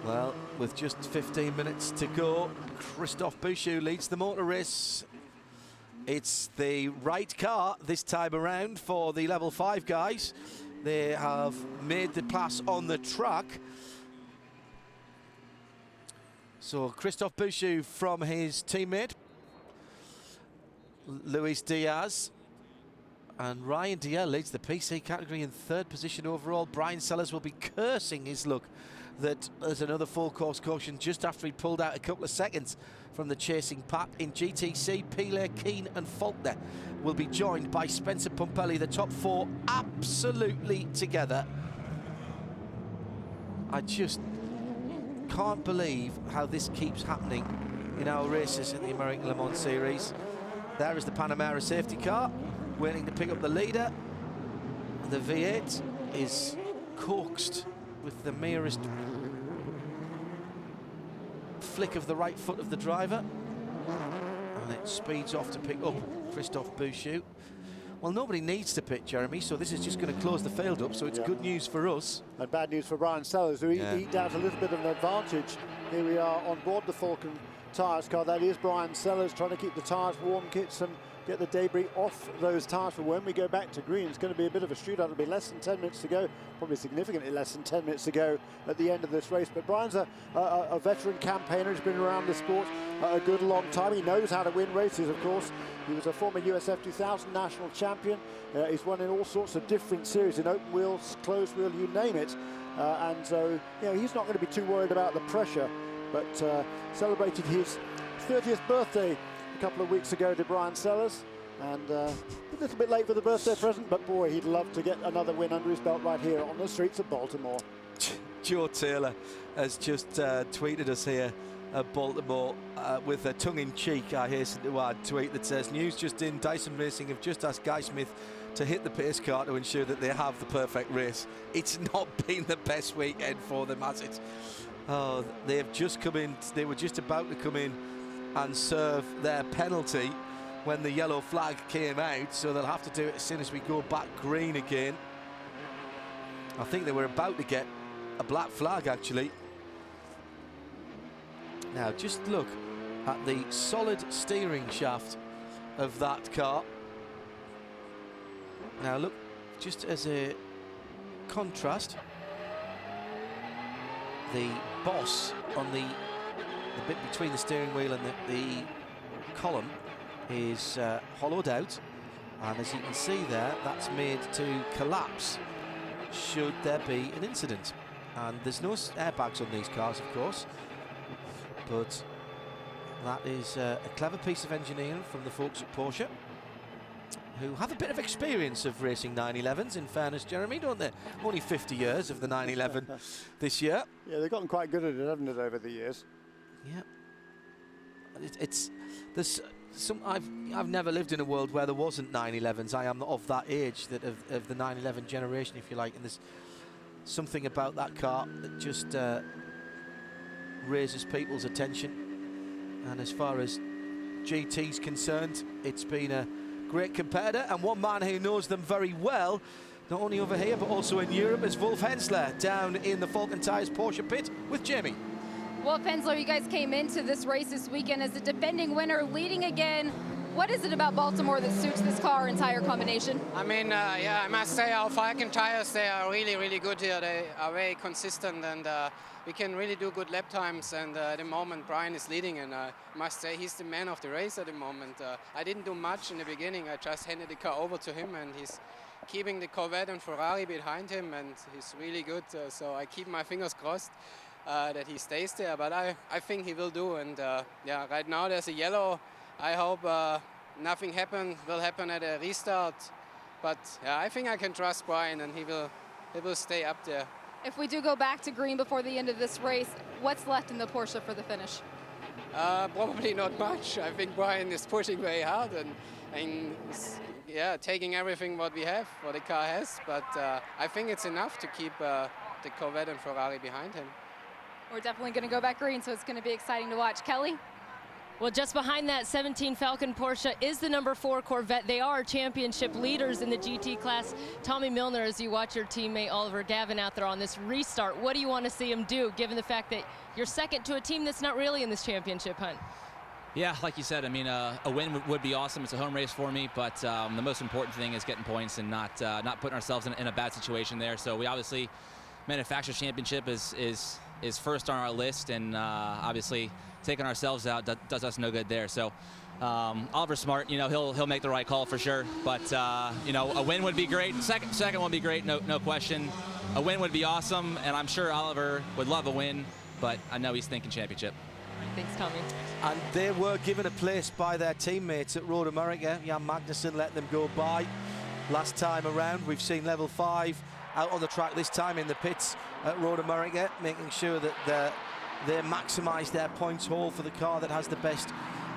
Well, with just 15 minutes to go, Christophe Bouchou leads the motor race. It's the right car this time around for the level 5 guys. They have made the pass on the track. So Christophe Bouchou from his teammate, Luis Diaz. And Ryan Diel leads the PC category in 3rd position overall. Brian Sellers will be cursing his luck that there's another full course caution just after he pulled out a couple of seconds from the chasing pack. In GTC, Pile, Keane and Faulkner will be joined by Spencer Pumpelly, the top 4 absolutely together. I just can't believe how this keeps happening in our races in the American Le Mans Series. There is the Panamera safety car waiting to pick up the leader. The V8 is coaxed with the merest flick of the right foot of the driver, and it speeds off to pick up Christophe Bouchou. Well, nobody needs to pit, Jeremy, so this is just going to close the field up, so it's good news for us. And bad news for Brian Sellers, who eked out a little bit of an advantage. Here we are on board the Falcon Tyres car. That is Brian Sellers trying to keep the tyres warm, get the debris off those tyres for when we go back to green. It's going to be a bit of a shootout. It'll be less than 10 minutes to go, probably significantly less than 10 minutes to go at the end of this race. But Brian's a veteran campaigner. He's been around the sport a good long time. He knows how to win races, of course. He was a former USF 2000 national champion. He's won in all sorts of different series, in open wheels, closed wheel, you name it. And so, you know, he's not going to be too worried about the pressure. But celebrated his 30th birthday a couple of weeks ago to Brian Sellers, and a little bit late for the birthday present, but boy, he'd love to get another win under his belt right here on the streets of Baltimore. Joe Taylor has just tweeted us here at Baltimore with a tongue-in-cheek, I hasten to add, tweet that says, news just in, DYSON Racing have just asked Guy Smith to hit the pace car to ensure that they have the perfect race. It's not been the best weekend for them, has it? Oh, they have just come in, they were just about to come in and serve their penalty when the yellow flag came out, so they'll have to do it as soon as we go back green again. I think they were about to get a black flag, actually. Now, just look at the solid steering shaft of that car. Now, look, just as a contrast, the boss on the bit between the steering wheel and the column is hollowed out, and as you can see there, that's made to collapse should there be an incident. And there's no airbags on these cars, of course, but that is a clever piece of engineering from the folks at Porsche, who have a bit of experience of racing 911s, in fairness, Jeremy, don't they? Only 50 years of the 911 this year. Yeah, they've gotten quite good at it, haven't they, over the years? Yeah. There's some. I've never lived in a world where there wasn't 911s. I am of that age, that of the 911 generation, if you like, and there's something about that car that just raises people's attention. And as far as GT's concerned, it's been a great competitor, and one man who knows them very well, not only over here but also in Europe, is Wolf Hensler down in the Falcon Tyres Porsche pit with Jamie. Well, Penzler, you guys came into this race this weekend as the defending winner, leading again. What is it about Baltimore that suits this car and tire combination? I mean, yeah, I must say our Falcon tires, they are really, really good here. They are very consistent, and we can really do good lap times. And at the moment, Brian is leading, and I must say he's the man of the race at the moment. I didn't do much in the beginning. I just handed the car over to him, and he's keeping the Corvette and Ferrari behind him, and he's really good. So I keep my fingers crossed that he stays there, but I think he will do. And yeah, right now there's a yellow. I hope nothing will happen at a restart, but yeah, I think I can trust Brian, and he will stay up there. If we do go back to green before the end of this race, what's left in the Porsche for the finish? Probably not much. I think Brian is pushing very hard and yeah, taking everything what the car has, but I think it's enough to keep the Corvette and Ferrari behind him. We're definitely going to go back green, so it's going to be exciting to watch. Kelly? Well, just behind that 17 Falcon Porsche is the number 4 Corvette. They are championship leaders in the GT class. Tommy Milner, as you watch your teammate Oliver Gavin out there on this restart, what do you want to see him do, given the fact that you're second to a team that's not really in this championship hunt? Yeah, like you said, I mean, a win would be awesome. It's a home race for me, but the most important thing is getting points and not putting ourselves in a bad situation there. So we obviously, Manufacturers Championship is first on our list, and obviously taking ourselves out does us no good there. So Oliver's smart, you know, he'll make the right call for sure. But you know, a win would be great. Second would be great, no question. A win would be awesome, and I'm sure Oliver would love a win, but I know he's thinking championship. Thanks, Tommy. And they were given a place by their teammates at Road America. Jan Magnussen let them go by last time around. We've seen level 5 out on the track this time in the pits at Road America, making sure that they maximise their points haul for the car that has the best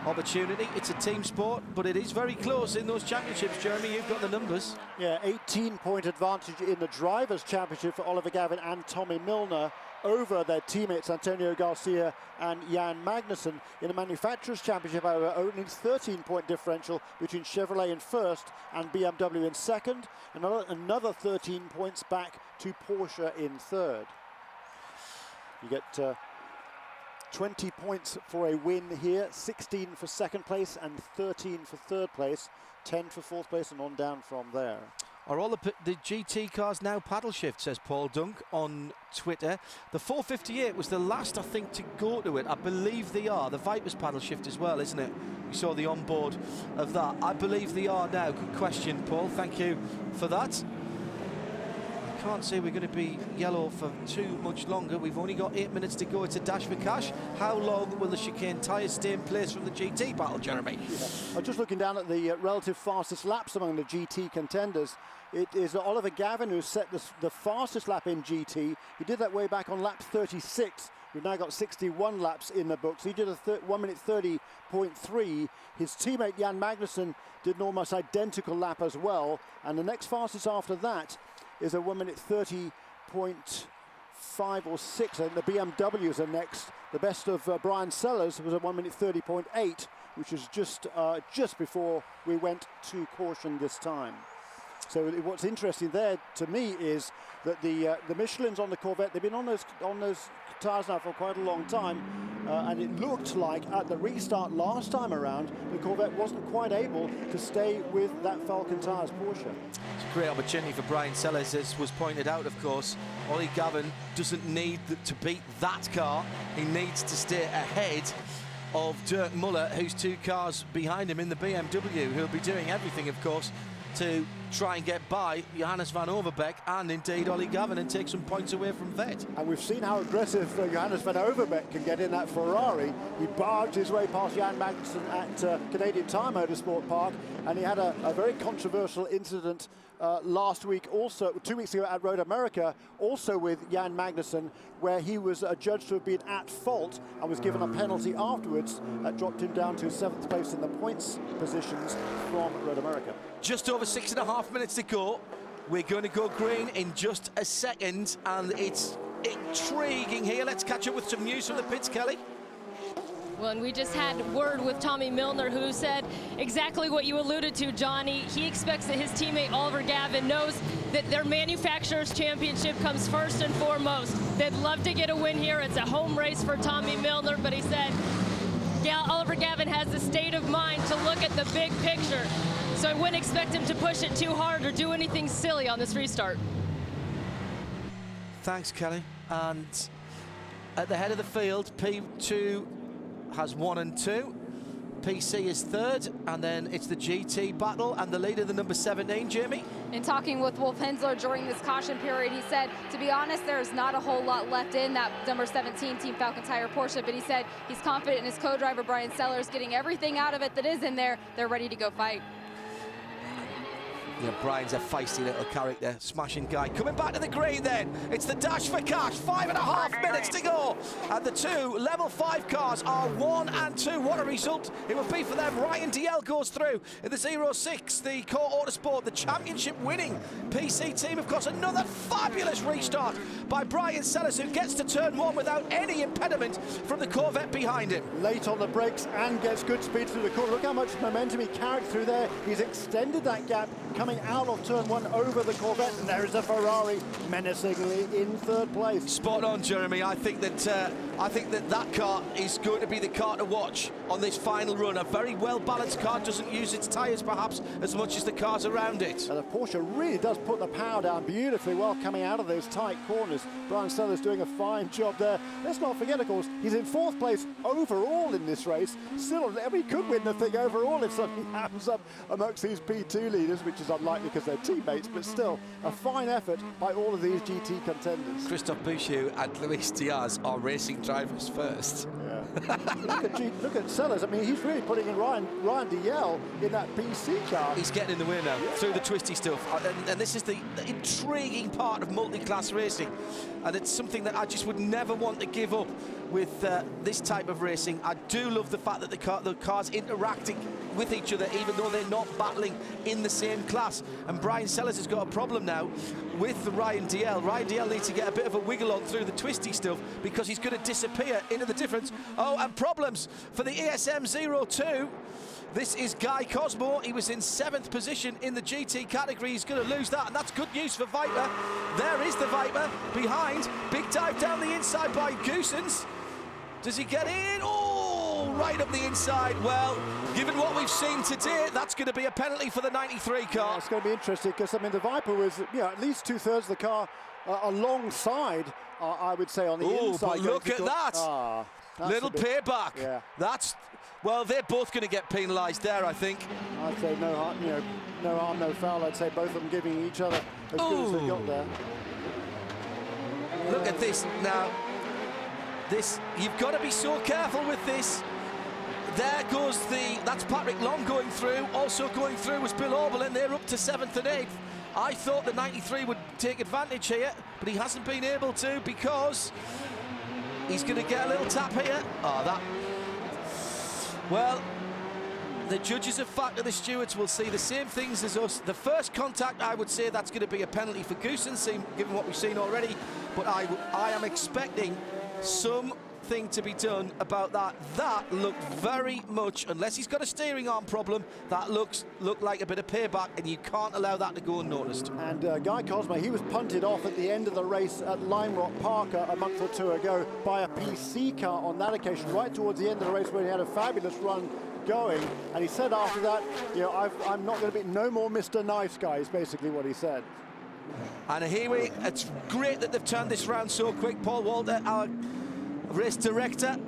opportunity. It's a team sport, but it is very close in those championships. Jeremy, you've got the numbers. Yeah, 18-point advantage in the Drivers' Championship for Oliver Gavin and Tommy Milner over their teammates Antonio Garcia and Jan Magnussen. In the Manufacturers' Championship, however, only 13-point differential between Chevrolet in first and BMW in second. Another 13 points back to Porsche in third. You get 20 points for a win here, 16 for second place and 13 for third place, 10 for fourth place, and on down from there. Are all the GT cars now paddle shift, says Paul Dunk on Twitter. The 458 was the last, I think, to go to it. I believe they are. The Viper's paddle shift as well, isn't it? We saw the onboard of that. I believe they are now. Good question, Paul. Thank you for that. I can't say we're going to be yellow for too much longer. We've only got 8 minutes to go. It's a dash for cash. How long will the chicane tyres stay in place from the GT battle, Jeremy? Yeah. I'm just looking down at the relative fastest laps among the GT contenders. It is Oliver Gavin who set the fastest lap in GT. He did that way back on lap 36. We've now got 61 laps in the books. He did a 1 minute 30.3. His teammate Jan Magnussen did an almost identical lap as well. And the next fastest after that is a 1 minute 30.5 or 6. And the BMWs are next. The best of Brian Sellers was a 1 minute 30.8, which is just before we went to caution this time. So what's interesting there to me is that the Michelins on the Corvette, they've been on those tyres now for quite a long time, and it looked like at the restart last time around, the Corvette wasn't quite able to stay with that Falcon tyres Porsche. It's a great opportunity for Brian Sellers, as was pointed out, of course. Ollie Gavin doesn't need to beat that car. He needs to stay ahead of Dirk Muller, who's 2 cars behind him in the BMW, who'll be doing everything, of course, to try and get by Johannes van Overbeek and indeed Ollie Gavin and take some points away from Vet. And we've seen how aggressive Johannes van Overbeek can get in that Ferrari. He barged his way past Jan Magnussen at Canadian Tire Motorsport Park, and he had a very controversial incident last week, also 2 weeks ago at Road America, also with Jan Magnussen, where he was judged to have been at fault and was given a penalty afterwards that dropped him down to 7th place in the points positions from Road America. Just over 6.5 minutes to go. We're going to go green in just a second, and it's intriguing here. Let's catch up with some news from the pits, Kelly. Well, and we just had word with Tommy Milner, who said exactly what you alluded to, Johnny. He expects that his teammate Oliver Gavin knows that their manufacturer's championship comes first and foremost. They'd love to get a win here. It's a home race for Tommy Milner, but he said Oliver Gavin has the state of mind to look at the big picture. So I wouldn't expect him to push it too hard or do anything silly on this restart. Thanks, Kelly. And at the head of the field, P2 has 1 and 2. PC is third, and then it's the GT battle, and the leader, the number 17, Jamie. In talking with Wolf Hensler during this caution period, he said, to be honest, there's not a whole lot left in that number 17 Team Falcon Tire Porsche, but he said he's confident in his co-driver, Brian Sellers, getting everything out of it that is in there. They're ready to go fight. Yeah, Brian's a feisty little character, smashing guy. Coming back to the green then, it's the dash for cash, 5.5 minutes to go. And the two level 5 cars are 1 and 2. What a result it would be for them. Ryan DL goes through in the 06, the Core Autosport, the championship winning PC team. Of course, another fabulous restart by Brian Sellers, who gets to turn 1 without any impediment from the Corvette behind him. Late on the brakes and gets good speed through the corner. Look how much momentum he carried through there. He's extended that gap, coming out of turn 1 over the Corvette, and there is a Ferrari menacingly in third place. Spot on, Jeremy. I think that car is going to be the car to watch on this final run. A very well balanced car, doesn't use its tyres perhaps as much as the cars around it. And the Porsche really does put the power down beautifully well coming out of those tight corners. Brian Sellers doing a fine job there. Let's not forget, of course, he's in 4th place overall in this race. Still, he could win the thing overall if something happens up amongst these P2 leaders, which is unlikely because they're teammates, but still a fine effort by all of these GT contenders. Christophe Bouchou and Luis Diaz are racing drivers first. Yeah. look at Sellers. I mean, he's really putting in Ryan DL in that PC car. He's getting in the way now, through the twisty stuff. And this is the intriguing part of multi-class racing. And it's something that I just would never want to give up with this type of racing. I do love the fact that the cars interacting with each other, even though they're not battling in the same class. And Brian Sellers has got a problem now with Ryan DL. Ryan DL needs to get a bit of a wiggle on through the twisty stuff because he's going to disappear into the difference. Oh, and problems for the ESM 02. This is Guy Cosmo. He was in 7th position in the GT category. He's going to lose that, and that's good news for Viper. There is the Viper behind. Big dive down the inside by Goosens. Does he get in? Oh, right up the inside. Well, given what we've seen today, that's going to be a penalty for the 93 car. Yeah, it's going to be interesting because, I mean, the Viper was, at least 2/3 of the car alongside, I would say, on the inside. But look at that. Little payback. Yeah. Well, they're both going to get penalised there, I think. I'd say no harm, no foul. I'd say both of them giving each other as good as they got there. Look at this now. You've got to be so careful with this. There goes that's Patrick Long going through. Also going through was Bill Oberlin. They're up to 7th and 8th. I thought the 93 would take advantage here, but he hasn't been able to because he's going to get a little tap here. Well, the judges of factor, the stewards will see the same things as us. The first contact, I would say that's going to be a penalty for Goosens, given what we've seen already. But I am expecting something to be done about that. That looked very much, unless he's got a steering arm problem, that looked like a bit of payback, and you can't allow that to go unnoticed. And Guy Cosmo, he was punted off at the end of the race at Lime Rock Park a month or two ago by a PC car on that occasion, right towards the end of the race when he had a fabulous run going. And he said after that, I'm not going to be no more Mr. Nice Guy, is basically what he said. And it's great that they've turned this round so quick. Paul Walter, our race director,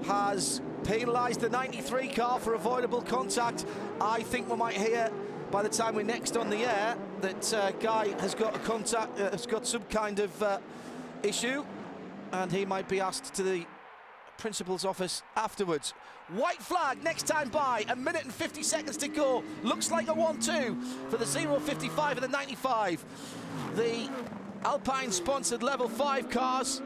has penalised the 93 car for avoidable contact. I think we might hear by the time we're next on the air that Guy has got has got some kind of issue, and he might be asked to the principal's office afterwards. White flag next time by, 1 minute and 50 seconds to go. Looks like a 1-2 for the 055 and the 95. The Alpine sponsored level 5 cars.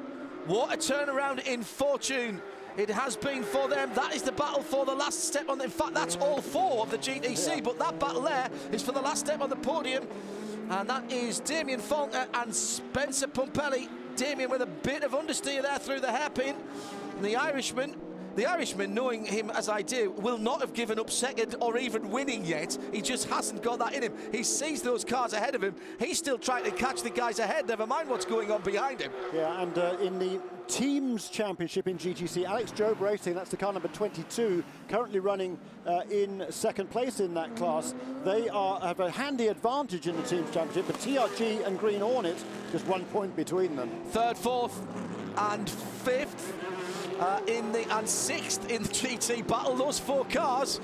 What a turnaround in fortune it has been for them. That is the battle for the last step on. In fact, that's all 4 of the GTC, but that battle there is for the last step on the podium, and that is Damien Faulkner and Spencer Pumpelly. Damien with a bit of understeer there through the hairpin, and the Irishman The Irishman, knowing him as I do, will not have given up second or even winning yet. He just hasn't got that in him. He sees those cars ahead of him. He's still trying to catch the guys ahead, never mind what's going on behind him. Yeah, and in the Teams Championship in GTC, Alex Job Racing, that's the car number 22, currently running in second place in that class. They have a handy advantage in the Teams Championship, but TRG and Green Hornet, just 1 point between them. Third, fourth, and fifth. And sixth in the GT battle. Those 4 cars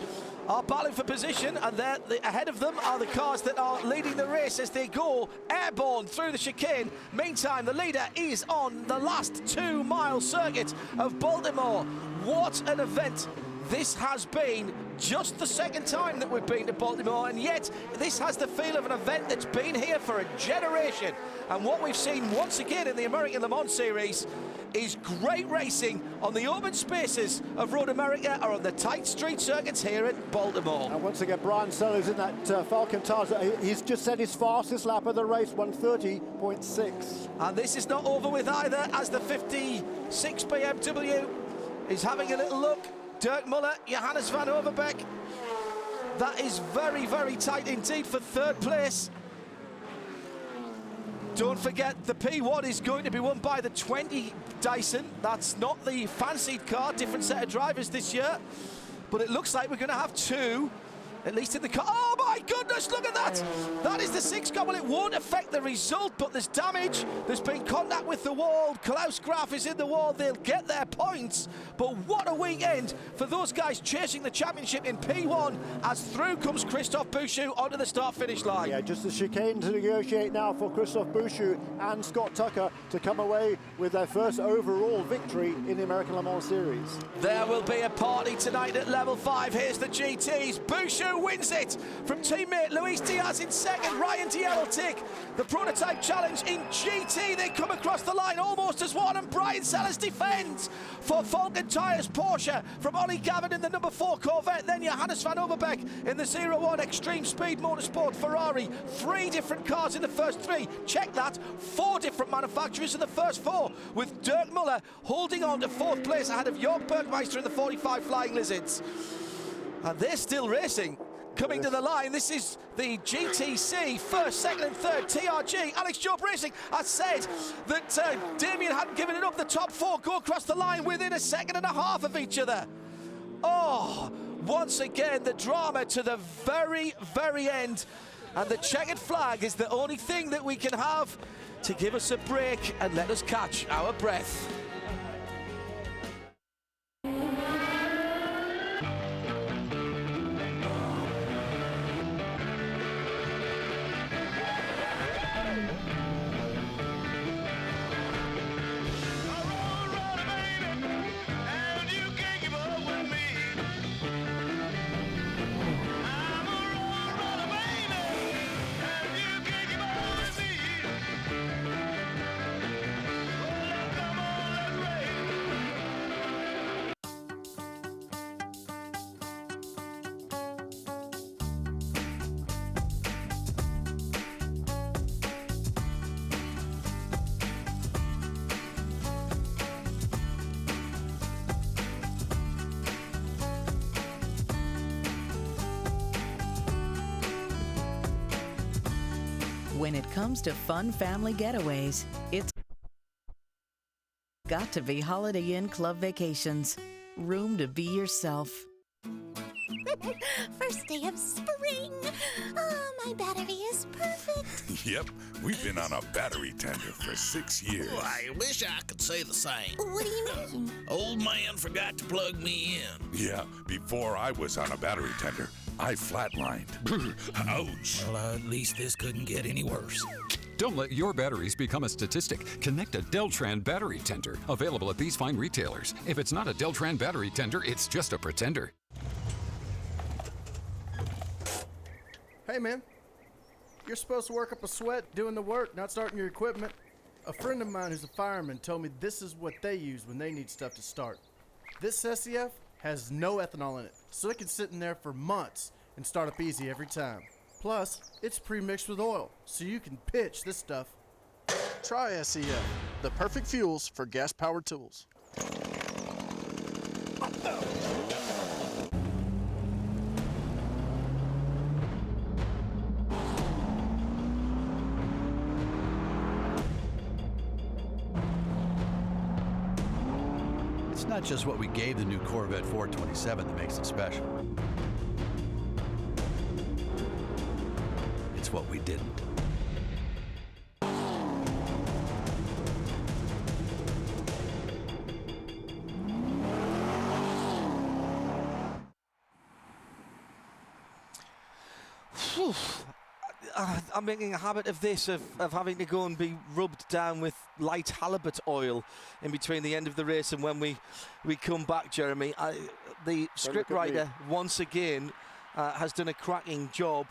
are battling for position, and ahead of them are the cars that are leading the race as they go airborne through the chicane. Meantime, the leader is on the last 2-mile circuit of Baltimore. What an event this has been. Just the second time that we've been to Baltimore, and yet this has the feel of an event that's been here for a generation. And what we've seen once again in the American Le Mans Series is great racing on the open spaces of Road America or on the tight street circuits here at Baltimore. And once again, Brian Sellers in that Falcon Tarza. He's just set his fastest lap of the race, 1:30.6. And this is not over with either, as the 56 BMW is having a little look. Dirk Muller, Johannes van Overbeek. That is very, very tight indeed for third place. Don't forget, the P1 is going to be won by the 20 DYSON. That's not the fancied car, different set of drivers this year. But it looks like we're going to have 2, at least in the car. Oh my goodness, look at that! That is the 6 car. Well, it won't affect the result, but there's damage. There's been contact with the wall. Klaus Graf is in the wall. They'll get their points. But what a weekend for those guys chasing the championship in P1, as through comes Christophe Bouchou onto the start-finish line. Yeah, just the chicane to negotiate now for Christophe Bouchou and Scott Tucker to come away with their first overall victory in the American Le Mans Series. There will be a party tonight at level 5. Here's the GTs. Bouchou wins it from teammate Luis Diaz in second. Ryan Diel will take the prototype challenge in GT. They come across the line almost as one, and Brian Sellers defends for Falcon Tyres Porsche from Ollie Gavin in the number 4 Corvette. Then Johannes van Overbeek in the 01 Extreme Speed Motorsport Ferrari. 3 different cars in the first 3. Check that, 4 different manufacturers in the first 4, with Dirk Muller holding on to 4th place ahead of Jörg Bergmeister in the 45 Flying Lizards. And they're still racing. Coming to the line, this is the GTC, first, second and third, TRG. Alex Job Racing. I said that Damien hadn't given it up. The top 4 go across the line within a second and a half of each other. Oh, once again, the drama to the very, very end. And the checkered flag is the only thing that we can have to give us a break and let us catch our breath. When it comes to fun family getaways, it's got to be Holiday Inn Club Vacations. Room to be yourself. First day of spring. Oh, my battery is perfect. Yep, we've been on a battery tender for 6 years. Well, I wish I could say the same. What do you mean? Old man forgot to plug me in. Yeah, before I was on a battery tender, I flatlined. Ouch. Well, at least this couldn't get any worse. Don't let your batteries become a statistic. Connect a Deltran battery tender. Available at these fine retailers. If it's not a Deltran battery tender, it's just a pretender. Hey, man. You're supposed to work up a sweat doing the work, not starting your equipment. A friend of mine who's a fireman told me this is what they use when they need stuff to start. This SCF has no ethanol in it, so it can sit in there for months and start up easy every time. Plus, it's pre-mixed with oil, so you can pitch this stuff. Try SCF, the perfect fuels for gas-powered tools. It's not just what we gave the new Corvette 427 that makes it special. It's what we didn't. I'm making a habit of this, of having to go and be rubbed down with light halibut oil in between the end of the race and when we come back, Jeremy. The scriptwriter, once again, has done a cracking job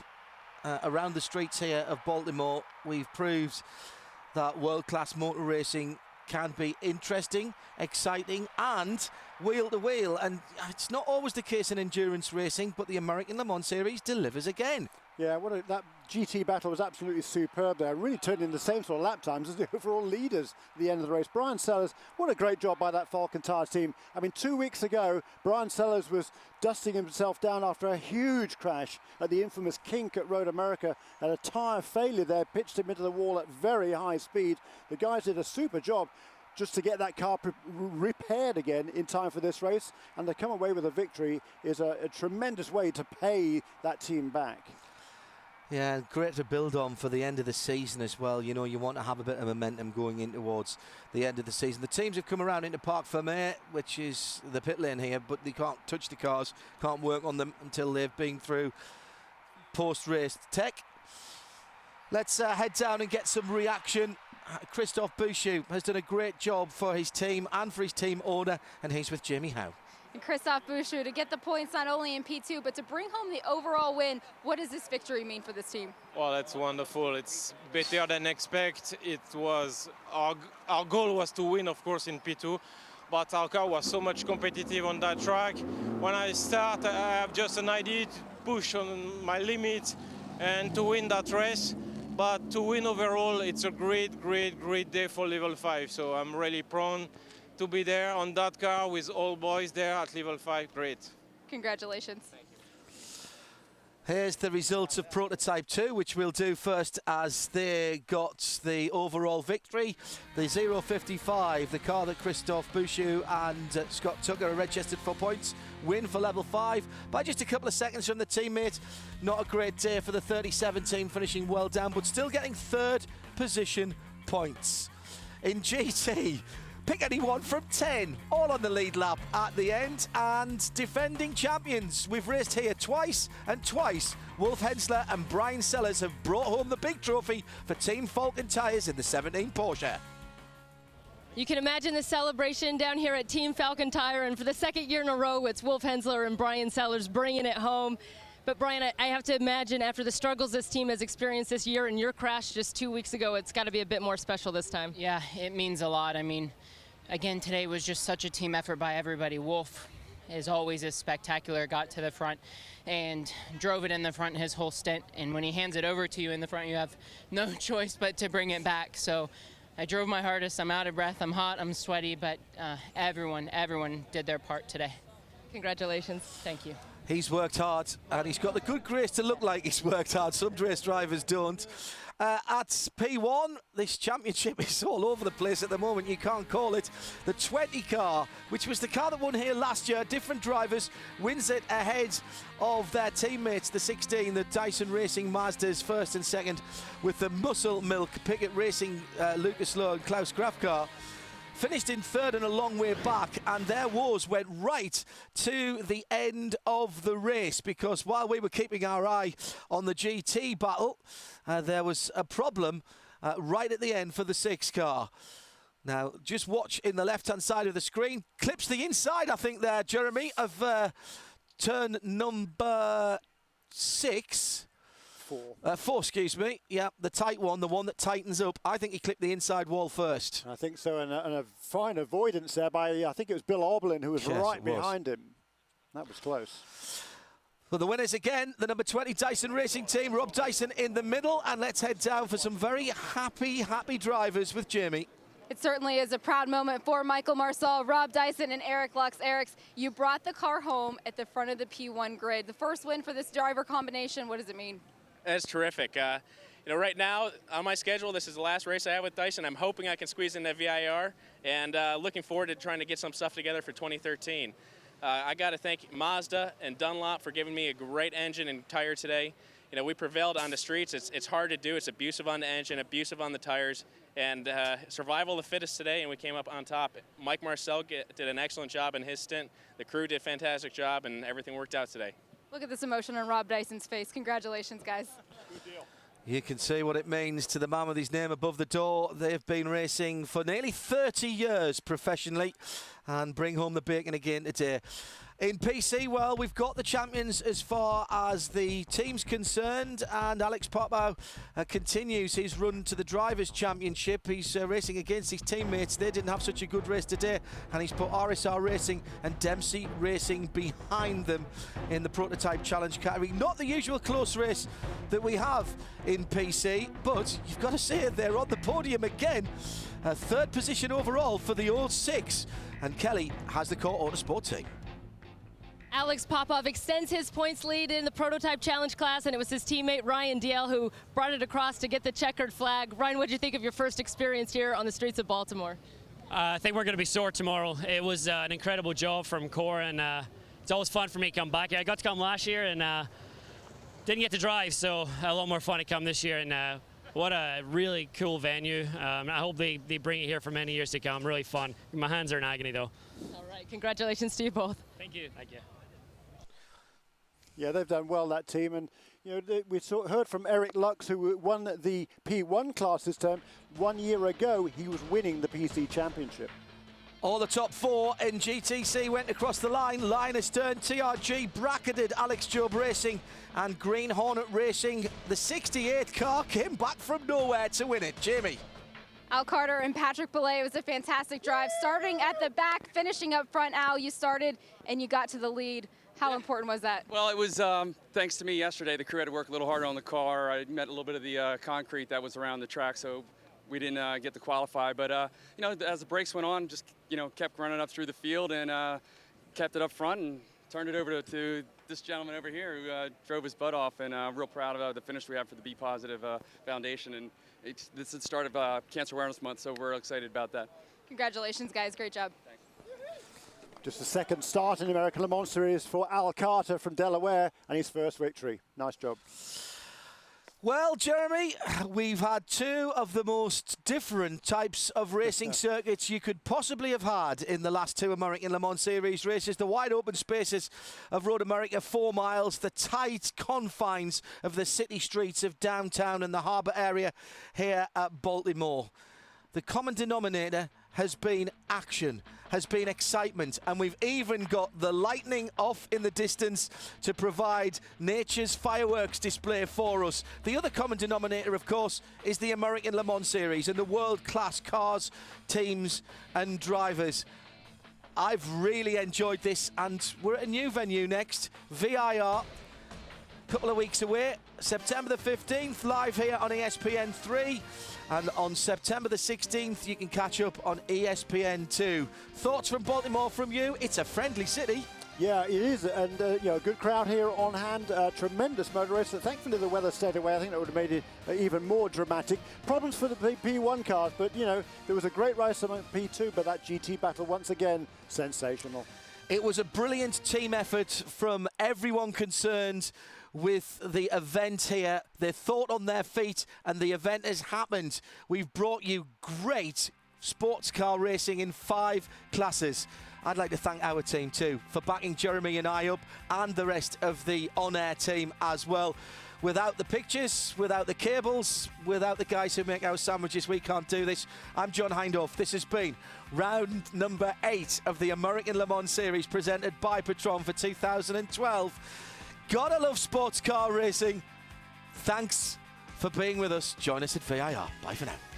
around the streets here of Baltimore. We've proved that world-class motor racing can be interesting, exciting, and wheel-to-wheel. And it's not always the case in endurance racing, but the American Le Mans Series delivers again. Yeah, that GT battle was absolutely superb there. Really turned in the same sort of lap times as the overall leaders at the end of the race. Brian Sellers, what a great job by that Falcon Tires team. I mean, 2 weeks ago, Brian Sellers was dusting himself down after a huge crash at the infamous kink at Road America, and a tyre failure there pitched him into the wall at very high speed. The guys did a super job just to get that car repaired again in time for this race, and to come away with a victory is a tremendous way to pay that team back. Yeah, great to build on for the end of the season as well. You know, you want to have a bit of momentum going in towards the end of the season. The teams have come around into Parc Fermé, which is the pit lane here, but they can't touch the cars, can't work on them until they've been through post-race tech. Let's head down and get some reaction. Christophe Bouchou has done a great job for his team and for his team owner, and he's with Jamie Howe. And Christophe Bouchou to get the points not only in P2, but to bring home the overall win. What does this victory mean for this team? Well, that's wonderful. It's better than expected. It was our goal was to win, of course, in P2, but our car was so much competitive on that track. When I start, I have just an idea to push on my limit and to win that race. But to win overall, it's a great, great, great day for Level 5. So I'm really proud to be there on that car with all boys there at Level 5. Great. Congratulations. Thank you. Here's the results of Prototype 2, which we'll do first as they got the overall victory. The 055, the car that Christophe Bouchou and Scott Tucker are registered for points, win for Level 5 by just a couple of seconds from the teammate. Not a great day for the 37 team, finishing well down, but still getting third position points. In GT, pick anyone from 10, all on the lead lap at the end, and defending champions. We've raced here twice, and twice Wolf Hensler and Brian Sellers have brought home the big trophy for Team Falcon Tyres in the 17 Porsche. You can imagine the celebration down here at Team Falcon Tire, and for the second year in a row, it's Wolf Hensler and Brian Sellers bringing it home. But Brian, I have to imagine after the struggles this team has experienced this year and your crash just 2 weeks ago, it's got to be a bit more special this time. Yeah, it means a lot. I mean, again, today was just such a team effort by everybody. Wolf is always as spectacular, got to the front and drove it in the front his whole stint. And when he hands it over to you in the front, you have no choice but to bring it back. So I drove my hardest. I'm out of breath. I'm hot. I'm sweaty. But everyone did their part today. Congratulations. Thank you. He's worked hard, and he's got the good grace to look like he's worked hard. Some race drivers don't. At P1, this championship is all over the place at the moment. You can't call it. The 20 car, which was the car that won here last year, different drivers, wins it ahead of their teammates. The 16, the DYSON Racing Mazdas, first and second, with the Muscle Milk Pickett Racing Lucas Lowe and Klaus Graf car. Finished in third and a long way back, and their woes went right to the end of the race, because while we were keeping our eye on the GT battle, there was a problem right at the end for the 6 car. Now, just watch in the left-hand side of the screen. Clips the inside, I think, there, Jeremy, of turn number 6. 4, excuse me. Yeah, the tight one, the one that tightens up. I think he clipped the inside wall first. I think so, and a fine avoidance there by, I think it was Bill Auberlin, who was right behind him. That was close. Well, the winners again, the number 20 DYSON Racing Team, Rob Dyson in the middle, and let's head down for some very happy drivers with Jamie. It certainly is a proud moment for Michael Marcel, Rob Dyson, and Eric Lux. Eric, you brought the car home at the front of the P1 grid. The first win for this driver combination, what does it mean? It's terrific. Right now on my schedule, this is the last race I have with Dyson. I'm hoping I can squeeze in that VIR, and looking forward to trying to get some stuff together for 2013. I got to thank Mazda and Dunlop for giving me a great engine and tire today. We prevailed on the streets. It's hard to do. It's abusive on the engine, abusive on the tires, and survival of the fittest today, and we came up on top. Mike Marcel did an excellent job in his stint. The crew did a fantastic job, and everything worked out today. Look at this emotion on Rob Dyson's face. Congratulations, guys. Good deal. You can see what it means to the man with his name above the door. They've been racing for nearly 30 years professionally and bring home the bacon again today. In PC, well, we've got the champions as far as the team's concerned, and Alex Popow continues his run to the Drivers' Championship. He's racing against his teammates. They didn't have such a good race today, and he's put RSR Racing and Dempsey Racing behind them in the Prototype Challenge category. Not the usual close race that we have in PC, but you've got to say they're on the podium again. Third position overall for the Old Six, and Kelly has the Core Autosport team. Alex Popov extends his points lead in the Prototype Challenge class, and it was his teammate Ryan Dale who brought it across to get the checkered flag. Ryan, what did you think of your first experience here on the streets of Baltimore? I think we're going to be sore tomorrow. It was an incredible job from Core, and it's always fun for me to come back. I got to come last year and didn't get to drive, so a lot more fun to come this year. And what a really cool venue. I hope they bring it here for many years to come. Really fun. My hands are in agony, though. All right, congratulations to you both. Thank you. Thank you. Yeah, they've done well, that team, and we heard from Eric Lux, who won the P1 class this term. 1 year ago, he was winning the PC Championship. All the top four in GTC went across the line. Linus Stern, TRG, bracketed Alex Job Racing and Green Hornet Racing. The 68 car came back from nowhere to win it. Jamie. Al Carter and Patrick Belay, it was a fantastic drive. Starting at the back, finishing up front. Al, you started and you got to the lead. How important was that? Well, it was thanks to me yesterday. The crew had to work a little harder on the car. I met a little bit of the concrete that was around the track, so we didn't get to qualify. But, as the brakes went on, just, kept running up through the field and kept it up front and turned it over to this gentleman over here who drove his butt off. And real proud of the finish we have for the Be Positive Foundation. And this is the start of Cancer Awareness Month, so we're excited about that. Congratulations, guys. Great job. Thanks. Just a second start in the American Le Mans Series for Al Carter from Delaware, and his first victory. Nice job. Well, Jeremy, we've had two of the most different types of racing circuits you could possibly have had in the last two American Le Mans Series races. The wide open spaces of Road America 4 miles, the tight confines of the city streets of downtown and the harbour area here at Baltimore. The common denominator has been action, has been excitement, and we've even got the lightning off in the distance to provide nature's fireworks display for us. The other common denominator, of course, is the American Le Mans Series and the world-class cars, teams and drivers. I've really enjoyed this, and we're at a new venue next, VIR. Couple of weeks away, September the 15th, live here on ESPN 3, and on September the 16th you can catch up on ESPN 2. Thoughts from Baltimore from you? It's a friendly city. Yeah, it is, and a good crowd here on hand. Tremendous motor race. Thankfully, the weather stayed away. I think that would have made it even more dramatic. Problems for the P1 cars, but there was a great race on P2. But that GT battle once again, sensational. It was a brilliant team effort from everyone concerned with the event here. They thought on their feet, and the event has happened. We've brought you great sports car racing in 5 classes. I'd like to thank our team too for backing Jeremy and I up, and the rest of the on-air team as well. Without the pictures, without the cables, without the guys who make our sandwiches, we can't do this. I'm John Hindhaugh. This has been round number 8 of the American Le Mans Series presented by Patron for 2012. Gotta love sports car racing. Thanks for being with us. Join us at VIR. Bye for now.